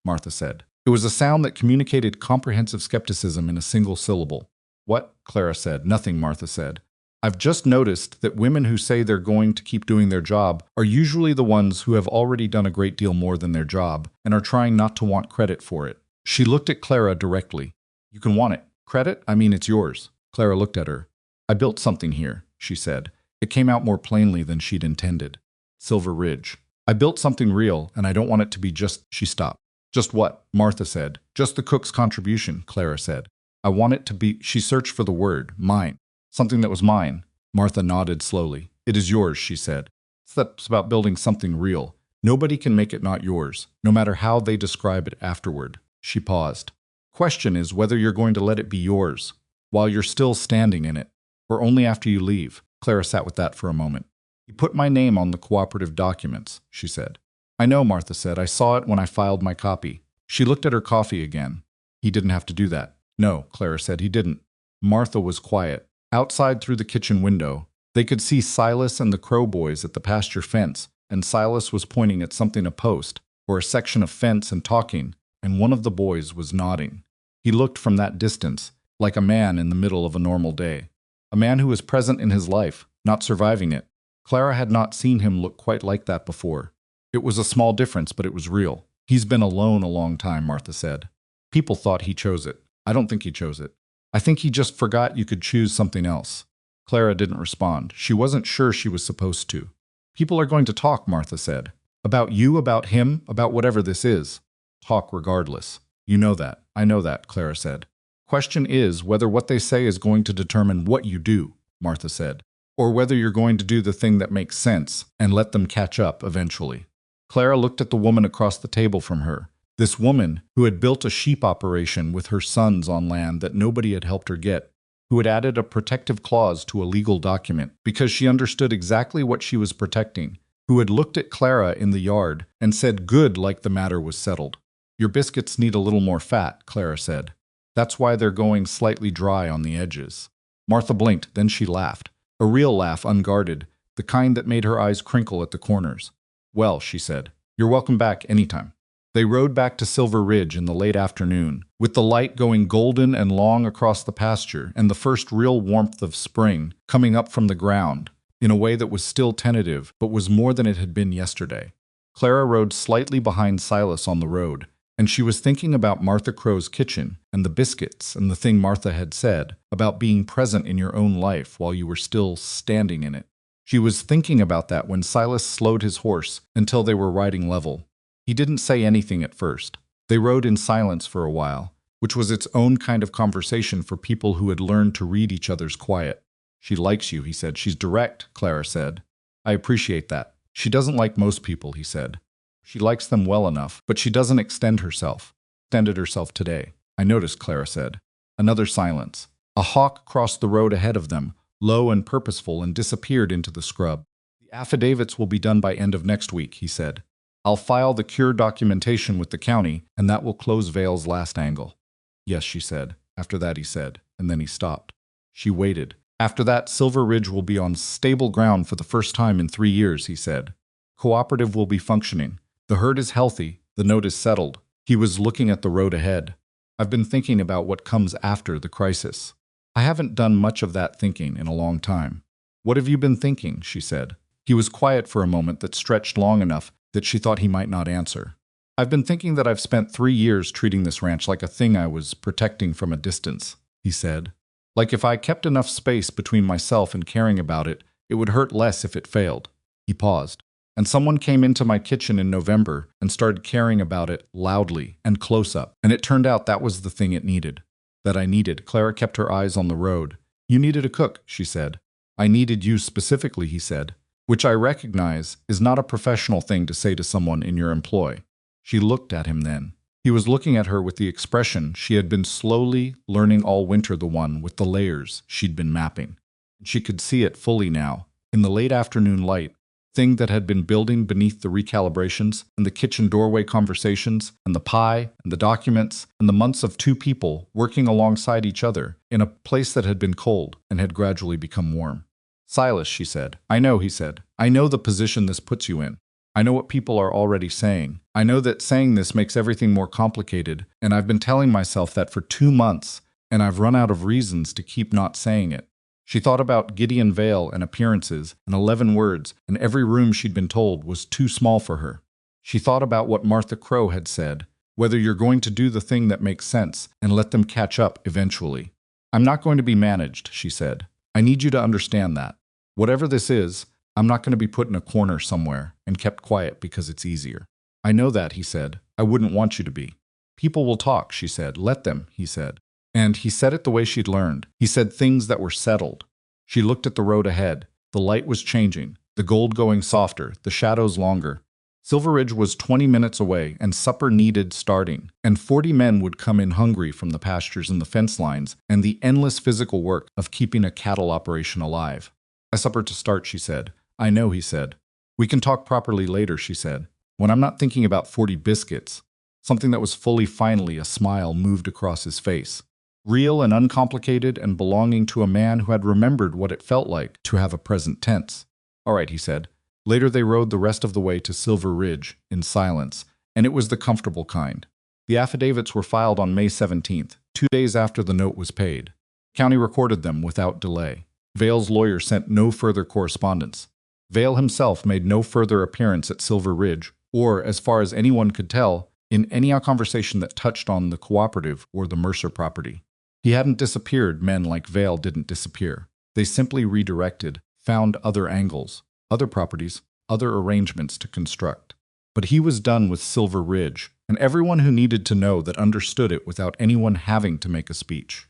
Martha said. It was a sound that communicated comprehensive skepticism in a single syllable. What? Clara said. Nothing, Martha said. I've just noticed that women who say they're going to keep doing their job are usually the ones who have already done a great deal more than their job and are trying not to want credit for it. She looked at Clara directly. You can want it. Credit? I mean, it's yours. Clara looked at her. I built something here, she said. It came out more plainly than she'd intended. Silver Ridge. I built something real, and I don't want it to be just... She stopped. Just what? Martha said. Just the cook's contribution, Clara said. I want it to be... She searched for the word. Mine. Something that was mine. Martha nodded slowly. It is yours, she said. That's about building something real. Nobody can make it not yours, no matter how they describe it afterward. She paused. Question is whether you're going to let it be yours, while you're still standing in it, or only after you leave. Clara sat with that for a moment. He put my name on the cooperative documents, she said. I know, Martha said. I saw it when I filed my copy. She looked at her coffee again. He didn't have to do that. No, Clara said, he didn't. Martha was quiet. Outside through the kitchen window, they could see Silas and the Crow boys at the pasture fence, and Silas was pointing at something a post, or a section of fence and talking, and one of the boys was nodding. He looked from that distance, like a man in the middle of a normal day. A man who was present in his life, not surviving it. Clara had not seen him look quite like that before. It was a small difference, but it was real. He's been alone a long time, Martha said. People thought he chose it. I don't think he chose it. I think he just forgot you could choose something else. Clara didn't respond. She wasn't sure she was supposed to. People are going to talk, Martha said. About you, about him, about whatever this is. Talk regardless. You know that. I know that, Clara said. Question is whether what they say is going to determine what you do, Martha said. Or whether you're going to do the thing that makes sense and let them catch up eventually. Clara looked at the woman across the table from her. This woman who had built a sheep operation with her sons on land that nobody had helped her get, who had added a protective clause to a legal document because she understood exactly what she was protecting, who had looked at Clara in the yard and said good like the matter was settled. Your biscuits need a little more fat, Clara said. That's why they're going slightly dry on the edges. Martha blinked, then she laughed. A real laugh, unguarded, the kind that made her eyes crinkle at the corners. Well, she said, you're welcome back anytime. They rode back to Silver Ridge in the late afternoon, with the light going golden and long across the pasture and the first real warmth of spring coming up from the ground, in a way that was still tentative but was more than it had been yesterday. Clara rode slightly behind Silas on the road, and she was thinking about Martha Crow's kitchen and the biscuits and the thing Martha had said about being present in your own life while you were still standing in it. She was thinking about that when Silas slowed his horse until they were riding level. He didn't say anything at first. They rode in silence for a while, which was its own kind of conversation for people who had learned to read each other's quiet. She likes you, he said. She's direct, Clara said. I appreciate that. She doesn't like most people, he said. She likes them well enough, but she doesn't extend herself. Extended herself today. I noticed, Clara said. Another silence. A hawk crossed the road ahead of them, low and purposeful, and disappeared into the scrub. The affidavits will be done by end of next week, he said. I'll file the cure documentation with the county, and that will close Vale's last angle. Yes, she said. After that, he said, and then he stopped. She waited. After that, Silver Ridge will be on stable ground for the first time in 3 years, he said. Cooperative will be functioning. The herd is healthy. The note is settled. He was looking at the road ahead. I've been thinking about what comes after the crisis. I haven't done much of that thinking in a long time. What have you been thinking? She said. He was quiet for a moment that stretched long enough that she thought he might not answer. I've been thinking that I've spent 3 years treating this ranch like a thing I was protecting from a distance, he said. Like if I kept enough space between myself and caring about it, it would hurt less if it failed. He paused. And someone came into my kitchen in November and started caring about it loudly and close up, and it turned out that was the thing it needed. That I needed. Clara kept her eyes on the road. You needed a cook, she said. I needed you specifically, he said, which I recognize is not a professional thing to say to someone in your employ. She looked at him then. He was looking at her with the expression she had been slowly learning all winter, the one with the layers she'd been mapping. She could see it fully now, in the late afternoon light, thing that had been building beneath the recalibrations and the kitchen doorway conversations and the pie and the documents and the months of two people working alongside each other in a place that had been cold and had gradually become warm. Silas, she said. I know, he said. I know the position this puts you in. I know what people are already saying. I know that saying this makes everything more complicated, and I've been telling myself that for 2 months, and I've run out of reasons to keep not saying it. She thought about Gideon Vale and appearances and 11 words, and every room she'd been told was too small for her. She thought about what Martha Crow had said, whether you're going to do the thing that makes sense and let them catch up eventually. I'm not going to be managed, she said. I need you to understand that. Whatever this is, I'm not going to be put in a corner somewhere and kept quiet because it's easier. I know that, he said. I wouldn't want you to be. People will talk, she said. Let them, he said. And he said it the way she'd learned. He said things that were settled. She looked at the road ahead. The light was changing, the gold going softer, the shadows longer. Silver Ridge was 20 minutes away, and supper needed starting, and 40 men would come in hungry from the pastures and the fence lines, and the endless physical work of keeping a cattle operation alive. Supper to start, she said. I know, he said. We can talk properly later, she said. When I'm not thinking about 40 biscuits. Something that was fully finally a smile moved across his face. Real and uncomplicated and belonging to a man who had remembered what it felt like to have a present tense. All right, he said. Later they rode the rest of the way to Silver Ridge, in silence, and it was the comfortable kind. The affidavits were filed on May 17th, 2 days after the note was paid. County recorded them without delay. Vale's lawyer sent no further correspondence. Vale himself made no further appearance at Silver Ridge, or, as far as anyone could tell, in any conversation that touched on the cooperative or the Mercer property. He hadn't disappeared. Men like Vale didn't disappear. They simply redirected, found other angles, other properties, other arrangements to construct. But he was done with Silver Ridge, and everyone who needed to know that understood it without anyone having to make a speech.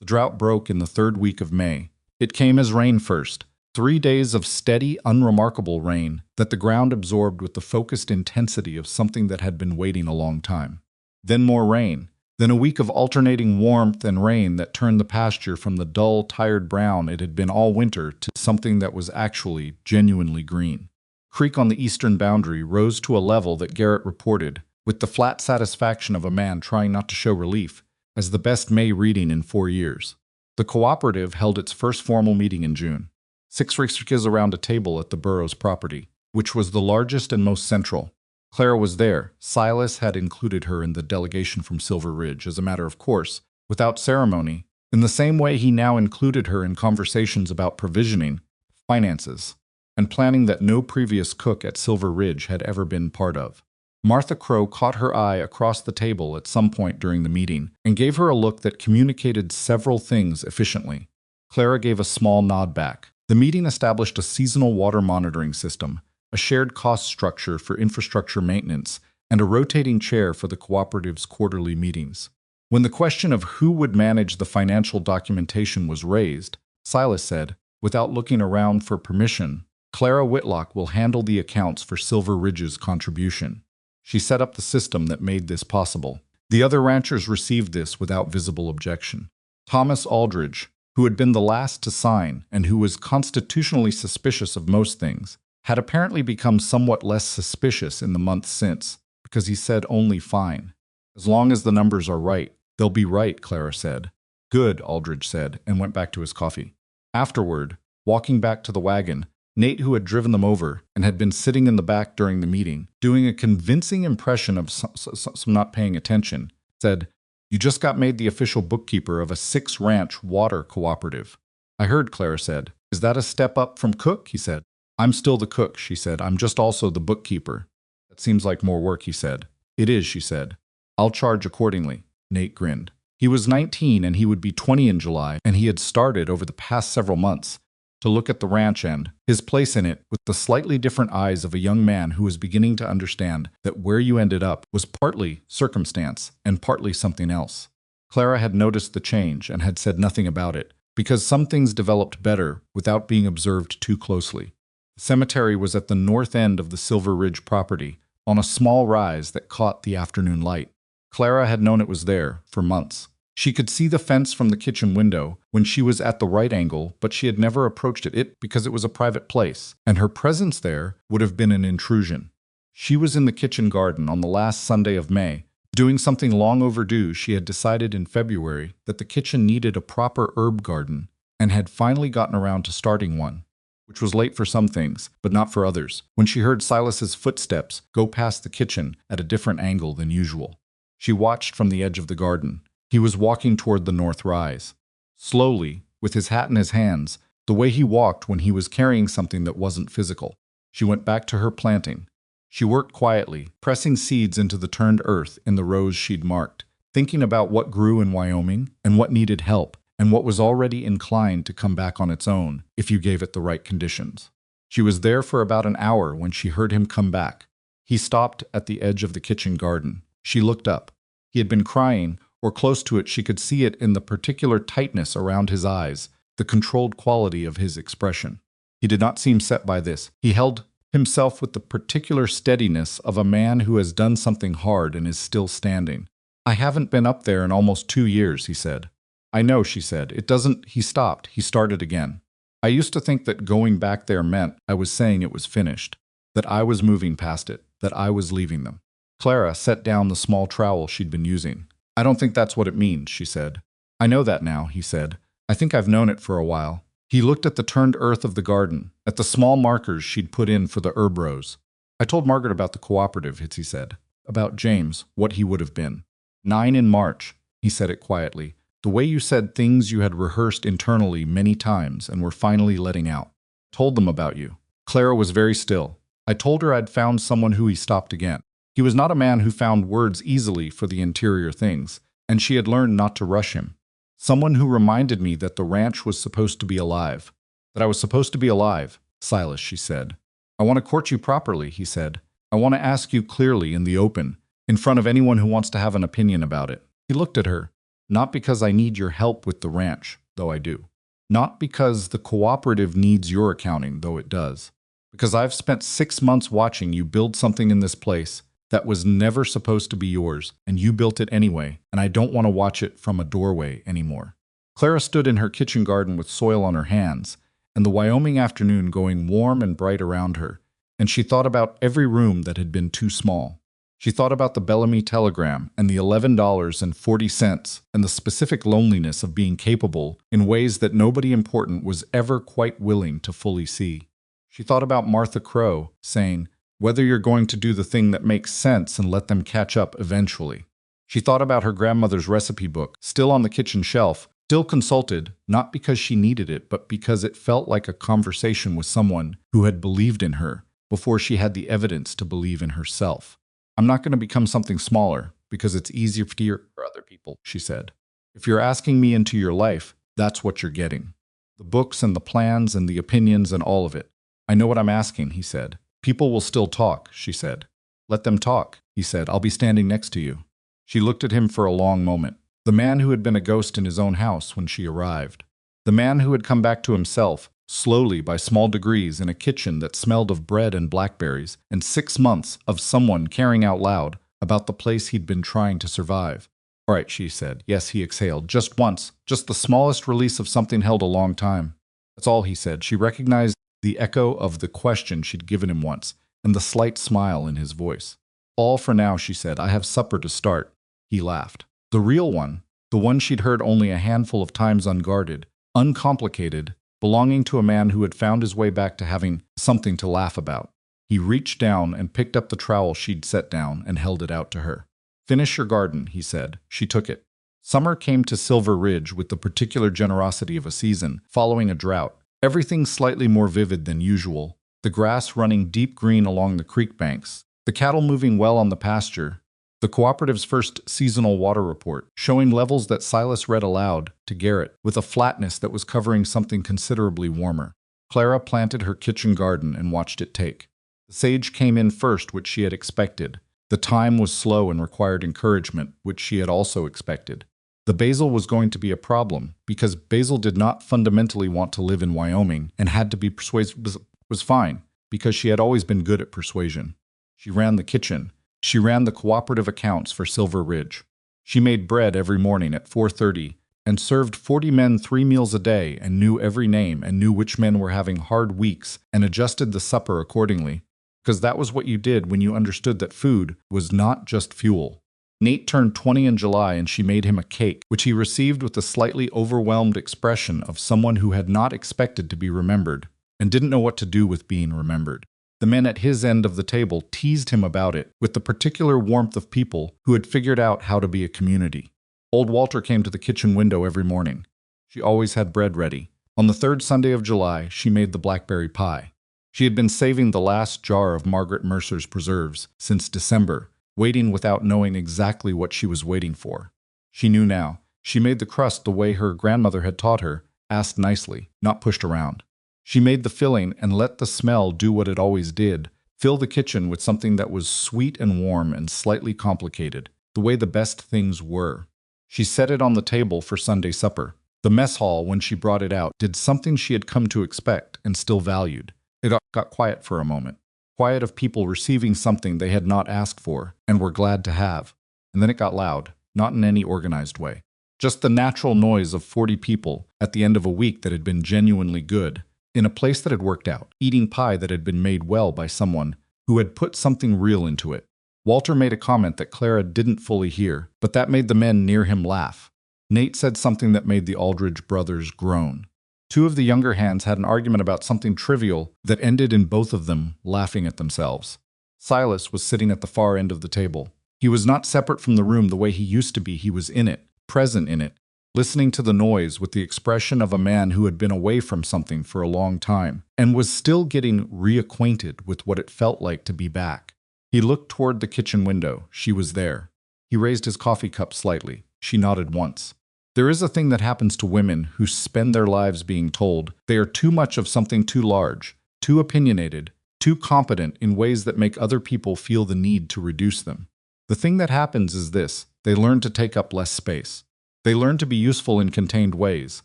The drought broke in the 3rd week of May. It came as rain first, 3 days of steady, unremarkable rain that the ground absorbed with the focused intensity of something that had been waiting a long time. Then more rain, then a week of alternating warmth and rain that turned the pasture from the dull, tired brown it had been all winter to something that was actually genuinely green. Creek on the eastern boundary rose to a level that Garrett reported, with the flat satisfaction of a man trying not to show relief, as the best May reading in 4 years. The cooperative held its first formal meeting in June. 6 rickshaws around a table at the Burroughs property, which was the largest and most central. Clara was there. Silas had included her in the delegation from Silver Ridge, as a matter of course, without ceremony, in the same way he now included her in conversations about provisioning, finances, and planning that no previous cook at Silver Ridge had ever been part of. Martha Crowe caught her eye across the table at some point during the meeting and gave her a look that communicated several things efficiently. Clara gave a small nod back. The meeting established a seasonal water monitoring system, a shared cost structure for infrastructure maintenance, and a rotating chair for the cooperative's quarterly meetings. When the question of who would manage the financial documentation was raised, Silas said, without looking around for permission, Clara Whitlock will handle the accounts for Silver Ridge's contribution. She set up the system that made this possible. The other ranchers received this without visible objection. Thomas Aldridge, who had been the last to sign and who was constitutionally suspicious of most things, had apparently become somewhat less suspicious in the months since, because he said only fine. As long as the numbers are right, they'll be right, Clara said. Good, Aldridge said, and went back to his coffee. Afterward, walking back to the wagon, Nate, who had driven them over and had been sitting in the back during the meeting, doing a convincing impression of some not paying attention, said, "You just got made the official bookkeeper of a 6-ranch water cooperative." "I heard," Clara said. "Is that a step up from cook?" he said. "I'm still the cook," she said. "I'm just also the bookkeeper." "That seems like more work," he said. "It is," she said. "I'll charge accordingly." Nate grinned. He was 19 and he would be 20 in July, and he had started over the past several months to look at the ranch and his place in it with the slightly different eyes of a young man who was beginning to understand that where you ended up was partly circumstance and partly something else. Clara had noticed the change and had said nothing about it, because some things developed better without being observed too closely. The cemetery was at the north end of the Silver Ridge property, on a small rise that caught the afternoon light. Clara had known it was there for months. She could see the fence from the kitchen window when she was at the right angle, but she had never approached it because it was a private place, and her presence there would have been an intrusion. She was in the kitchen garden on the last Sunday of May, doing something long overdue. She had decided in February that the kitchen needed a proper herb garden, and had finally gotten around to starting one, which was late for some things, but not for others, when she heard Silas's footsteps go past the kitchen at a different angle than usual. She watched from the edge of the garden. He was walking toward the north rise. Slowly, with his hat in his hands, the way he walked when he was carrying something that wasn't physical. She went back to her planting. She worked quietly, pressing seeds into the turned earth in the rows she'd marked, thinking about what grew in Wyoming and what needed help and what was already inclined to come back on its own if you gave it the right conditions. She was there for about an hour when she heard him come back. He stopped at the edge of the kitchen garden. She looked up. He had been crying, or close to it. She could see it in the particular tightness around his eyes, the controlled quality of his expression. He did not seem set by this. He held himself with the particular steadiness of a man who has done something hard and is still standing. "I haven't been up there in almost 2 years," he said. "I know," she said. "It doesn't—" He stopped. He started again. I used to think that going back there meant I was saying it was finished, that I was moving past it, that I was leaving them. Clara set down the small trowel she'd been using. I don't think that's what it means, she said. I know that now, he said. I think I've known it for a while. He looked at the turned earth of the garden, at the small markers she'd put in for the herb rows. I told Margaret about the cooperative, he said. About James, what he would have been. 9 in March, he said it quietly. The way you said things you had rehearsed internally many times and were finally letting out. Told them about you. Clara was very still. I told her I'd found someone who he stopped again. He was not a man who found words easily for the interior things, and she had learned not to rush him. Someone who reminded me that the ranch was supposed to be alive. That I was supposed to be alive, Silas, she said. I want to court you properly, he said. I want to ask you clearly in the open, in front of anyone who wants to have an opinion about it. He looked at her. Not because I need your help with the ranch, though I do. Not because the cooperative needs your accounting, though it does. Because I've spent 6 months watching you build something in this place that was never supposed to be yours, and you built it anyway, and I don't want to watch it from a doorway anymore. Clara stood in her kitchen garden with soil on her hands, and the Wyoming afternoon going warm and bright around her, and she thought about every room that had been too small. She thought about the Bellamy telegram and the $11.40 and the specific loneliness of being capable in ways that nobody important was ever quite willing to fully see. She thought about Martha Crowe saying, whether you're going to do the thing that makes sense and let them catch up eventually. She thought about her grandmother's recipe book, still on the kitchen shelf, still consulted, not because she needed it, but because it felt like a conversation with someone who had believed in her before she had the evidence to believe in herself. I'm not going to become something smaller because it's easier for other people, she said. If you're asking me into your life, that's what you're getting. The books and the plans and the opinions and all of it. I know what I'm asking, he said. People will still talk, she said. Let them talk, he said. I'll be standing next to you. She looked at him for a long moment. The man who had been a ghost in his own house when she arrived. The man who had come back to himself, slowly by small degrees in a kitchen that smelled of bread and blackberries, and 6 months of someone caring out loud about the place he'd been trying to survive. All right, she said. Yes, he exhaled. Just once. Just the smallest release of something held a long time. That's all, he said. She recognized the echo of the question she'd given him once, and the slight smile in his voice. All for now, she said. I have supper to start. He laughed. The real one, the one she'd heard only a handful of times unguarded, uncomplicated, belonging to a man who had found his way back to having something to laugh about. He reached down and picked up the trowel she'd set down and held it out to her. Finish your garden, he said. She took it. Summer came to Silver Ridge with the particular generosity of a season, following a drought. Everything slightly more vivid than usual, the grass running deep green along the creek banks, the cattle moving well on the pasture, the cooperative's first seasonal water report, showing levels that Silas read aloud to Garrett with a flatness that was covering something considerably warmer. Clara planted her kitchen garden and watched it take. The sage came in first, which she had expected. The thyme was slow and required encouragement, which she had also expected. The basil was going to be a problem, because basil did not fundamentally want to live in Wyoming and had to be persuasive. Was fine, because she had always been good at persuasion. She ran the kitchen. She ran the cooperative accounts for Silver Ridge. She made bread every morning at 4:30 and served 40 men 3 meals a day and knew every name and knew which men were having hard weeks and adjusted the supper accordingly, because that was what you did when you understood that food was not just fuel. Nate turned 20 in July and she made him a cake, which he received with the slightly overwhelmed expression of someone who had not expected to be remembered and didn't know what to do with being remembered. The men at his end of the table teased him about it with the particular warmth of people who had figured out how to be a community. Old Walter came to the kitchen window every morning. She always had bread ready. On the 3rd Sunday of July, she made the blackberry pie. She had been saving the last jar of Margaret Mercer's preserves since December, waiting without knowing exactly what she was waiting for. She knew now. She made the crust the way her grandmother had taught her, asked nicely, not pushed around. She made the filling and let the smell do what it always did, fill the kitchen with something that was sweet and warm and slightly complicated, the way the best things were. She set it on the table for Sunday supper. The mess hall, when she brought it out, did something she had come to expect and still valued. It got quiet for a moment. Quiet of people receiving something they had not asked for and were glad to have. And then it got loud, not in any organized way. Just the natural noise of 40 people at the end of a week that had been genuinely good, in a place that had worked out, eating pie that had been made well by someone who had put something real into it. Walter made a comment that Clara didn't fully hear, but that made the men near him laugh. Nate said something that made the Aldridge brothers groan. Two of the younger hands had an argument about something trivial that ended in both of them laughing at themselves. Silas was sitting at the far end of the table. He was not separate from the room the way he used to be. He was in it, present in it, listening to the noise with the expression of a man who had been away from something for a long time and was still getting reacquainted with what it felt like to be back. He looked toward the kitchen window. She was there. He raised his coffee cup slightly. She nodded once. There is a thing that happens to women who spend their lives being told they are too much of something too large, too opinionated, too competent in ways that make other people feel the need to reduce them. The thing that happens is this: they learn to take up less space. They learn to be useful in contained ways.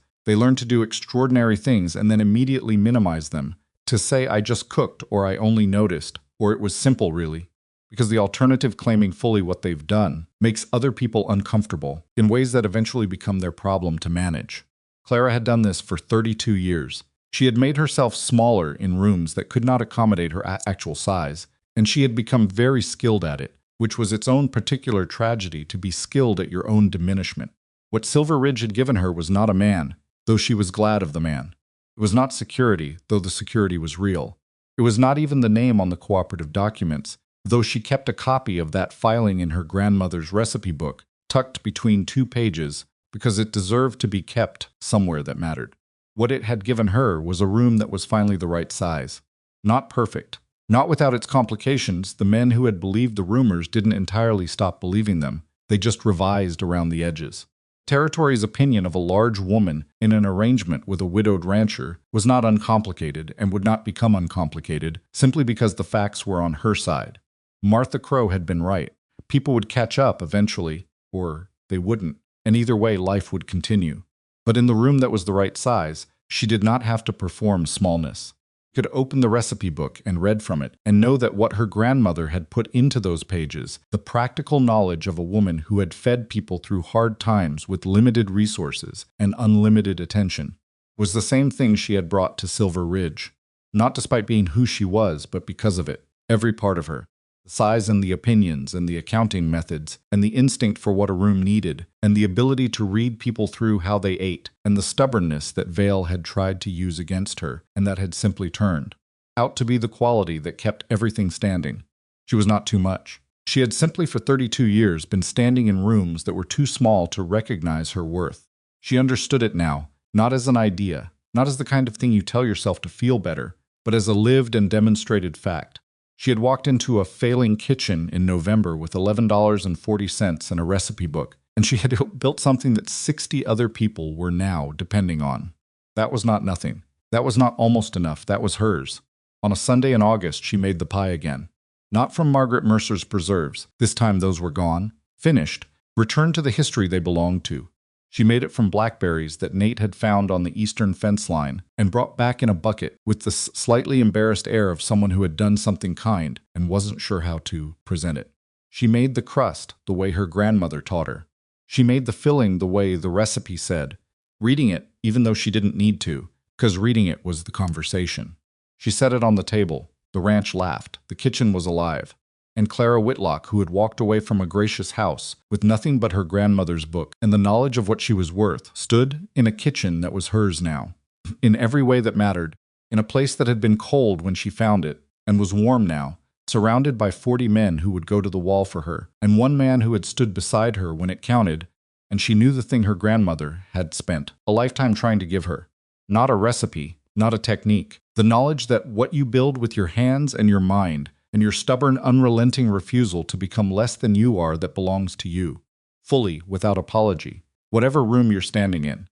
They learn to do extraordinary things and then immediately minimize them, to say I just cooked or I only noticed, or it was simple really. Because the alternative, claiming fully what they've done, makes other people uncomfortable in ways that eventually become their problem to manage. Clara had done this for 32 years. She had made herself smaller in rooms that could not accommodate her actual size, and she had become very skilled at it, which was its own particular tragedy, to be skilled at your own diminishment. What Silver Ridge had given her was not a man, though she was glad of the man. It was not security, though the security was real. It was not even the name on the cooperative documents, though she kept a copy of that filing in her grandmother's recipe book, tucked between 2 pages, because it deserved to be kept somewhere that mattered. What it had given her was a room that was finally the right size. Not perfect. Not without its complications. The men who had believed the rumors didn't entirely stop believing them. They just revised around the edges. Territory's opinion of a large woman in an arrangement with a widowed rancher was not uncomplicated and would not become uncomplicated simply because the facts were on her side. Martha Crowe had been right. People would catch up eventually, or they wouldn't, and either way life would continue. But in the room that was the right size, she did not have to perform smallness. She could open the recipe book and read from it, and know that what her grandmother had put into those pages, the practical knowledge of a woman who had fed people through hard times with limited resources and unlimited attention, was the same thing she had brought to Silver Ridge. Not despite being who she was, but because of it, every part of her. The size and the opinions and the accounting methods and the instinct for what a room needed and the ability to read people through how they ate and the stubbornness that Vale had tried to use against her and that had simply turned out to be the quality that kept everything standing. She was not too much. She had simply for 32 years been standing in rooms that were too small to recognize her worth. She understood it now, not as an idea, not as the kind of thing you tell yourself to feel better, but as a lived and demonstrated fact. She had walked into a failing kitchen in November with $11.40 and a recipe book, and she had built something that 60 other people were now depending on. That was not nothing. That was not almost enough. That was hers. On a Sunday in August, she made the pie again. Not from Margaret Mercer's preserves. This time those were gone, finished, returned to the history they belonged to. She made it from blackberries that Nate had found on the eastern fence line and brought back in a bucket with the slightly embarrassed air of someone who had done something kind and wasn't sure how to present it. She made the crust the way her grandmother taught her. She made the filling the way the recipe said, reading it even though she didn't need to, because reading it was the conversation. She set it on the table. The ranch laughed. The kitchen was alive. And Clara Whitlock, who had walked away from a gracious house with nothing but her grandmother's book and the knowledge of what she was worth, stood in a kitchen that was hers now, in every way that mattered, in a place that had been cold when she found it and was warm now, surrounded by 40 men who would go to the wall for her, and one man who had stood beside her when it counted, and she knew the thing her grandmother had spent a lifetime trying to give her. Not a recipe, not a technique, the knowledge that what you build with your hands and your mind, and your stubborn, unrelenting refusal to become less than you are that belongs to you, fully, without apology, whatever room you're standing in.